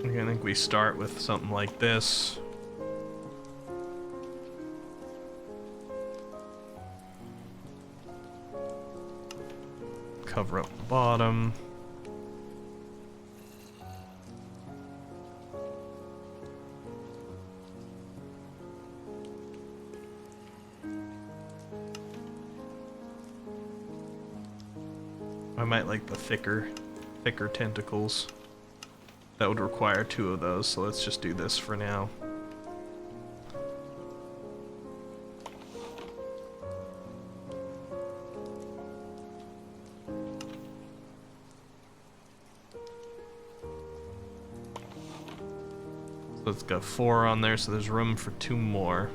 I think we start with something like this. Cover up the bottom. I might like the thicker tentacles. That would require 2 of those, so let's just do this for now. So it's got 4 on there, so there's room for 2 more.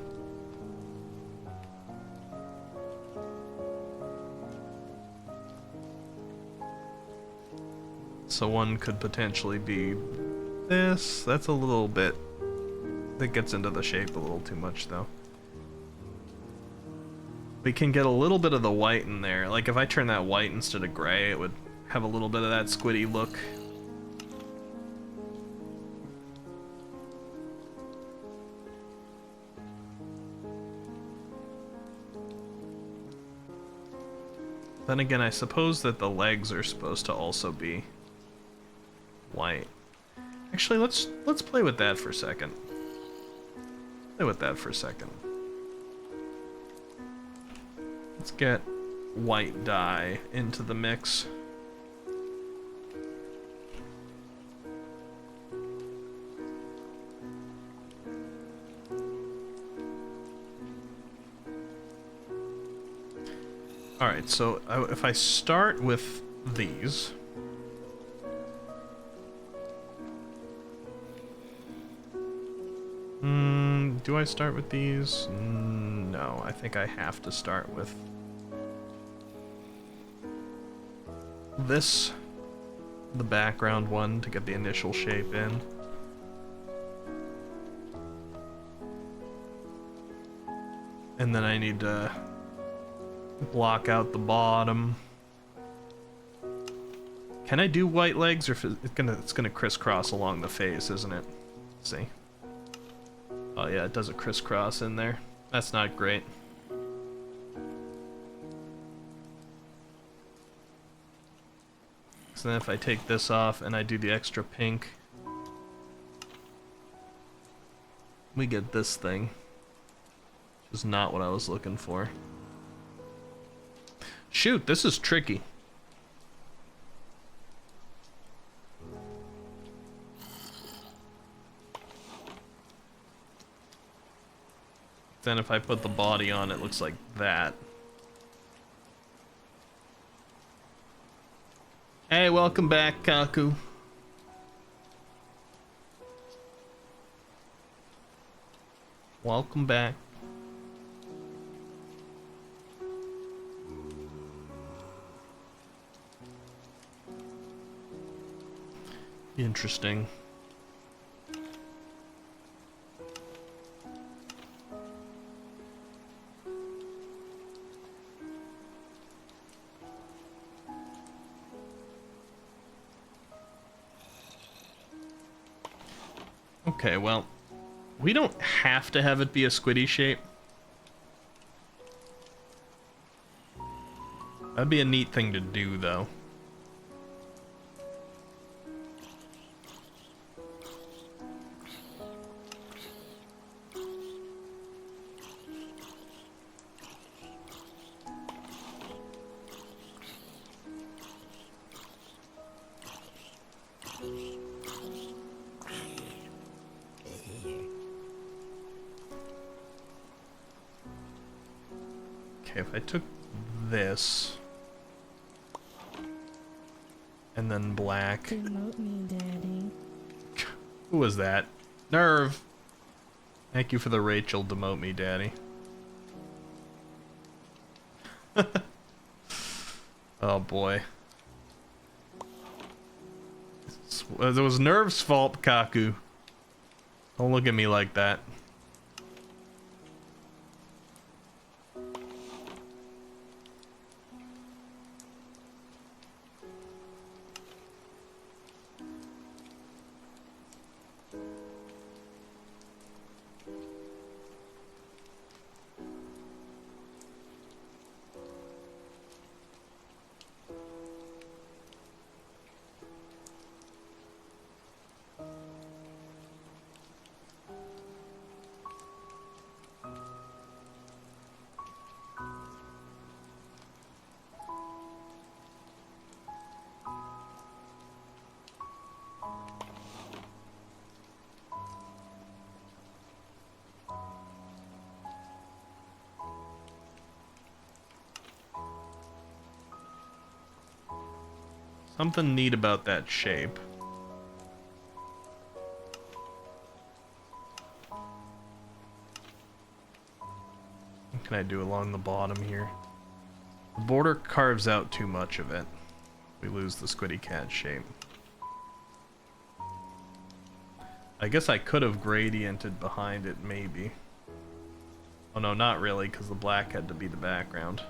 So one could potentially be this. That's a little bit... that gets into the shape a little too much, though. We can get a little bit of the white in there. Like, if I turn that white instead of gray, it would have a little bit of that squiddy look. Then again, I suppose that the legs are supposed to also be white. Actually, let's play with that for a second. Play with that for a second. Let's get white dye into the mix. Alright, so if I start with these... do I start with these? No, I think I have to start with this, the background one, to get the initial shape in. And then I need to block out the bottom. Can I do white legs, or it's gonna crisscross along the face, isn't it? Let's see. Oh yeah, it does a crisscross in there. That's not great. So then if I take this off and I do the extra pink, we get this thing. Which is not what I was looking for. Shoot, this is tricky. Then if I put the body on, it looks like that. Hey, welcome back, Kaku. Welcome back. Interesting. Okay, well, we don't have to have it be a squiddy shape. That'd be a neat thing to do, though. Okay, if I took this and then black. Promote me, Daddy. Who was that? Nerve. Thank you for the Rachel demote me, Daddy. Oh boy. It was Nerve's fault, Kaku. Don't look at me like that. Something neat about that shape. What can I do along the bottom here? The border carves out too much of it. We lose the Squiddy Cat shape. I guess I could have gradiented behind it, maybe. Oh no, not really, because the black had to be the background.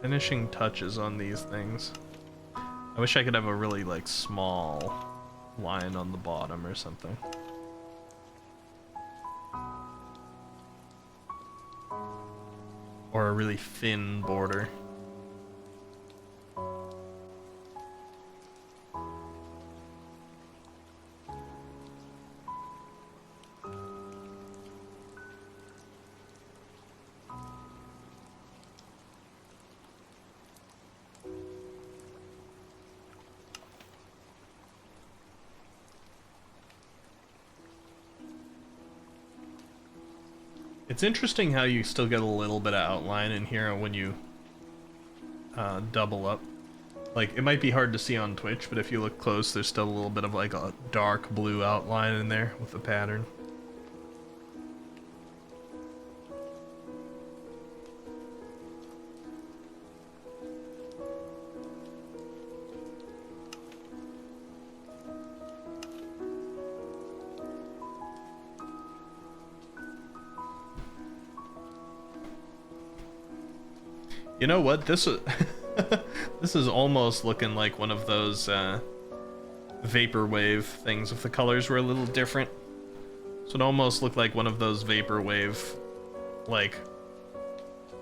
Finishing touches on these things. I wish I could have a really, like, small line on the bottom or something. Or a really thin border. It's interesting how you still get a little bit of outline in here when you double up. Like, it might be hard to see on Twitch, but if you look close, there's still a little bit of like a dark blue outline in there with the pattern. You know what? This is this is almost looking like one of those vaporwave things if the colors were a little different. So it almost looked like one of those vaporwave, like,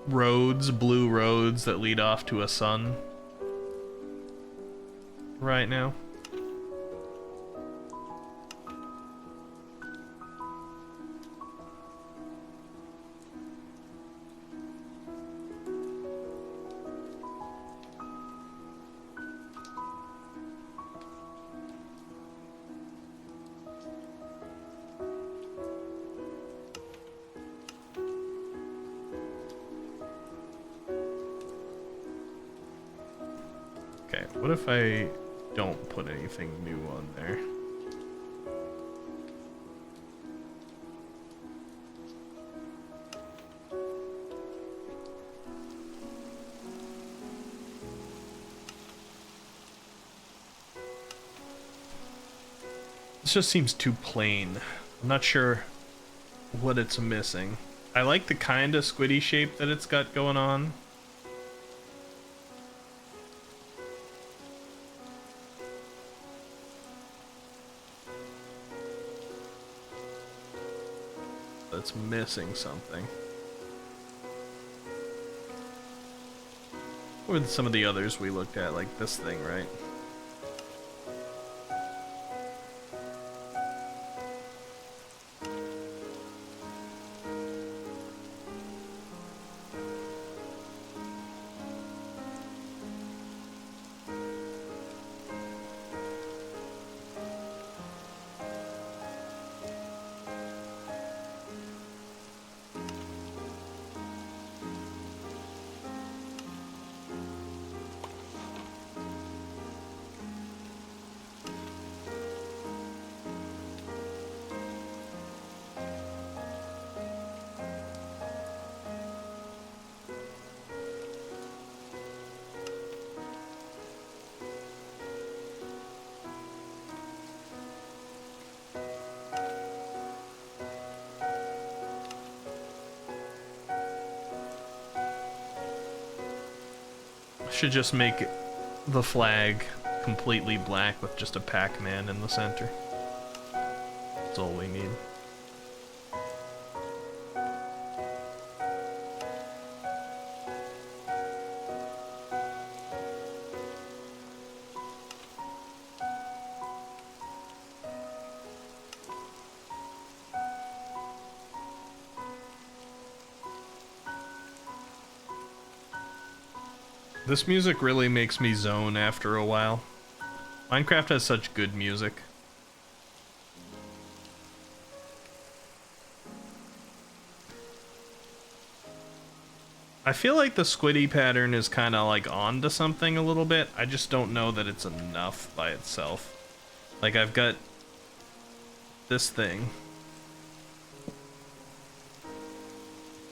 roads, blue roads that lead off to a sun right now. Okay, what if I don't put anything new on there? This just seems too plain. I'm not sure what it's missing. I like the kind of squiddy shape that it's got going on. It's missing something. Or some of the others we looked at, like this thing, right? Should just make the flag completely black with just a Pac-Man in the center. That's all we need. This music really makes me zone after a while. Minecraft has such good music. I feel like the Squiddy pattern is kind of like onto something a little bit. I just don't know that it's enough by itself. Like I've got this thing.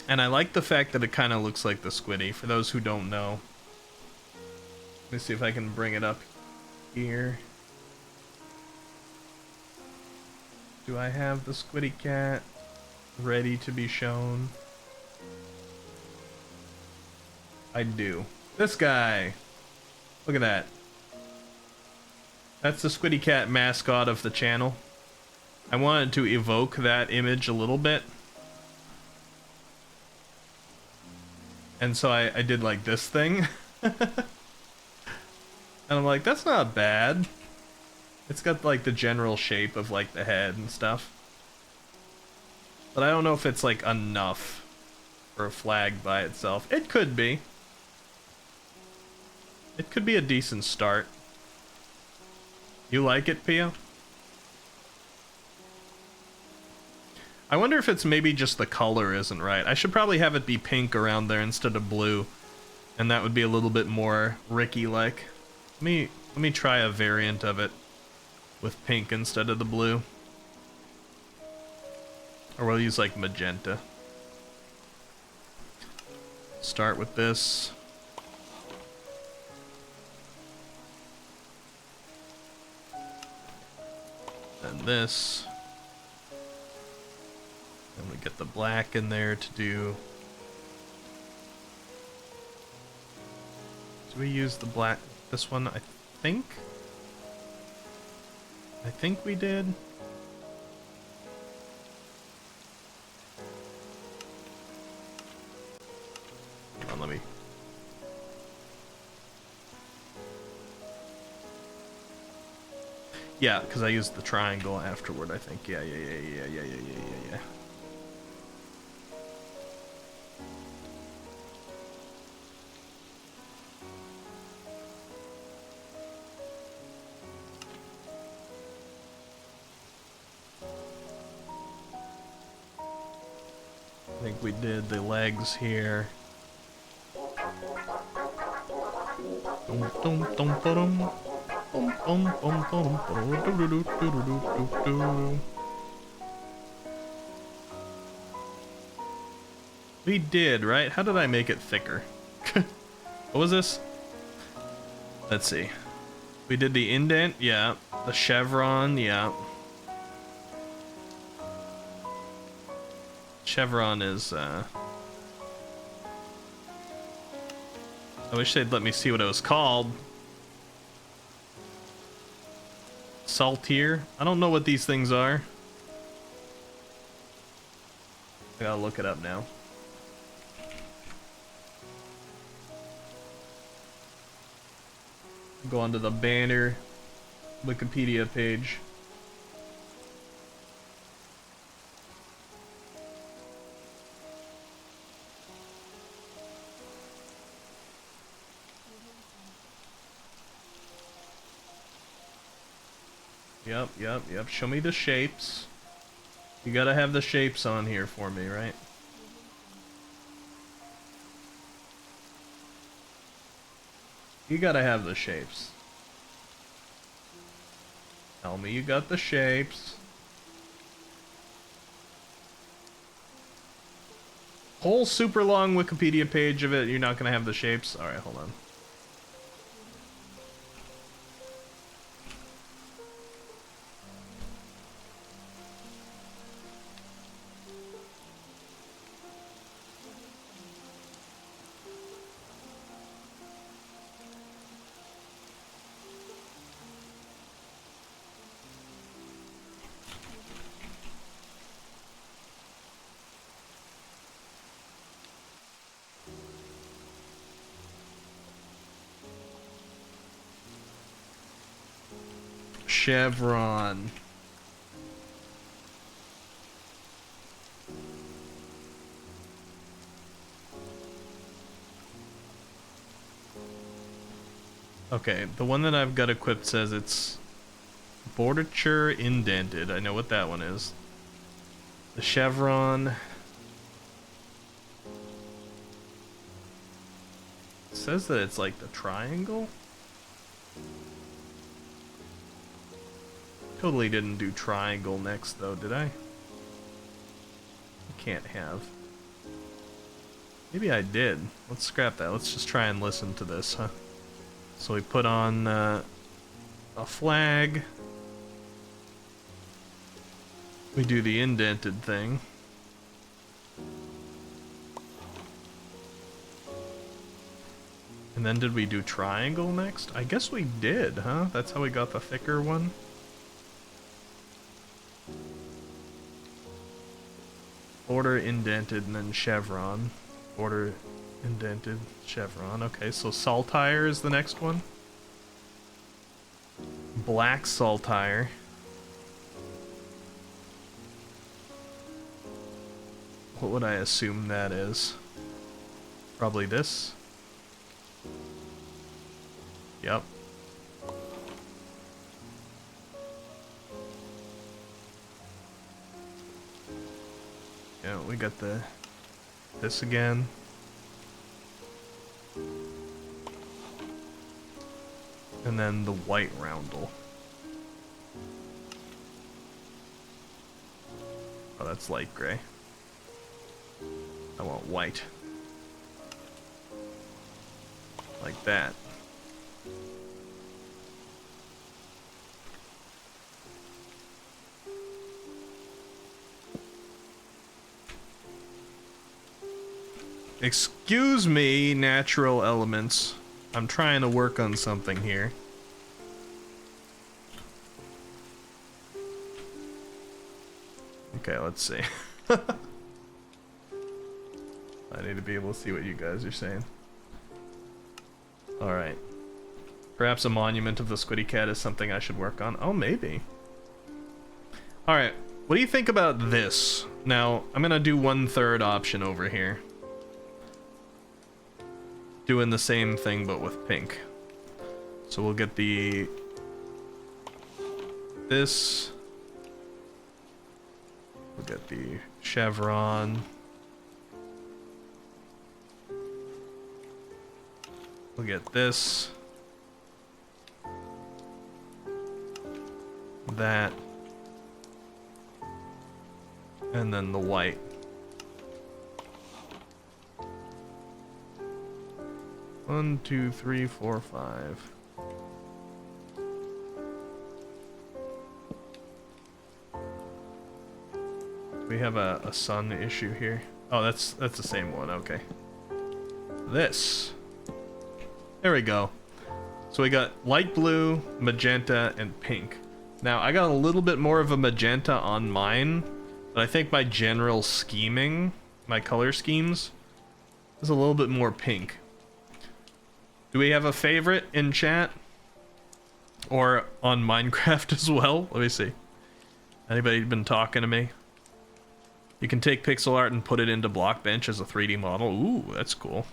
And I like the fact that it kind of looks like the Squiddy, for those who don't know. Let me see if I can bring it up here. Do I have the Squiddy Cat ready to be shown? I do. This guy! Look at that. That's the Squiddy Cat mascot of the channel. I wanted to evoke that image a little bit. And so I did like this thing. And I'm like, that's not bad. It's got like the general shape of like the head and stuff. But I don't know if it's like enough for a flag by itself. It could be. It could be a decent start. You like it, Pio? I wonder if it's maybe just the color isn't right. I should probably have it be pink around there instead of blue. And that would be a little bit more Ricky-like. Let me try a variant of it with pink instead of the blue. Or we'll use like magenta. Start with this. And this. And we get the black in there to do. Do we use the black? This one, I think we did. Hold on, let me. Yeah, because I used the triangle afterward, I think. Yeah. I think we did the legs here. We did, right? How did I make it thicker? What was this? Let's see. We did the indent, yeah. The chevron, yeah. Chevron is, I wish they'd let me see what it was called. Saltier? I don't know what these things are. I gotta look it up now. Go onto the banner Wikipedia page. Yep. Show me the shapes. You gotta have the shapes on here for me, right? You gotta have the shapes. Tell me you got the shapes. Whole super long Wikipedia page of it, you're not gonna have the shapes? Alright, hold on. Chevron. Okay, the one that I've got equipped says it's Bordature indented. I know what that one is. The chevron. It says that it's like the triangle. Totally didn't do triangle next though, did I? I can't have. Maybe I did. Let's scrap that. Let's just try and listen to this, huh? So we put on a flag. We do the indented thing. And then did we do triangle next? I guess we did, huh? That's how we got the thicker one. Border indented and then chevron. Border indented chevron. Okay, so saltire is the next one. Black saltire. What would I assume that is? Probably this. Yep. Yeah, we got this again. And then the white roundel. Oh, that's light gray. I want white. Like that. Excuse me, natural elements. I'm trying to work on something here. Okay, let's see. I need to be able to see what you guys are saying. Alright. Perhaps a monument of the Squiddy Cat is something I should work on. Oh, maybe. Alright, what do you think about this? Now, I'm gonna do 1/3 option over here. Doing the same thing but with pink. So we'll get this. We'll get the chevron. We'll get this. That. And then the white. One, two, three, four, five. We have a sun issue here. Oh, that's the same one. Okay. This. There we go. So we got light blue, magenta, and pink. Now, I got a little bit more of a magenta on mine, but I think my general scheming, my color schemes, is a little bit more pink. Do we have a favorite in chat? Or on Minecraft as well? Let me see. Anybody been talking to me? You can take pixel art and put it into Blockbench as a 3D model. Ooh, that's cool.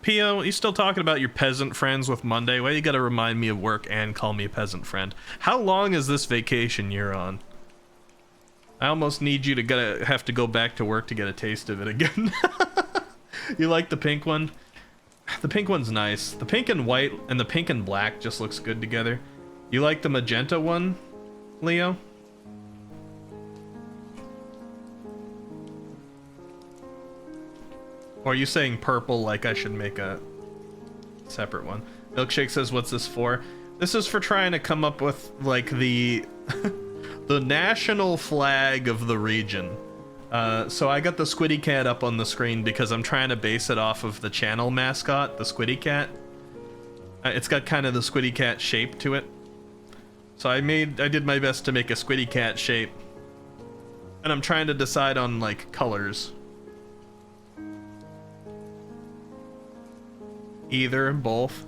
Pio, you still talking about your peasant friends with Monday? Why you gotta remind me of work and call me a peasant friend? How long is this vacation you're on? I almost need you to have to go back to work to get a taste of it again. You like the pink one? The pink one's nice. The pink and white and the pink and black just looks good together. You like the magenta one, Leo? Or are you saying purple like I should make a separate one? Milkshake says, what's this for? This is for trying to come up with, like, the the national flag of the region. So I got the Squiddy Cat up on the screen because I'm trying to base it off of the channel mascot, the Squiddy Cat. It's got kind of the Squiddy Cat shape to it. So I did my best to make a Squiddy Cat shape. And I'm trying to decide on, like, colors. Either, both.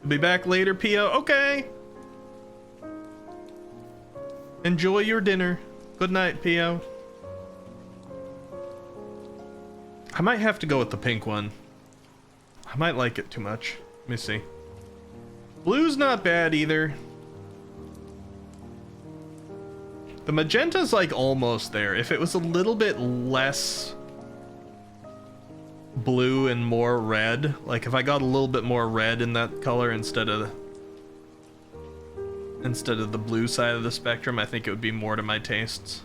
Be back later, Pio. Okay. Enjoy your dinner. Good night, Pio. I might have to go with the pink one. I might like it too much. Let me see. Blue's not bad either. The magenta's like almost there. If it was a little bit less blue and more red, like if I got a little bit more red in that color instead of the blue side of the spectrum, I think it would be more to my tastes.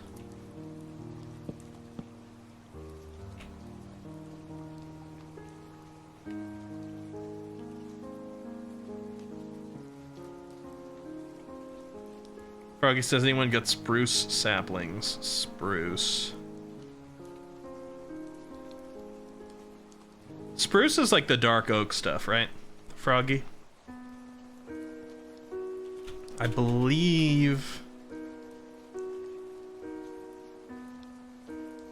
Froggy says, anyone got spruce saplings? Spruce. Spruce is like the dark oak stuff, right? Froggy? I believe...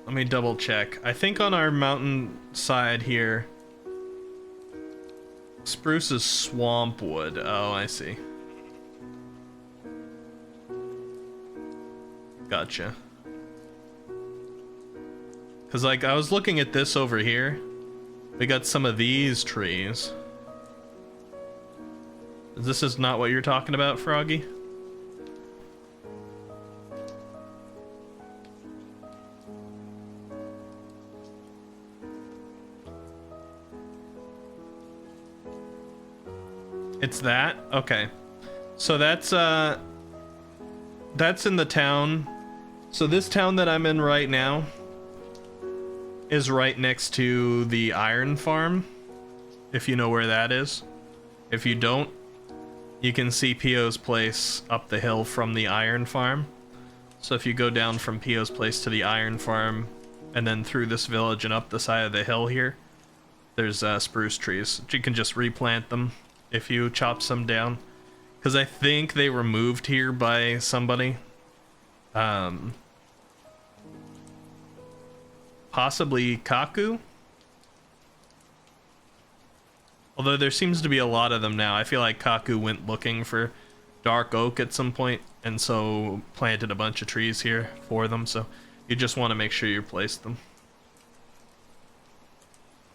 Let me double check. I think on our mountain side here, spruce is swamp wood. Oh, I see. Gotcha. Because, like, I was looking at this over here. We got some of these trees. This is not what you're talking about, Froggy? It's that? Okay. So that's in the town. So this town that I'm in right now is right next to the iron farm, if you know where that is. If you don't, you can see Pio's place up the hill from the iron farm. So if you go down from Pio's place to the iron farm and then through this village and up the side of the hill here, there's spruce trees. You can just replant them if you chop some down. Because I think they were moved here by somebody. Possibly Kaku? Although there seems to be a lot of them now. I feel like Kaku went looking for dark oak at some point, and so planted a bunch of trees here for them, so you just want to make sure you place them.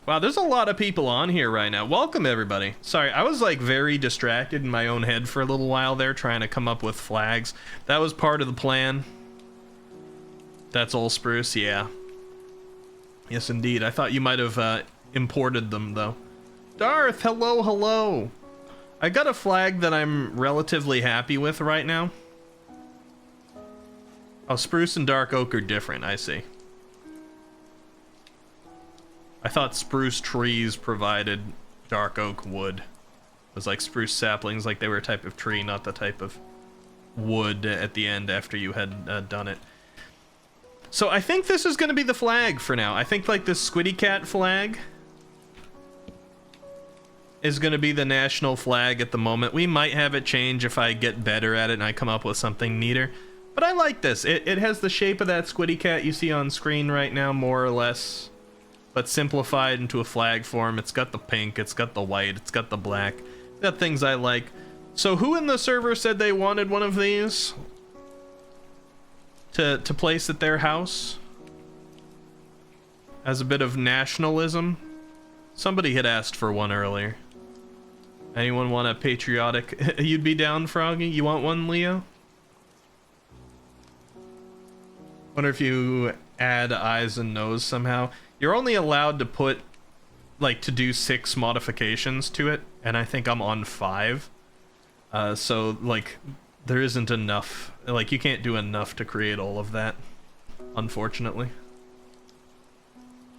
Wow, there's a lot of people on here right now. Welcome, everybody. Sorry, I was like very distracted in my own head for a little while there, trying to come up with flags. That was part of the plan. That's all spruce, yeah. Yes, indeed. I thought you might have imported them, though. Darth, hello, hello. I got a flag that I'm relatively happy with right now. Oh, spruce and dark oak are different, I see. I thought spruce trees provided dark oak wood. It was like spruce saplings, like they were a type of tree, not the type of wood at the end after you had done it. So I think this is going to be the flag for now. I think like this Squiddy Cat flag is going to be the national flag at the moment. We might have it change if I get better at it and I come up with something neater. But I like this. It has the shape of that Squiddy Cat you see on screen right now, more or less, but simplified into a flag form. It's got the pink, it's got the white, it's got the black. It's got things I like. So who in the server said they wanted one of these to place at their house as a bit of nationalism? Somebody had asked for one earlier. Anyone want a patriotic? You'd be down, Froggy? You want one, Leo? Wonder if you add eyes and nose somehow. You're only allowed to put, like, to do 6 modifications to it, and I think I'm on 5. So, like, there isn't enough. Like, you can't do enough to create all of that, unfortunately.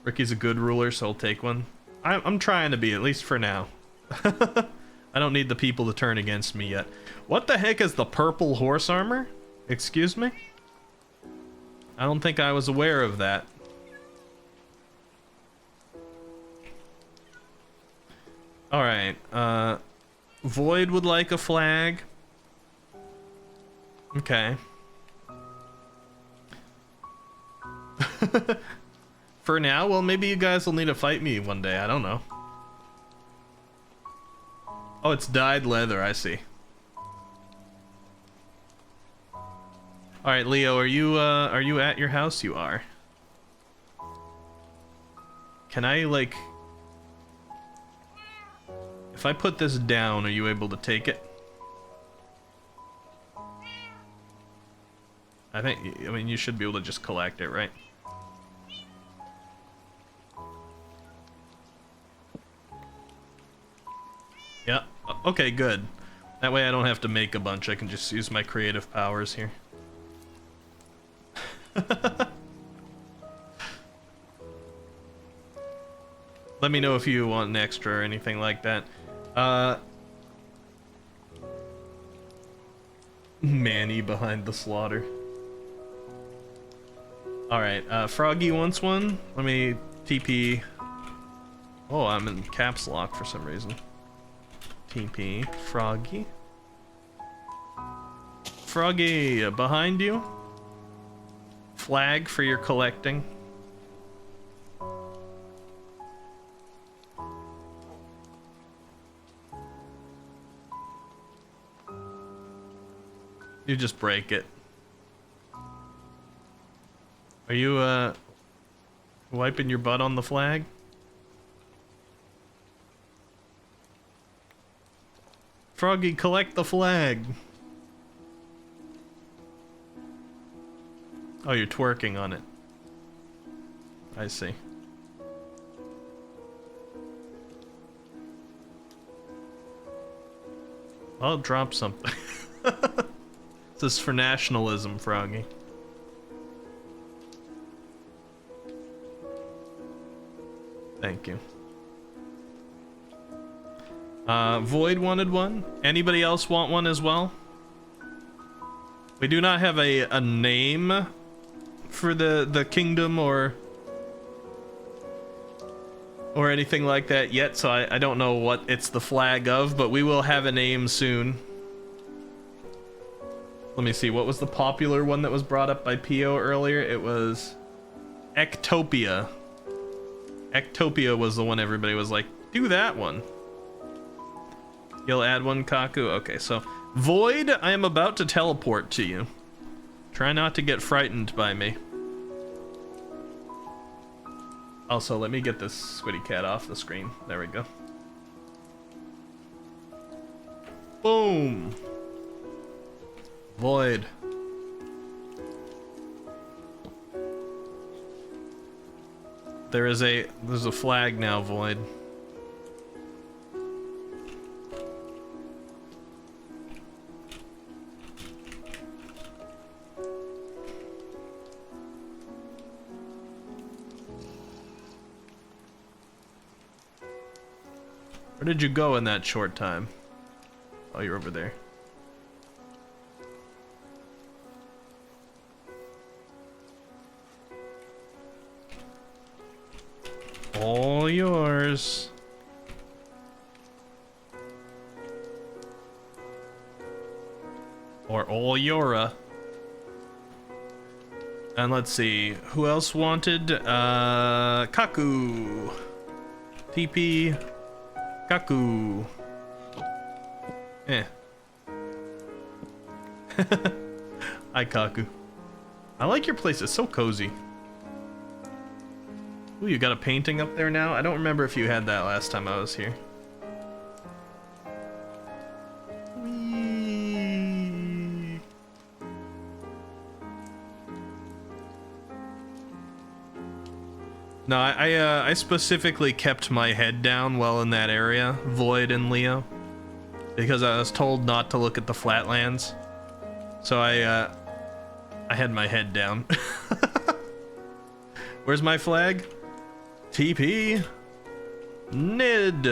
Ricky's a good ruler, so I'll take one. I'm trying to be, at least for now. I don't need the people to turn against me yet. What the heck is the purple horse armor? Excuse me? I don't think I was aware of that. Alright, Void would like a flag. Okay. For now, well, maybe you guys will need to fight me one day, I don't know. Oh, it's dyed leather, I see. Alright, Leo, are you at your house? You are. Can I, like... If I put this down, are you able to take it? I mean, you should be able to just collect it, right? Yeah, okay, good. That way I don't have to make a bunch, I can just use my creative powers here. Let me know if you want an extra or anything like that. Manny behind the slaughter. Alright, Froggy wants one. Let me TP. Oh, I'm in caps lock for some reason. TP, Froggy. Froggy, behind you. Flag for your collecting. You just break it. Are you, wiping your butt on the flag? Froggy, collect the flag. Oh, you're twerking on it. I see. I'll drop something. This is for nationalism, Froggy. Thank you. Void wanted one. Anybody else want one as well? We do not have a name for the kingdom or anything like that yet, so I don't know what it's the flag of, but we will have a name soon. Let me see, what was the popular one that was brought up by Pio earlier? It was Ectopia. Ectopia was the one everybody was like, do that one. You'll add one, Kaku? Okay, so Void, I am about to teleport to you. Try not to get frightened by me. Also, let me get this Squiddy Cat off the screen. There we go. Boom! Void. There's a flag now, Void. Where did you go in that short time? Oh, you're over there. All yours. Or all Yora. And let's see, who else wanted? Kaku. TP. Kaku. Eh. Hi, Kaku. I like your place, it's so cozy. Ooh, you got a painting up there now? I don't remember if you had that last time I was here. Whee. No, I specifically kept my head down well in that area, Void and Leo, because I was told not to look at the flatlands. So I had my head down. Where's my flag? TP. Nid.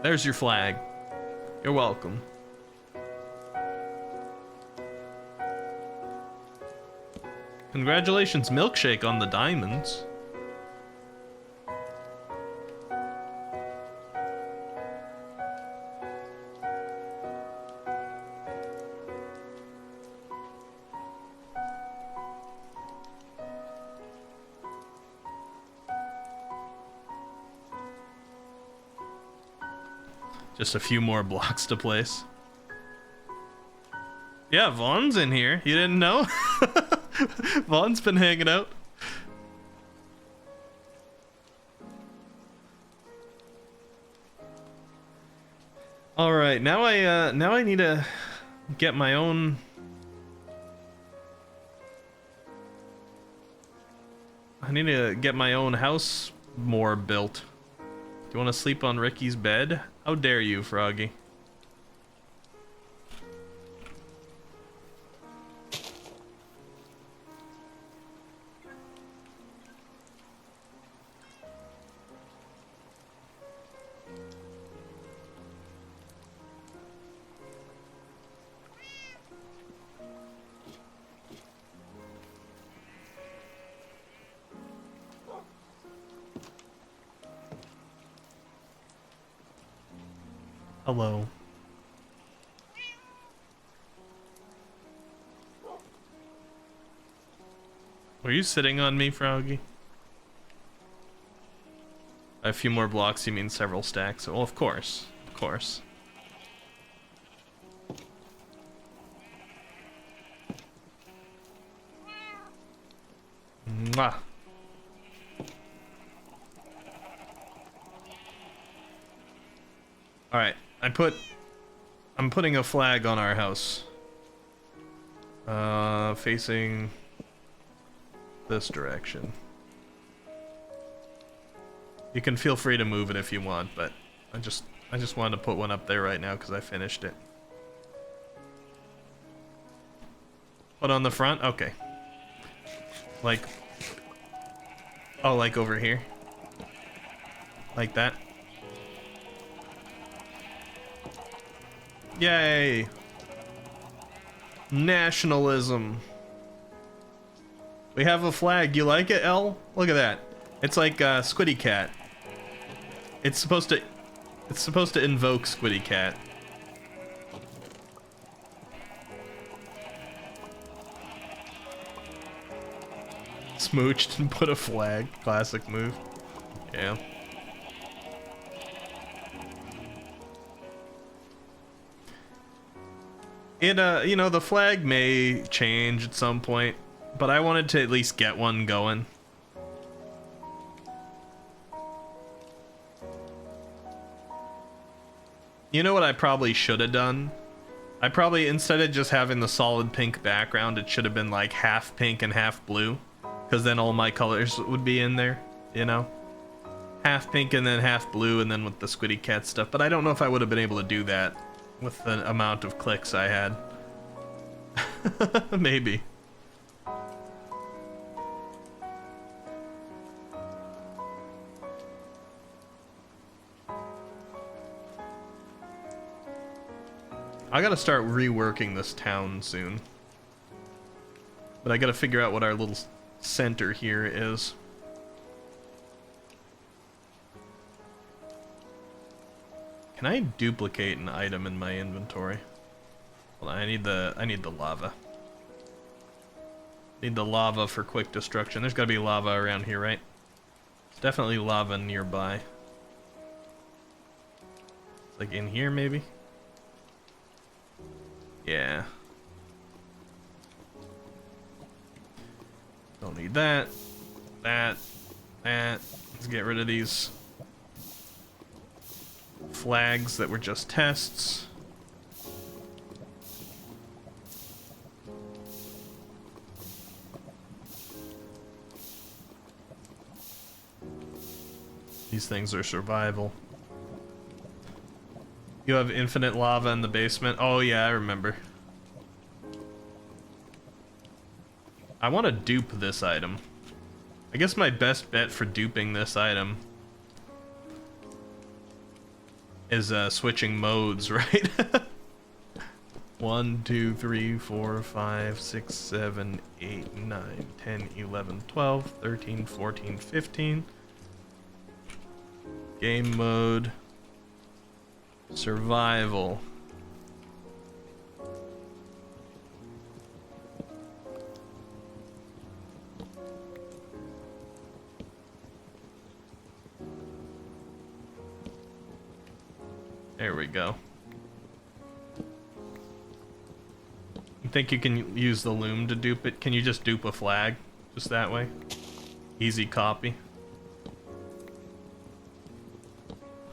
There's your flag. You're welcome. Congratulations, Milkshake, on the diamonds. Just a few more blocks to place. Yeah, Vaughn's in here. You didn't know? Vaughn's been hanging out. All right, now I need to get my own. I need to get my own house more built. Do you want to sleep on Ricky's bed? How dare you, Froggy? Hello. Were you sitting on me, Froggy? A few more blocks, you mean several stacks? Well, of course. Of course. Mwah. Alright, I'm putting a flag on our house. Facing this direction. You can feel free to move it if you want, but I just wanted to put one up there right now because I finished it. Put on the front? Okay. Like, oh, like over here? Like that? Yay! Nationalism. We have a flag. You like it, Elle? Look at that. It's like Squiddy Cat. It's supposed to invoke Squiddy Cat. Smooched and put a flag. Classic move. Yeah. It, you know, the flag may change at some point, but I wanted to at least get one going. You know what I probably should have done? I probably, instead of just having the solid pink background, it should have been like half pink and half blue, because then all my colors would be in there, you know? Half pink and then half blue, and then with the Squiddy Cat stuff, but I don't know if I would have been able to do that with the amount of clicks I had. Maybe. I gotta start reworking this town soon. But I gotta figure out what our little center here is. Can I duplicate an item in my inventory? Hold on, I need the lava. Need the lava for quick destruction. There's gotta be lava around here, right? There's definitely lava nearby. Like in here, maybe? Yeah. Don't need that. That. Let's get rid of these flags that were just tests. These things are survival. You have infinite lava in the basement? Oh yeah, I remember. I want to dupe this item. I guess my best bet for duping this item is switching modes, right? 1, 2, 3, 4, 5, 6, 7, 8, 9, 10, 11, 12, 13, 14, 15. Game mode. Survival. There we go. You think you can use the loom to dupe it? Can you just dupe a flag? Just that way? Easy copy.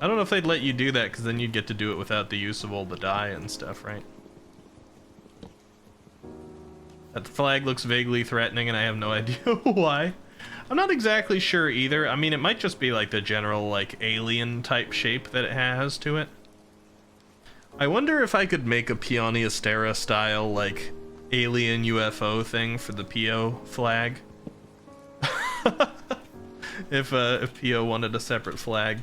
I don't know if they'd let you do that, because then you'd get to do it without the use of all the dye and stuff, right? That flag looks vaguely threatening, and I have no idea why. I'm not exactly sure either. I mean, it might just be like the general, like, alien type shape that it has to it. I wonder if I could make a Pioniestera style, like, alien UFO thing for the PO flag. If PO wanted a separate flag.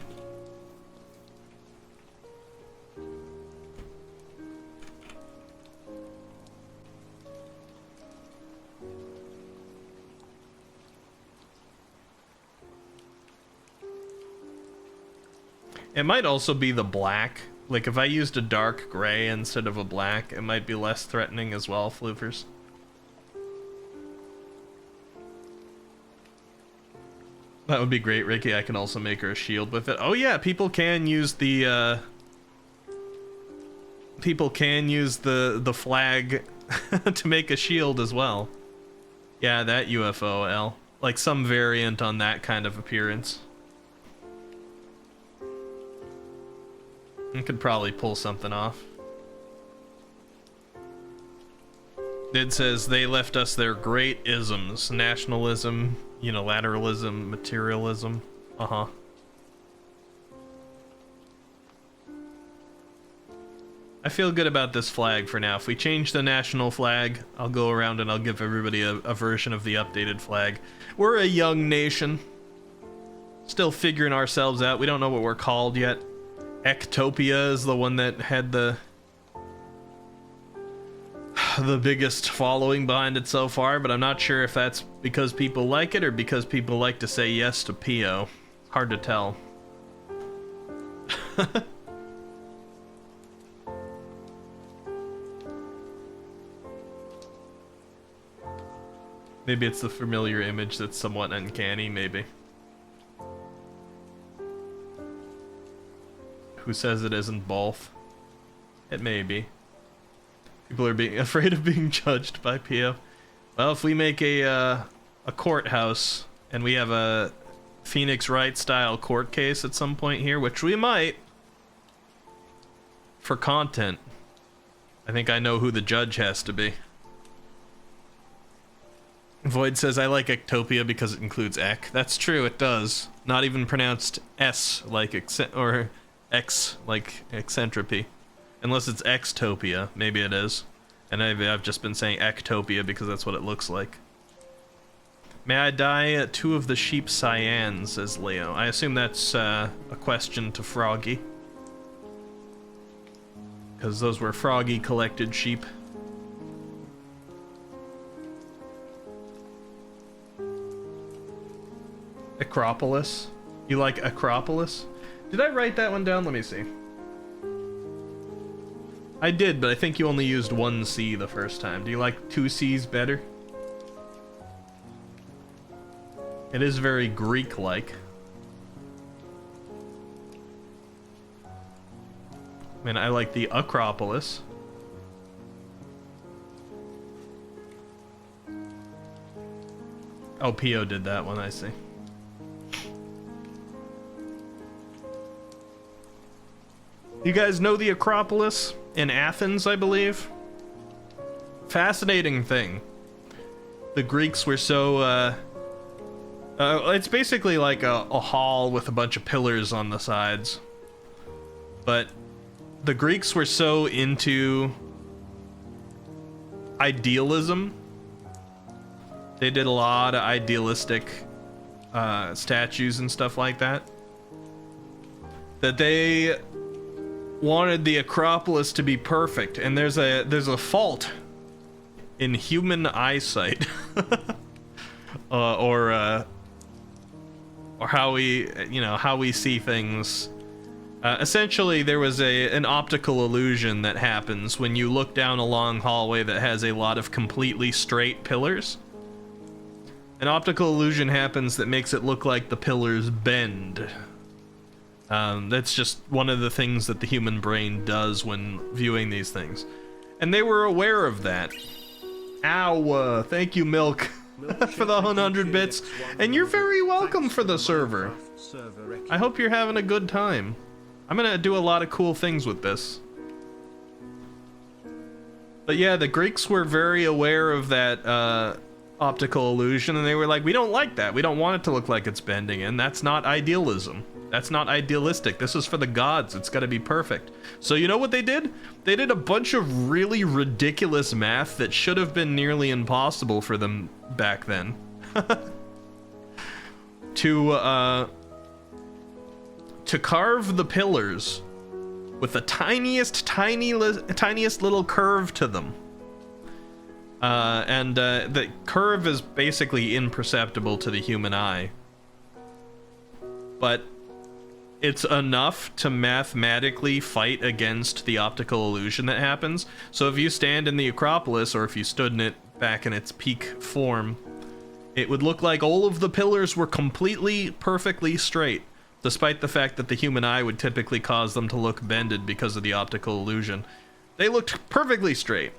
It might also be the black. Like, if I used a dark gray instead of a black, it might be less threatening as well, floofers. That would be great, Ricky. I can also make her a shield with it. Oh yeah, people can use the, the flag to make a shield as well. Yeah, that UFO, L. Like some variant on that kind of appearance. I could probably pull something off. It says they left us their great isms: nationalism, unilateralism, materialism. Uh-huh. I feel good about this flag for now. If we change the national flag, I'll go around and I'll give everybody a version of the updated flag. We're a young nation. Still figuring ourselves out. We don't know what we're called yet. Ectopia is the one that had the biggest following behind it so far, but I'm not sure if that's because people like it or because people like to say yes to PO. Hard to tell. Maybe it's the familiar image that's somewhat uncanny, maybe. Who says it isn't both? It may be. People are being afraid of being judged by PO. Well, if we make a courthouse and we have a Phoenix Wright style court case at some point here, which we might, for content, I think I know who the judge has to be. Void says, I like Ectopia because it includes Ek. That's true, it does. Not even pronounced S like or X like eccentripy. Unless it's Xtopia, maybe it is. And I've just been saying Ectopia because that's what it looks like. May I dye 2 of the sheep cyans, says Leo. I assume that's a question to Froggy. because those were Froggy collected sheep. Acropolis. You like Acropolis? Did I write that one down? Let me see. I did, but I think you only used one C the first time. Do you like two C's better? It is very Greek-like. I mean, I like the Acropolis. Oh, Pio did that one, I see. You guys know the Acropolis in Athens, I believe? Fascinating thing. The Greeks were so, it's basically like a hall with a bunch of pillars on the sides. But the Greeks were so into idealism. They did a lot of idealistic statues and stuff like that. That they wanted the Acropolis to be perfect, and there's a fault in human eyesight, or how we see things. Essentially, there was an optical illusion that happens when you look down a long hallway that has a lot of completely straight pillars. An optical illusion happens that makes it look like the pillars bend. That's just one of the things that the human brain does when viewing these things. And they were aware of that. Ow, thank you, Milk, for the 100 bits. And you're very welcome for the server. I hope you're having a good time. I'm gonna do a lot of cool things with this. But yeah, the Greeks were very aware of that optical illusion, and they were like, we don't like that. We don't want it to look like it's bending in. That's not idealism. That's not idealistic. This is for the gods. It's got to be perfect. So you know what they did? They did a bunch of really ridiculous math that should have been nearly impossible for them back then. To carve the pillars with the tiniest little curve to them. And the curve is basically imperceptible to the human eye. But it's enough to mathematically fight against the optical illusion that happens. So if you stand in the Acropolis, or if you stood in it back in its peak form, it would look like all of the pillars were completely, perfectly straight, despite the fact that the human eye would typically cause them to look bended because of the optical illusion. They looked perfectly straight.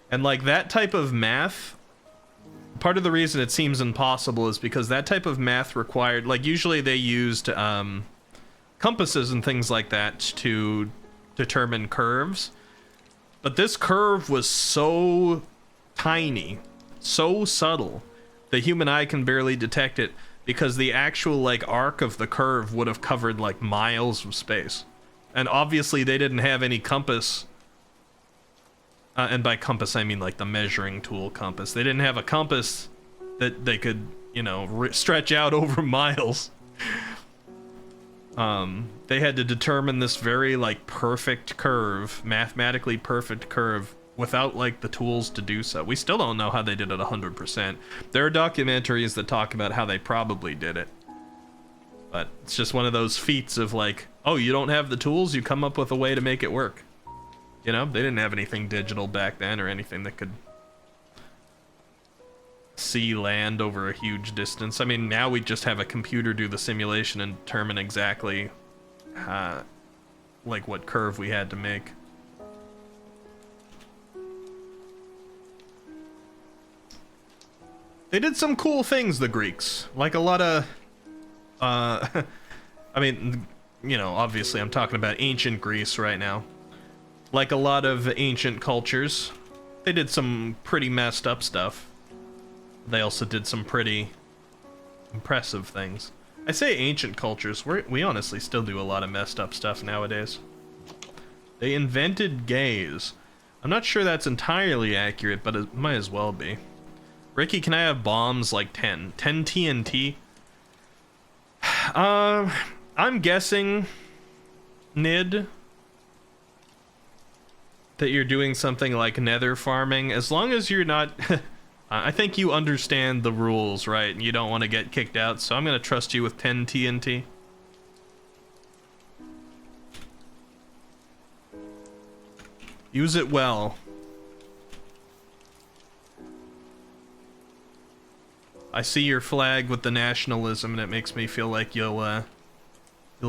And like that type of math, part of the reason it seems impossible is because that type of math required, like usually they used compasses and things like that to determine curves. But this curve was so tiny, so subtle, the human eye can barely detect it because the actual like arc of the curve would have covered like miles of space. And obviously they didn't have any compass. And by compass, I mean like the measuring tool compass. They didn't have a compass that they could, you know, stretch out over miles. They had to determine this very like perfect curve, mathematically perfect curve, without like the tools to do so. We still don't know how they did it 100%. There are documentaries that talk about how they probably did it. But it's just one of those feats of like, oh, you don't have the tools, you come up with a way to make it work. You know, they didn't have anything digital back then or anything that could see land over a huge distance. I mean, now we just have a computer do the simulation and determine exactly like what curve we had to make. They did some cool things, the Greeks. Like a lot of I mean, you know, obviously I'm talking about ancient Greece right now. Like a lot of ancient cultures, they did some pretty messed up stuff. They also did some pretty impressive things. I say ancient cultures, we honestly still do a lot of messed up stuff nowadays. They invented gays. I'm not sure that's entirely accurate, but it might as well be. Ricky, can I have bombs like 10? 10 TNT? I'm guessing, Nid, that you're doing something like nether farming, as long as you're not... I think you understand the rules, right? And you don't want to get kicked out, so I'm going to trust you with 10 TNT. Use it well. I see your flag with the nationalism, and it makes me feel like you'll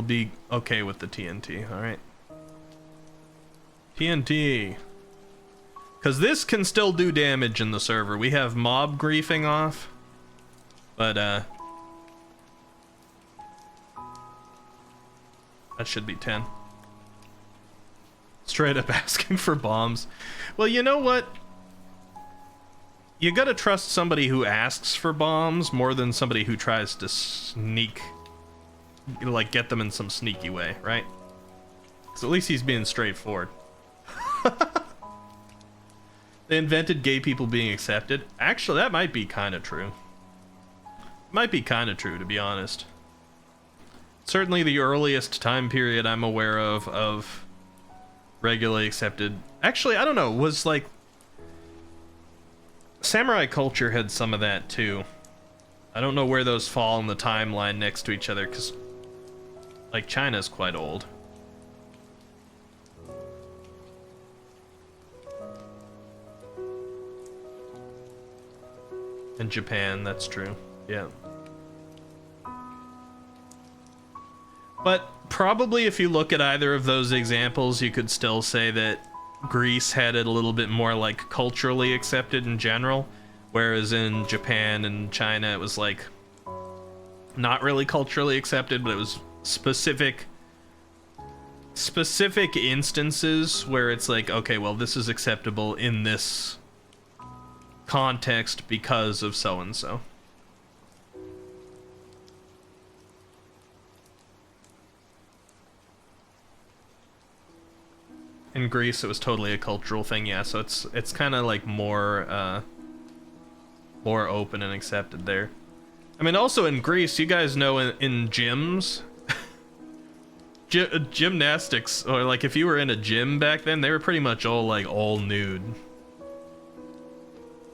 be okay with the TNT, alright? TNT. Because this can still do damage in the server. We have mob griefing off. But, that should be 10. Straight up asking for bombs. Well, you know what? You gotta trust somebody who asks for bombs more than somebody who tries to sneak... like, get them in some sneaky way, right? Because at least he's being straightforward. They invented gay people being accepted. Actually, that might be kind of true. Might be kind of true, to be honest. Certainly the earliest time period I'm aware of regularly accepted. Actually, I don't know, was like... Samurai culture had some of that, too. I don't know where those fall in the timeline next to each other, because... like, China's quite old. In Japan, that's true. Yeah. But probably if you look at either of those examples, you could still say that Greece had it a little bit more like culturally accepted in general, whereas in Japan and China it was like not really culturally accepted, but it was specific instances where it's like, okay, well, this is acceptable in this context because of so and so. In Greece, it was totally a cultural thing, yeah. So it's kind of like more open and accepted there. I mean, also in Greece, you guys know in gyms, gymnastics, or like if you were in a gym back then, they were pretty much all nude.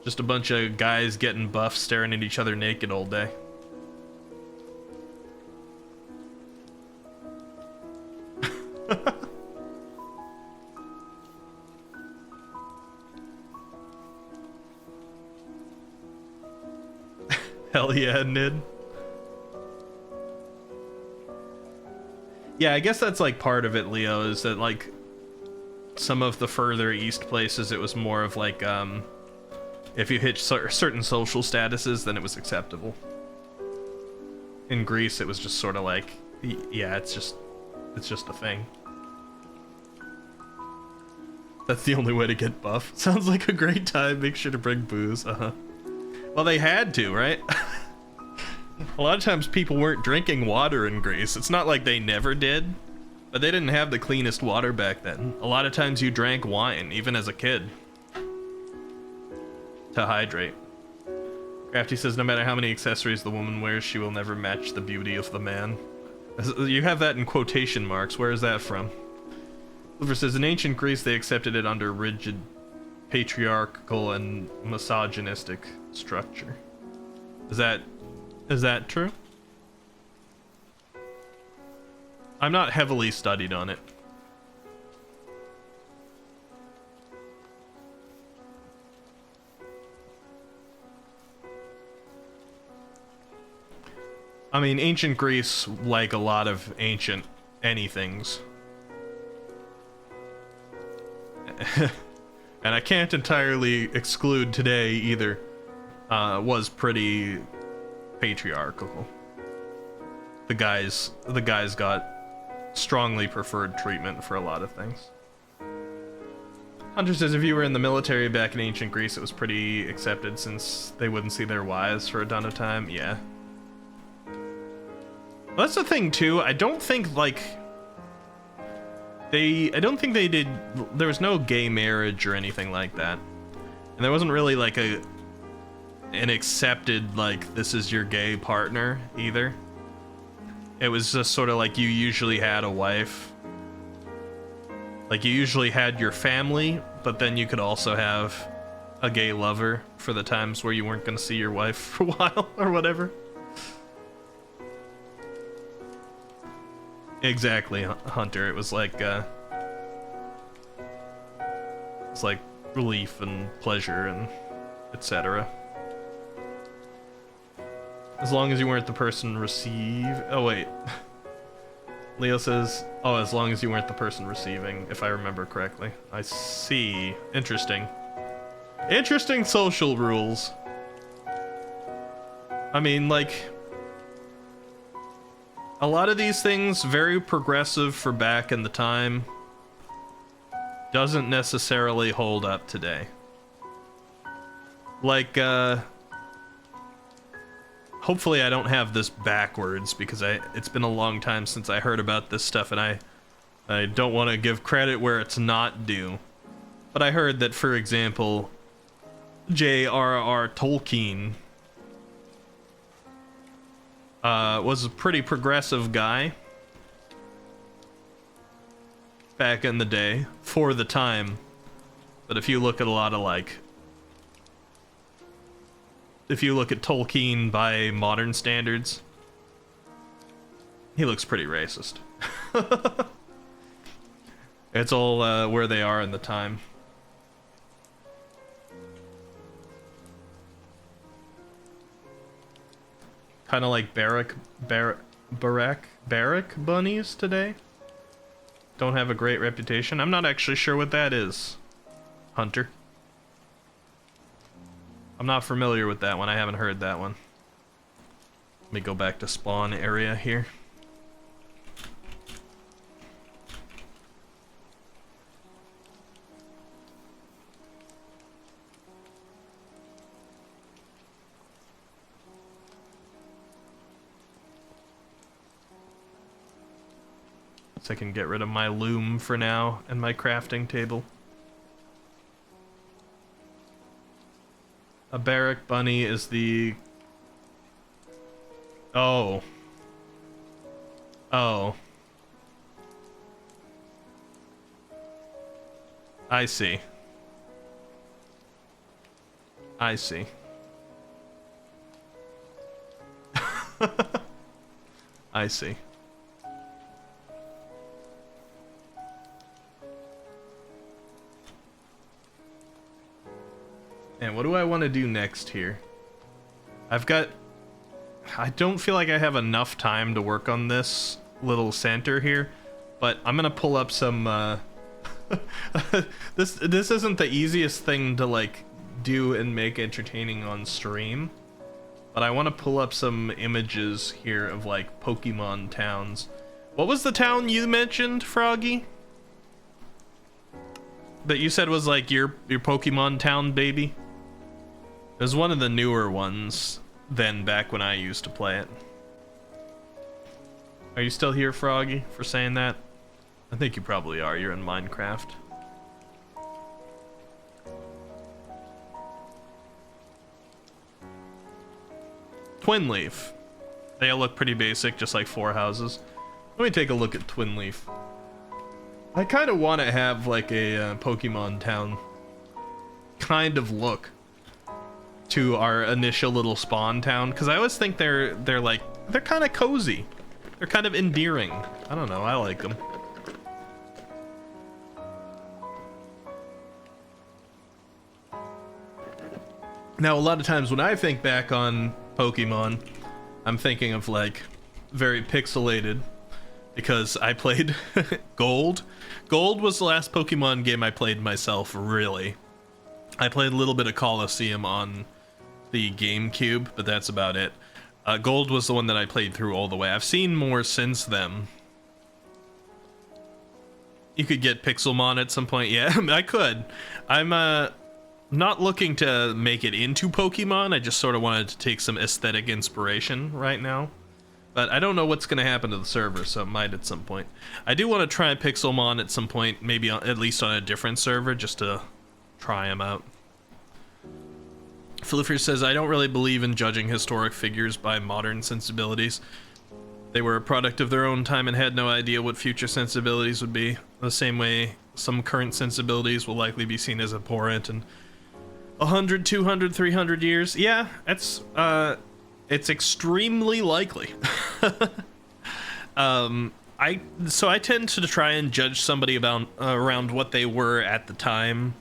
Just a bunch of guys getting buff, staring at each other naked all day. Hell yeah, Nid. Yeah, I guess that's like part of it, Leo, is that like some of the further east places, it was more of like, if you hit certain social statuses, then it was acceptable. In Greece, it was just sort of like, yeah, it's just a thing. That's the only way to get buff. Sounds like a great time. Make sure to bring booze. Well, they had to, right? A lot of times people weren't drinking water in Greece. It's not like they never did, but they didn't have the cleanest water back then. A lot of times you drank wine, even as a kid, to hydrate. Crafty says, no matter how many accessories the woman wears, she will never match the beauty of the man. You have that in quotation marks. Where is that from? Silver says, in ancient Greece, they accepted it under rigid, patriarchal, and misogynistic structure. Is that true? I'm not heavily studied on it. I mean, ancient Greece, like a lot of ancient anythings. And I can't entirely exclude today either, was pretty patriarchal. The guys got strongly preferred treatment for a lot of things. Hunter says, if you were in the military back in ancient Greece, it was pretty accepted since they wouldn't see their wives for a ton of time. Yeah. Well, that's the thing too. I don't think they did, there was no gay marriage or anything like that. And there wasn't really like an accepted, like, this is your gay partner either. It was just sort of like you usually had a wife. Like, you usually had your family, but then you could also have a gay lover for the times where you weren't going to see your wife for a while or whatever. Exactly, Hunter. It was like relief and pleasure and etc. As long as you weren't the person Oh wait. Leo says, oh, as long as you weren't the person receiving, if I remember correctly. I see. Interesting. Interesting social rules. I mean, like, a lot of these things, very progressive for back in the time, doesn't necessarily hold up today. Like, hopefully I don't have this backwards, because it's been a long time since I heard about this stuff, and I don't want to give credit where it's not due. But I heard that, for example, J.R.R. Tolkien was a pretty progressive guy back in the day, for the time. But if you look at a lot of, like, if you look at Tolkien by modern standards, he looks pretty racist. It's all where they are in the time. Kind of like barrack bunnies today. Don't have a great reputation. I'm not actually sure what that is, Hunter. I'm not familiar with that one. I haven't heard that one. Let me go back to spawn area here. So I can get rid of my loom for now and my crafting table. A barrack bunny is the... Oh. Oh. I see. I see. I see. And what do I want to do next here? I don't feel like I have enough time to work on this little center here, but I'm gonna pull up some, this isn't the easiest thing to, like, do and make entertaining on stream, but I want to pull up some images here of, like, Pokemon towns. What was the town you mentioned, Froggy? That you said was, like, your Pokemon town, baby? It was one of the newer ones than back when I used to play it. Are you still here, Froggy, for saying that? I think you probably are. You're in Minecraft. Twin Leaf. They all look pretty basic, just like 4 houses. Let me take a look at Twin Leaf. I kind of want to have, like, a Pokemon town kind of look to our initial little spawn town, because I always think they're kind of cozy. They're kind of endearing. I don't know, I like them. Now, a lot of times when I think back on Pokemon, I'm thinking of, like, very pixelated, because I played Gold. Gold was the last Pokemon game I played myself, really. I played a little bit of Coliseum on the GameCube, but that's about it. Gold was the one that I played through all the way. I've seen more since then. You could get Pixelmon at some point. Yeah, I could. I'm not looking to make it into Pokemon. I just sort of wanted to take some aesthetic inspiration right now. But I don't know what's going to happen to the server, so it might at some point. I do want to try Pixelmon at some point, maybe at least on a different server, just to try them out. Philipper says, I don't really believe in judging historic figures by modern sensibilities. They were a product of their own time and had no idea what future sensibilities would be. The same way some current sensibilities will likely be seen as abhorrent in 100, 200, 300 years. Yeah, it's extremely likely. I tend to try and judge somebody about around what they were at the time,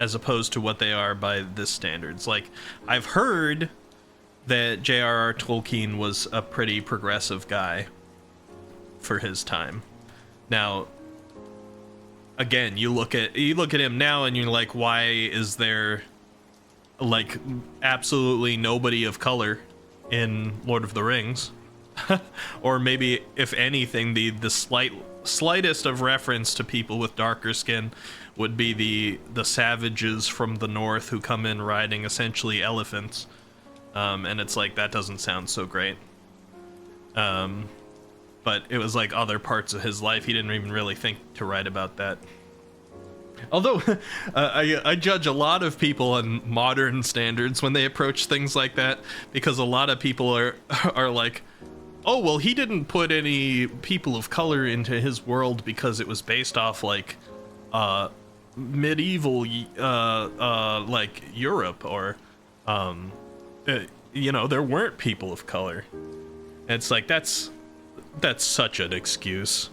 as opposed to what they are by this standards. Like, I've heard that J.R.R. Tolkien was a pretty progressive guy for his time. Now, again, you look at him now and you're like, why is there like absolutely nobody of color in Lord of the Rings? Or maybe, if anything, the slightest of reference to people with darker skin would be the savages from the north who come in riding essentially elephants. And it's like, that doesn't sound so great. But it was like other parts of his life, he didn't even really think to write about that. Although, I judge a lot of people on modern standards when they approach things like that, because a lot of people are like, oh, well, he didn't put any people of color into his world because it was based off, like, medieval, like, Europe, or, you know, there weren't people of color. And it's like, that's such an excuse.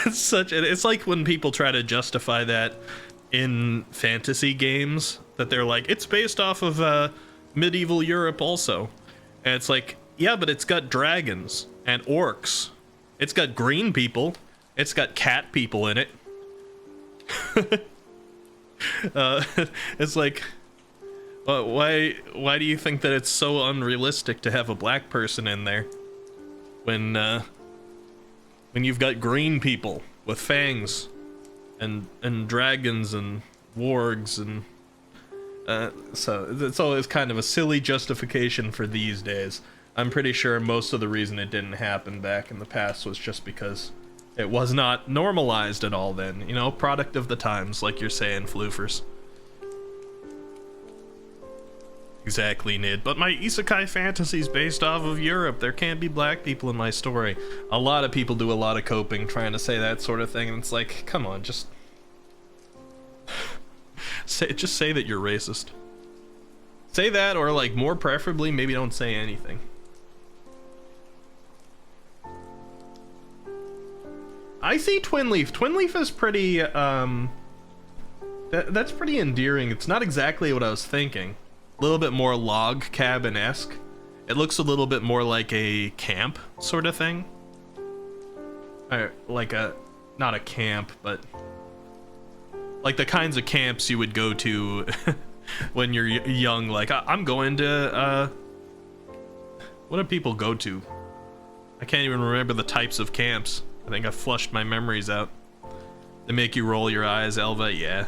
It's like when people try to justify that in fantasy games, that they're like, it's based off of, medieval Europe also. And it's like, yeah, but it's got dragons and orcs. It's got green people. It's got cat people in it. It's like, why do you think that it's so unrealistic to have a black person in there when you've got green people with fangs and dragons and wargs and so it's always kind of a silly justification for these days. I'm pretty sure most of the reason it didn't happen back in the past was just because it was not normalized at all then. You know, product of the times, like you're saying, floofers. Exactly, Nid. But my isekai fantasy's based off of Europe. There can't be black people in my story. A lot of people do a lot of coping trying to say that sort of thing, and it's like, come on, just say that you're racist. Say that, or like, more preferably, maybe don't say anything. I see Twinleaf. Twinleaf is pretty, that's pretty endearing. It's not exactly what I was thinking. A little bit more log cabin-esque. It looks a little bit more like a camp sort of thing. Or like not a camp, but like the kinds of camps you would go to when you're young. Like, I'm going to, what do people go to? I can't even remember the types of camps. I think I flushed my memories out. They make you roll your eyes, Elva, yeah.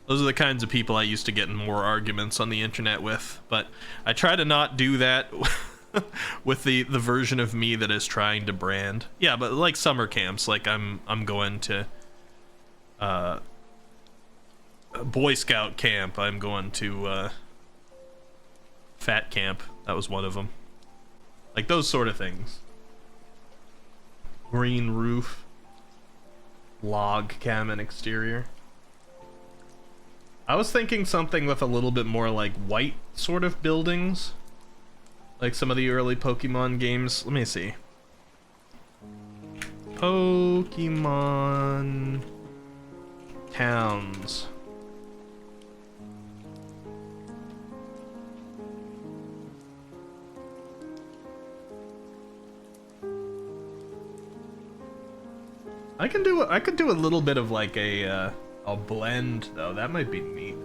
Those are the kinds of people I used to get in more arguments on the internet with, but I try to not do that with the version of me that is trying to brand. Yeah, but like summer camps, like I'm going to Boy Scout camp, I'm going to Fat camp, that was one of them. Like those sort of things. Green roof, log cabin exterior. I was thinking something with a little bit more like white sort of buildings, like some of the early Pokemon games. Let me see. Pokemon towns. I could do a little bit of like a blend though. That might be neat.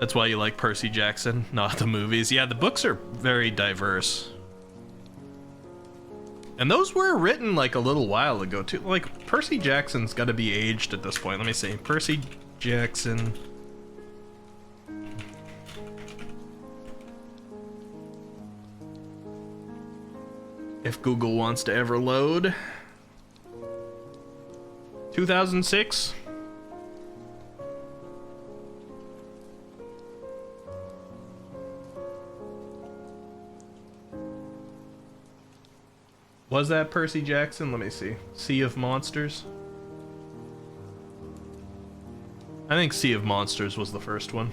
That's why you like Percy Jackson, not the movies. Yeah, the books are very diverse. And those were written like a little while ago too. Like Percy Jackson's got to be aged at this point. Let me see. Percy Jackson. If Google wants to ever load. 2006? Was that Percy Jackson? Let me see. Sea of Monsters? I think Sea of Monsters was the first one.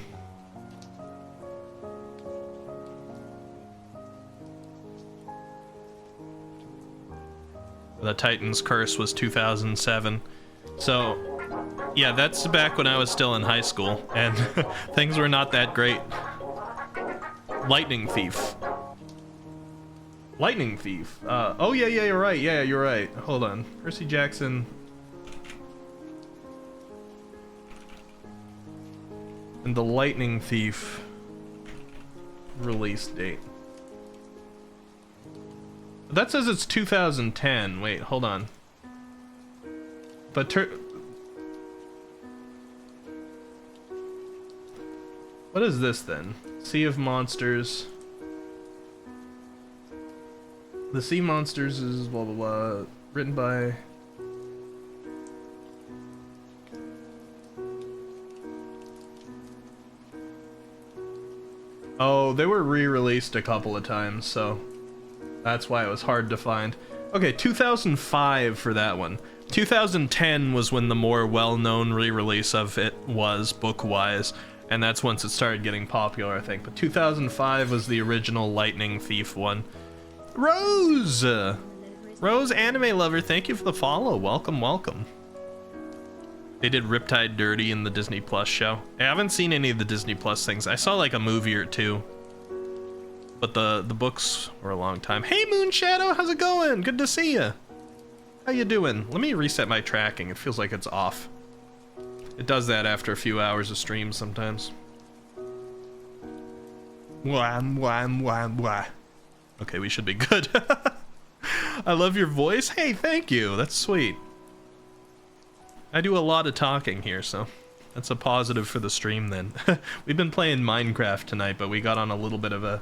The Titan's Curse was 2007. So, yeah, that's back when I was still in high school, and things were not that great. Lightning Thief. Lightning Thief. Oh, yeah, you're right. Yeah, you're right. Hold on. Percy Jackson. And the Lightning Thief release date. That says it's 2010. Wait, hold on. But what is this then? Sea of Monsters. The Sea Monsters is blah blah blah. Written by. Oh, they were re-released a couple of times, so that's why it was hard to find. Okay, 2005 for that one. 2010 was when the more well-known re-release of it was, book-wise, and that's once it started getting popular, I think. But 2005 was the original Lightning Thief one. Rose! Rose Anime Lover, thank you for the follow. Welcome, welcome. They did Riptide Dirty in the Disney Plus show. I haven't seen any of the Disney Plus things. I saw like a movie or two. But the books were a long time. Hey Moonshadow, how's it going? Good to see you. How you doing? Let me reset my tracking. It feels like it's off. It does that after a few hours of stream sometimes. Wham, wham, wham, wham. Okay, we should be good. I love your voice. Hey, thank you. That's sweet. I do a lot of talking here, so that's a positive for the stream then. We've been playing Minecraft tonight, but we got on a little bit of a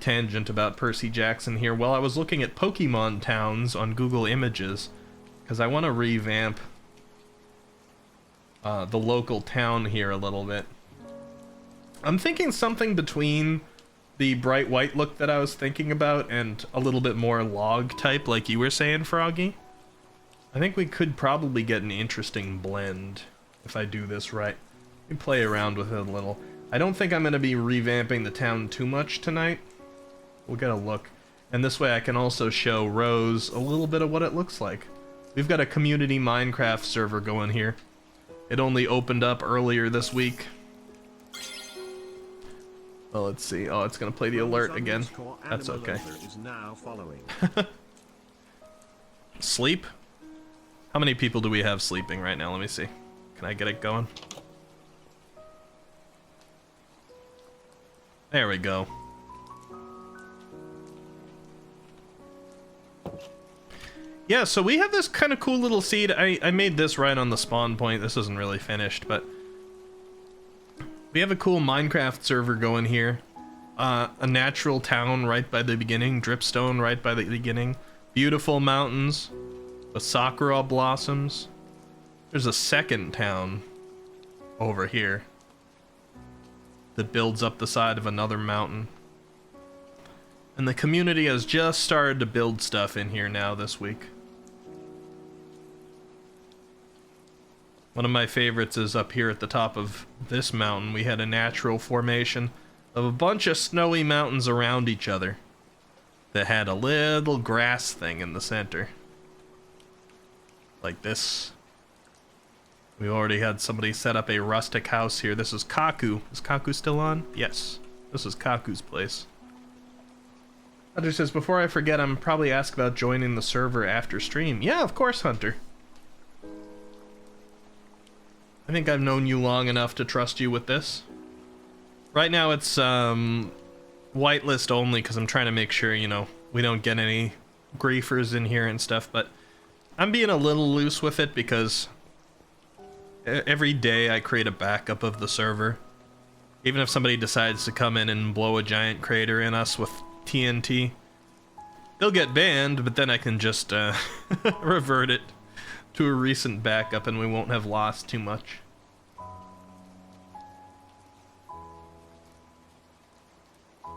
tangent about Percy Jackson here. Well, I was looking at Pokemon towns on Google Images, because I want to revamp the local town here a little bit. I'm thinking something between the bright white look that I was thinking about and a little bit more log type, like you were saying, Froggy. I think we could probably get an interesting blend if I do this right. We play around with it a little. I don't think I'm going to be revamping the town too much tonight. We'll get a look. And this way I can also show Rose a little bit of what it looks like. We've got a community Minecraft server going here. It only opened up earlier this week. Well, let's see. Oh, it's going to play the alert again. That's okay. Sleep? How many people do we have sleeping right now? Let me see. Can I get it going? There we go. Yeah, so we have this kind of cool little seed. I made this right on the spawn point. This isn't really finished, but we have a cool Minecraft server going here. A natural town right by the beginning. Dripstone right by the beginning. Beautiful mountains with sakura blossoms. There's a second town over here that builds up the side of another mountain. And the community has just started to build stuff in here now this week. One of my favorites is up here at the top of this mountain. We had a natural formation of a bunch of snowy mountains around each other that had a little grass thing in the center. Like this. We already had somebody set up a rustic house here. This is Kaku. Is Kaku still on? Yes. This is Kaku's place. Hunter says, before I forget, I'm probably asked about joining the server after stream. Yeah, of course, Hunter. I think I've known you long enough to trust you with this. Right now it's whitelist only because I'm trying to make sure, you know, we don't get any griefers in here and stuff, but I'm being a little loose with it because every day I create a backup of the server. Even if somebody decides to come in and blow a giant crater in us with TNT, they'll get banned, but then I can just revert it to a recent backup and we won't have lost too much.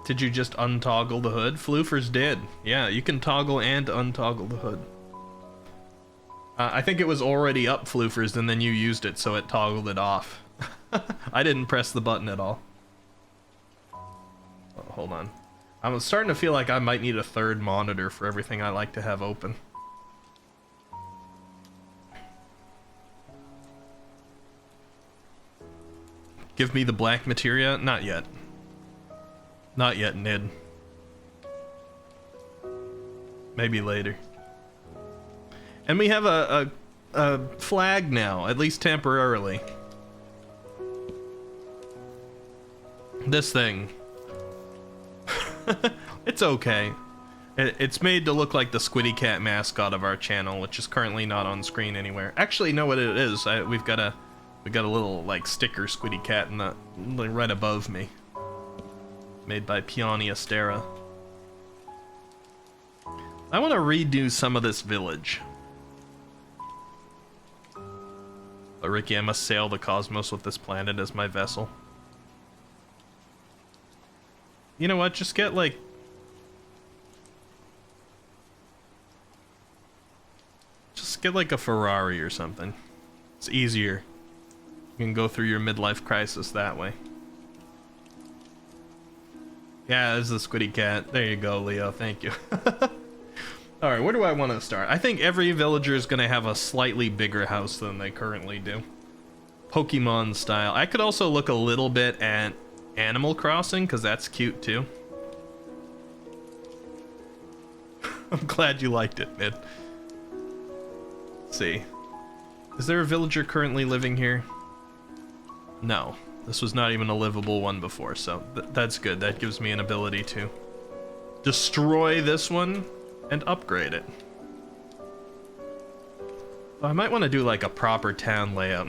Did you just untoggle the hood? Floofers did. Yeah, you can toggle and untoggle the hood. I think it was already up, Floofers, and then you used it, so it toggled it off. I didn't press the button at all. Oh, hold on. I'm starting to feel like I might need a third monitor for everything I like to have open. Give me the black materia? Not yet. Not yet, Nid. Maybe later. And we have a flag now, at least temporarily. This thing. It's okay. It's made to look like the Squiddy Cat mascot of our channel, which is currently not on screen anywhere. Actually, know what it is. We've got a little like sticker Squiddy Cat in the right above me, made by Peony Astera. I want to redo some of this village. But Ricky, I must sail the cosmos with this planet as my vessel. You know what? Just get like... Just get like a Ferrari or something. It's easier. You can go through your midlife crisis that way. Yeah, this is the Squiddy Cat. There you go, Leo. Thank you. Alright, where do I want to start? I think every villager is going to have a slightly bigger house than they currently do. Pokemon style. I could also look a little bit at Animal Crossing, because that's cute too. I'm glad you liked it, Mid. Let's see. Is there a villager currently living here? No. This was not even a livable one before, so that's good. That gives me an ability to destroy this one and upgrade it. I might want to do like a proper town layout.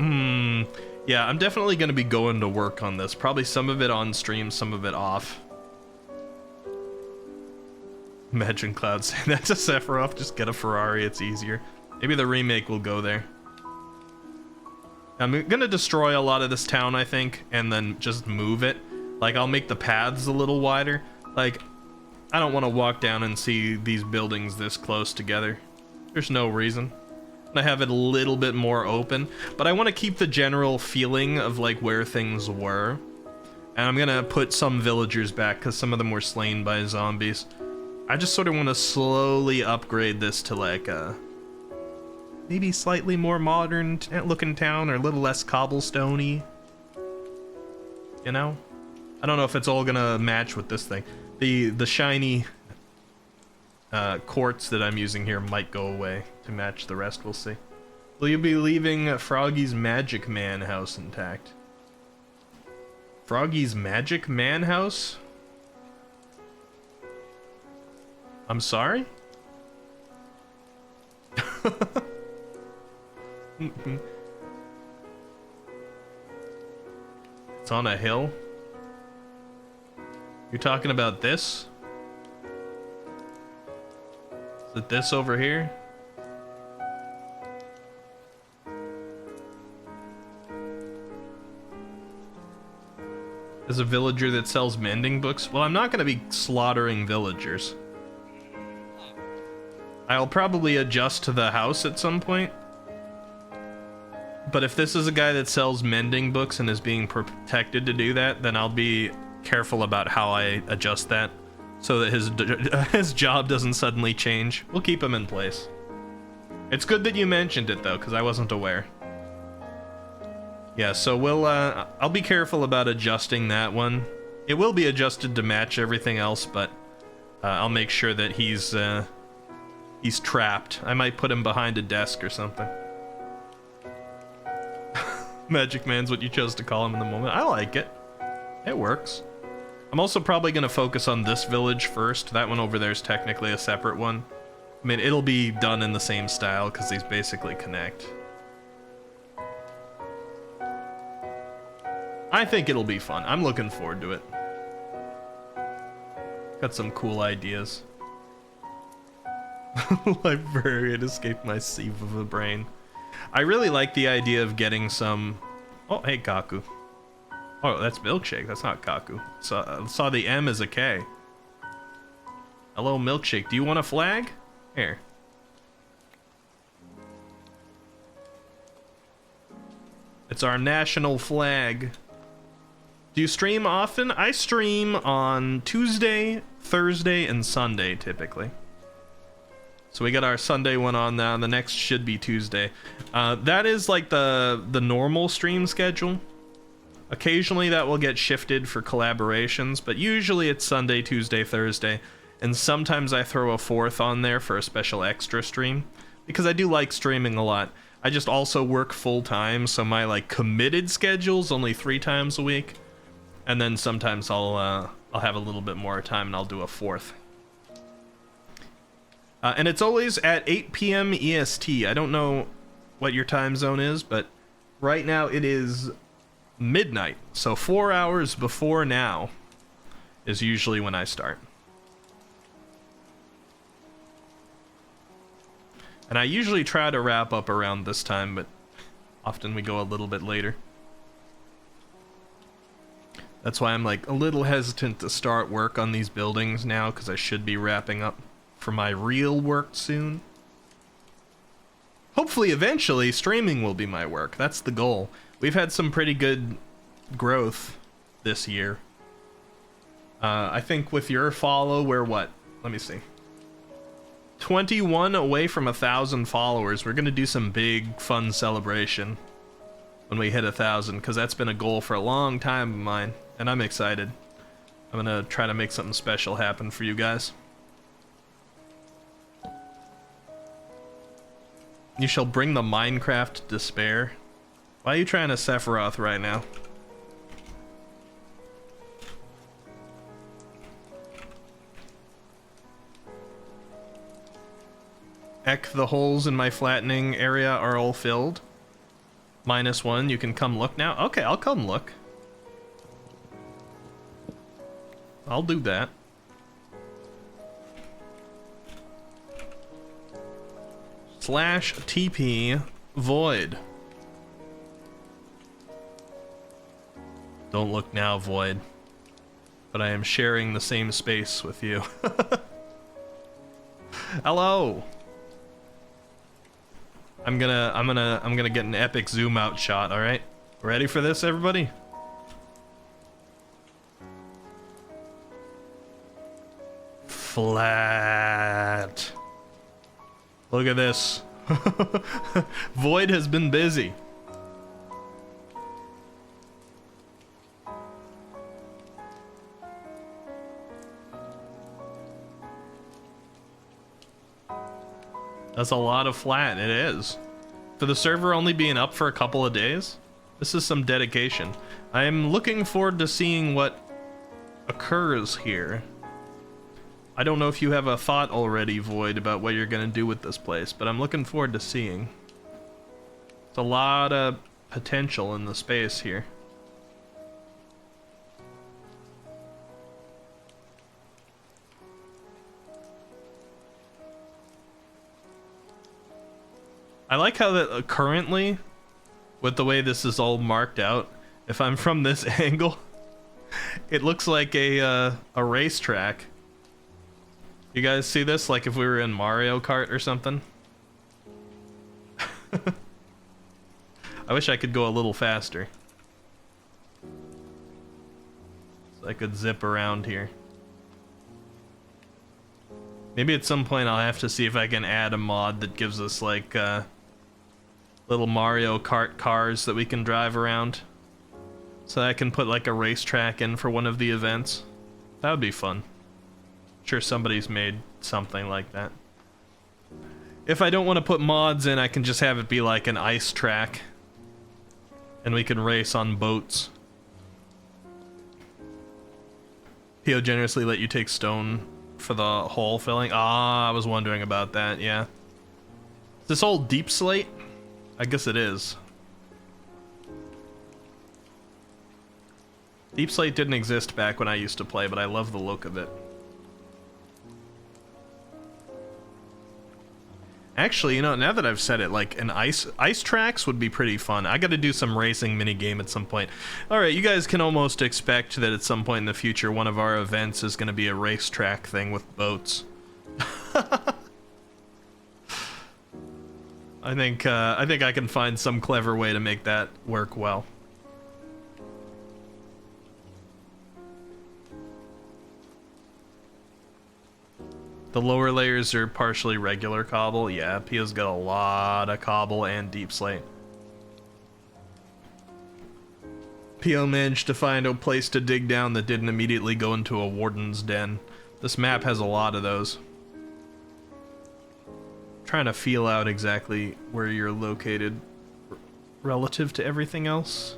Yeah, I'm definitely going to be going to work on this. Probably some of it on stream, some of it off. Imagine Cloud saying that to Sephiroth, just get a Ferrari, it's easier. Maybe the remake will go there. I'm going to destroy a lot of this town, I think, and then just move it. Like, I'll make the paths a little wider. Like, I don't want to walk down and see these buildings this close together. There's no reason. I have it a little bit more open, but I want to keep the general feeling of like where things were. And I'm gonna put some villagers back because some of them were slain by zombies. I just sort of want to slowly upgrade this to like a maybe slightly more modern looking town, or a little less cobblestoney. You know? I don't know if it's all gonna match with this thing. The shiny quartz that I'm using here might go away to match the rest, we'll see. Will you be leaving Froggy's Magic Man house intact? Froggy's Magic Man house? I'm sorry? It's on a hill? You're talking about this? Is it this over here? There's a villager that sells mending books. Well, I'm not going to be slaughtering villagers. I'll probably adjust to the house at some point. But if this is a guy that sells mending books and is being protected to do that, then I'll be careful about how I adjust that, so that his job doesn't suddenly change. We'll keep him in place. It's good that you mentioned it though, because I wasn't aware. Yeah, so we'll I'll be careful about adjusting that one. It will be adjusted to match everything else, but I'll make sure that he's trapped. I might put him behind a desk or something. Magic Man's what you chose to call him in the moment. I like it. It works. I'm also probably going to focus on this village first. That one over there is technically a separate one. I mean, it'll be done in the same style because these basically connect. I think it'll be fun. I'm looking forward to it. Got some cool ideas. Librarian escaped my sieve of a brain. I really like the idea of getting some... Oh, hey, Kaku. Oh, that's milkshake. That's not Kaku. Saw the M as a K. Hello, milkshake. Do you want a flag? Here. It's our national flag. Do you stream often? I stream on Tuesday, Thursday, and Sunday, typically. So we got our Sunday one on now, and the next should be Tuesday. That is like the normal stream schedule. Occasionally that will get shifted for collaborations, but usually it's Sunday, Tuesday, Thursday, and sometimes I throw a fourth on there for a special extra stream, because I do like streaming a lot. I just also work full-time, so my like committed schedule's only 3 times a week, and then sometimes I'll have a little bit more time and I'll do a fourth. And it's always at 8 p.m. EST. I don't know what your time zone is, but right now it is midnight. So 4 hours before now is usually when I start. And I usually try to wrap up around this time, but often we go a little bit later. That's why I'm like a little hesitant to start work on these buildings now, because I should be wrapping up for my real work soon. Hopefully eventually streaming will be my work. That's the goal. We've had some pretty good growth this year. I think with your follow, we're what? Let me see. 21 away from 1,000 followers. We're gonna do some big fun celebration when we hit 1,000, because that's been a goal for a long time of mine, and I'm excited. I'm gonna try to make something special happen for you guys. You shall bring the Minecraft despair. Why are you trying to Sephiroth right now? Eck, the holes in my flattening area are all filled. -1, you can come look now? Okay, I'll come look. I'll do that. /TP void. Don't look now, void. But I am sharing the same space with you. Hello. I'm gonna get an epic zoom out shot, all right? Ready for this, everybody? Flat. Look at this. Void has been busy. That's a lot of flat, it is. For the server only being up for a couple of days, this is some dedication. I am looking forward to seeing what occurs here. I don't know if you have a thought already, Void, about what you're gonna do with this place, but I'm looking forward to seeing. There's a lot of potential in the space here. I like how that currently, with the way this is all marked out, if I'm from this angle, it looks like a racetrack. You guys see this? Like if we were in Mario Kart or something? I wish I could go a little faster. So I could zip around here. Maybe at some point I'll have to see if I can add a mod that gives us like little Mario Kart cars that we can drive around. So I can put like a racetrack in for one of the events. That would be fun. Sure somebody's made something like that. If I don't want to put mods in, I can just have it be like an ice track. And we can race on boats. Pio generously let you take stone for the hole filling. Ah, I was wondering about that, yeah. Is this all deep slate? I guess it is. Deep slate didn't exist back when I used to play, but I love the look of it. Actually, you know, now that I've said it, like an ice tracks would be pretty fun. I got to do some racing mini game at some point. All right, you guys can almost expect that at some point in the future, one of our events is going to be a racetrack thing with boats. I think I can find some clever way to make that work well. The lower layers are partially regular cobble. Yeah, Pio's got a lot of cobble and deep slate. Pio managed to find a place to dig down that didn't immediately go into a warden's den. This map has a lot of those. I'm trying to feel out exactly where you're located relative to everything else.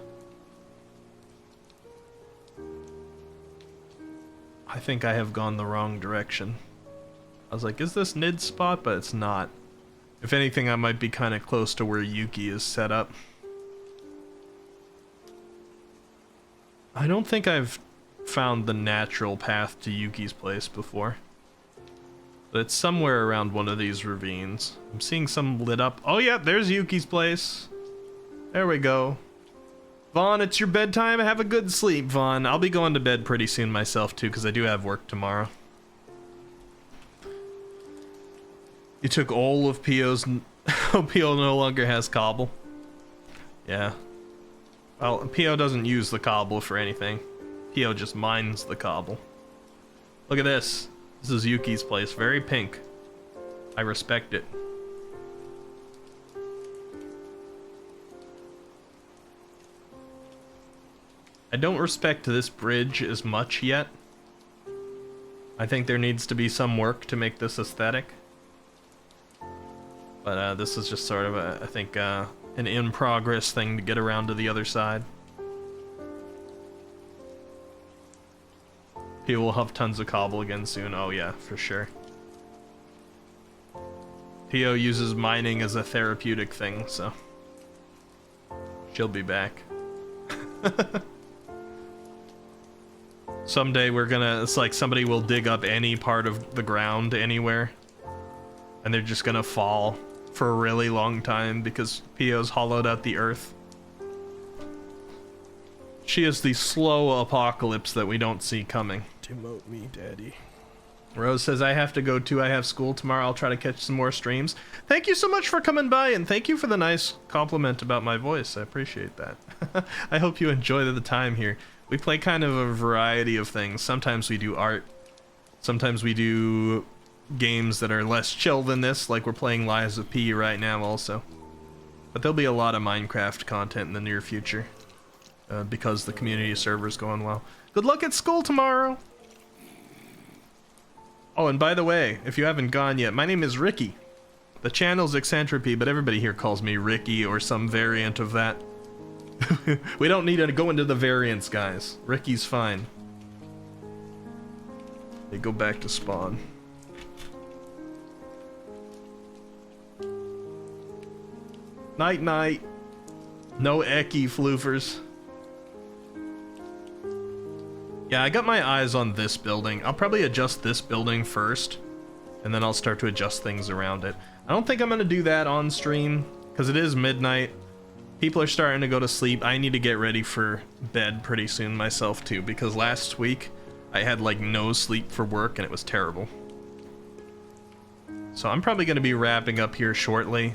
I think I have gone the wrong direction. I was like, is this Nid's spot? But it's not. If anything, I might be kind of close to where Yuki is set up. I don't think I've found the natural path to Yuki's place before. But it's somewhere around one of these ravines. I'm seeing some lit up. Oh yeah, there's Yuki's place. There we go. Vaughn, it's your bedtime. Have a good sleep, Vaughn. I'll be going to bed pretty soon myself too, because I do have work tomorrow. You took all of Pio's... Oh, Pio no longer has cobble. Yeah. Well, Pio doesn't use the cobble for anything. Pio just mines the cobble. Look at this. This is Yuki's place. Very pink. I respect it. I don't respect this bridge as much yet. I think there needs to be some work to make this aesthetic. But this is just sort of a, I think, an in-progress thing to get around to the other side. He will have tons of cobble again soon. Oh yeah, for sure. Pio uses mining as a therapeutic thing, so she'll be back. Someday we're gonna, it's like somebody will dig up any part of the ground anywhere, and they're just gonna fall for a really long time because Pio's hollowed out the earth. She is the slow apocalypse that we don't see coming. Demote me, daddy. Rose says, I have to go too. I have school tomorrow. I'll try to catch some more streams. Thank you so much for coming by, and thank you for the nice compliment about my voice. I appreciate that. I hope you enjoy the time here. We play kind of a variety of things. Sometimes we do art. Sometimes we do games that are less chill than this, like we're playing Lies of P right now also. But there'll be a lot of Minecraft content in the near future, because the community server's going well. Good luck at school tomorrow! Oh, and by the way, if you haven't gone yet, my name is Ricky. The channel's Eccentripy, but everybody here calls me Ricky or some variant of that. We don't need to go into the variants, guys. Ricky's fine. They go back to spawn. Night night. No ecky floofers. Yeah, I got my eyes on this building. I'll probably adjust this building first, and then I'll start to adjust things around it. I don't think I'm gonna do that on stream, because it is midnight. People are starting to go to sleep. I need to get ready for bed pretty soon myself too, because last week I had like no sleep for work and it was terrible. So I'm probably gonna be wrapping up here shortly.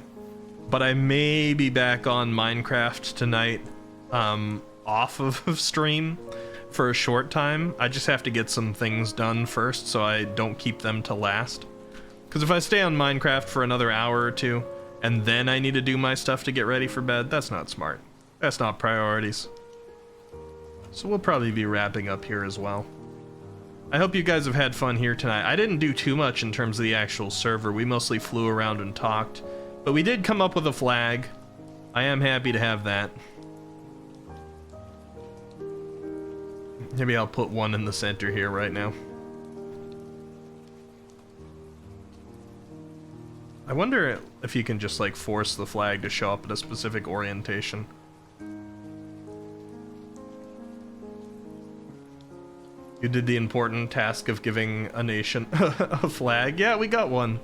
But I may be back on Minecraft tonight, off of stream for a short time. I just have to get some things done first so I don't keep them to last. Because if I stay on Minecraft for another hour or two, and then I need to do my stuff to get ready for bed, that's not smart. That's not priorities. So we'll probably be wrapping up here as well. I hope you guys have had fun here tonight. I didn't do too much in terms of the actual server. We mostly flew around and talked. But we did come up with a flag. I am happy to have that. Maybe I'll put one in the center here right now. I wonder if you can just like force the flag to show up at a specific orientation. You did the important task of giving a nation a flag. Yeah, we got one.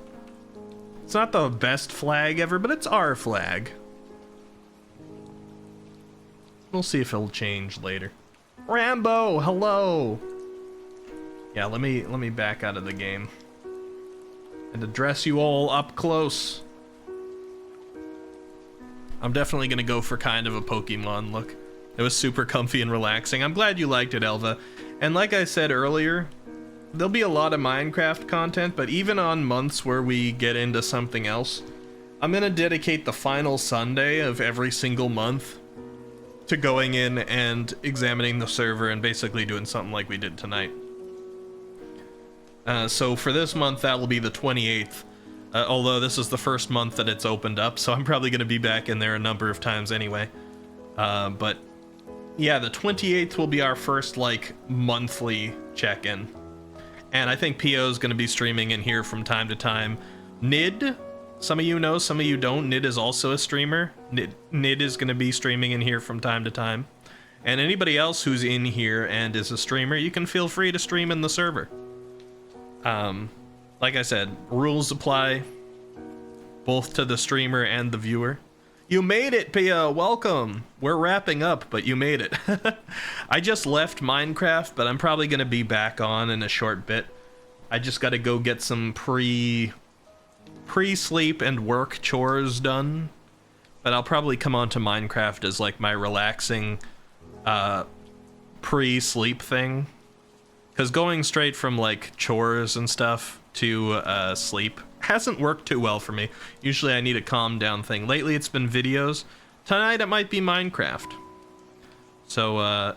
It's not the best flag ever, but it's our flag. We'll see if it'll change later. Rambo, hello. Yeah, let me back out of the game and address you all up close. I'm definitely gonna go for kind of a Pokemon look. It was super comfy and relaxing. I'm glad you liked it, Elva. And like I said earlier, there'll be a lot of Minecraft content, but even on months where we get into something else, I'm gonna dedicate the final Sunday of every single month to going in and examining the server and basically doing something like we did tonight. So for this month, that will be the 28th. Although this is the first month that it's opened up, so I'm probably going to be back in there a number of times anyway. But yeah, the 28th will be our first, like, monthly check-in. And I think PO is going to be streaming in here from time to time. Nid, some of you know, some of you don't. Nid is also a streamer. Nid is going to be streaming in here from time to time. And anybody else who's in here and is a streamer, you can feel free to stream in the server. Like I said, rules apply both to the streamer and the viewer. You made it, Pia. Welcome. We're wrapping up, but you made it. I just left Minecraft, but I'm probably going to be back on in a short bit. I just got to go get some pre-sleep and work chores done. But I'll probably come on to Minecraft as like my relaxing pre-sleep thing. Because going straight from like chores and stuff to sleep hasn't worked too well for me. Usually I need a calm down thing. Lately it's been videos. Tonight it might be Minecraft. So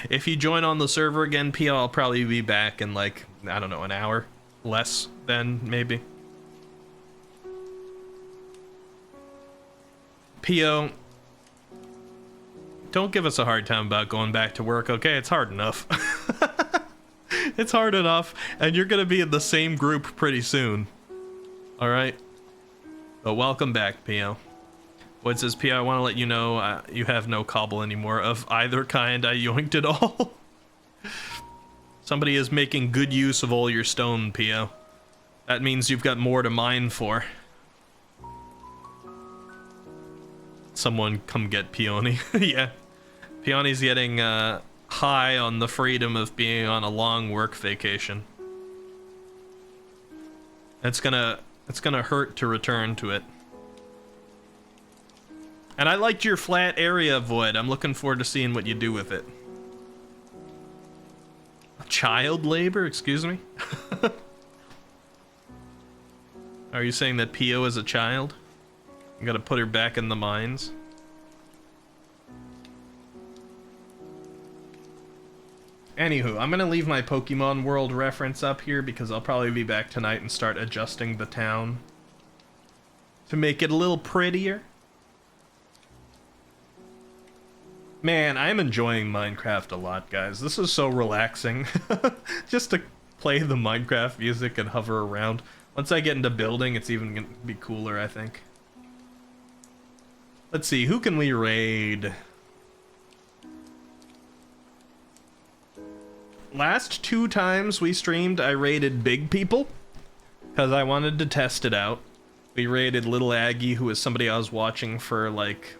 if you join on the server again, Pia, I'll probably be back in like, I don't know, an hour. Less than, maybe. Pio, don't give us a hard time about going back to work, okay? It's hard enough. It's hard enough, and you're gonna be in the same group pretty soon. Alright? But welcome back, Pio. What says Pio, I want to let you know you have no cobble anymore of either kind. I yoinked it all. Somebody is making good use of all your stone, Pio. That means you've got more to mine for. Someone come get Peony. Yeah. Peony's getting high on the freedom of being on a long work vacation. It's gonna hurt to return to it. And I liked your flat area, Void. I'm looking forward to seeing what you do with it. Child labor? Excuse me? Are you saying that Pio is a child? You gotta put her back in the mines? Anywho, I'm gonna leave my Pokemon World reference up here because I'll probably be back tonight and start adjusting the town to make it a little prettier. Man, I'm enjoying Minecraft a lot, guys. This is so relaxing. Just to play the Minecraft music and hover around. Once I get into building, it's even gonna be cooler, I think. Let's see, who can we raid? Last 2 times we streamed, I raided big people because I wanted to test it out. We raided Little Aggie, who was somebody I was watching for like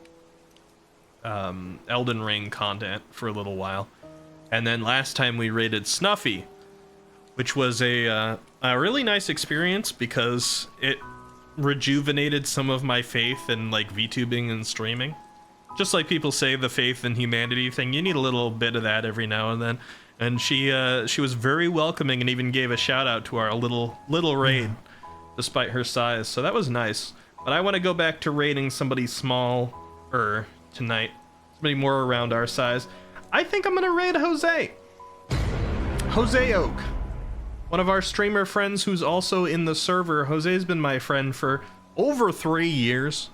Elden Ring content for a little while. And then last time we raided Snuffy, which was a really nice experience because it rejuvenated some of my faith in like VTubing and streaming. Just like people say the faith in humanity thing, you need a little bit of that every now and then. And she was very welcoming and even gave a shout out to our little raid, despite her size. So that was nice. But I want to go back to raiding somebody smaller tonight, somebody more around our size. I think I'm gonna raid Jose. Jose Oak, one of our streamer friends who's also in the server. Jose's been my friend for over 3 years.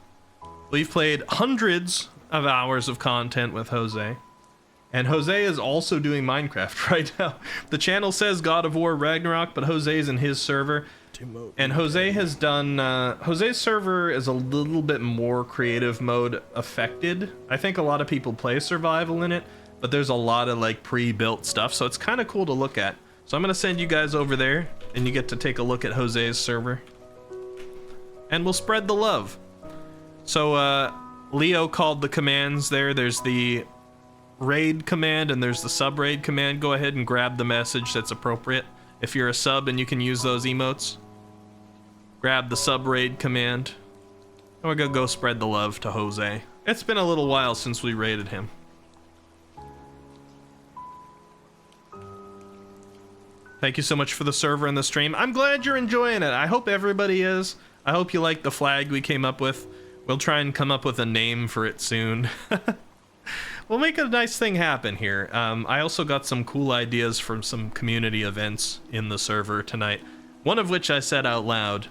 We've played hundreds of hours of content with Jose. And Jose is also doing Minecraft right now. The channel says God of War Ragnarok, but Jose's in his server. And Jose has done... Jose's server is a little bit more creative mode affected. I think a lot of people play survival in it, but there's a lot of like pre-built stuff, so it's kind of cool to look at. So I'm going to send you guys over there, and you get to take a look at Jose's server. and we'll spread the love. So, Leo called the commands there. There's the raid command and there's the sub raid command. Go ahead and grab the message that's appropriate. If you're a sub and you can use those emotes, grab the sub raid command. And we're gonna go spread the love to Jose. It's been a little while since we raided him. Thank you so much for the server and the stream. I'm glad you're enjoying it. I hope everybody is. I hope you like the flag we came up with. We'll try and come up with a name for it soon. We'll make a nice thing happen here. I also got some cool ideas from some community events in the server tonight. One of which I said out loud.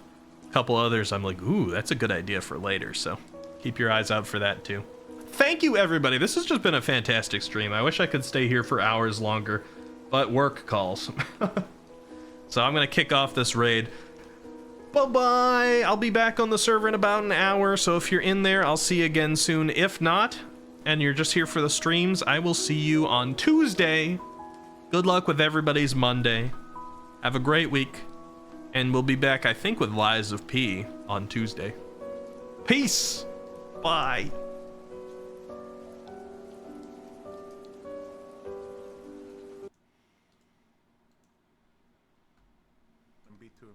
A couple others I'm like, ooh, that's a good idea for later. So keep your eyes out for that too. Thank you, everybody. This has just been a fantastic stream. I wish I could stay here for hours longer, but work calls. So I'm going to kick off this raid. Bye-bye. I'll be back on the server in about an hour. So if you're in there, I'll see you again soon. If not, and you're just here for the streams, I will see you on Tuesday. Good luck with everybody's Monday. Have a great week. And we'll be back, I think, with Lies of P on Tuesday. Peace. Bye. B2.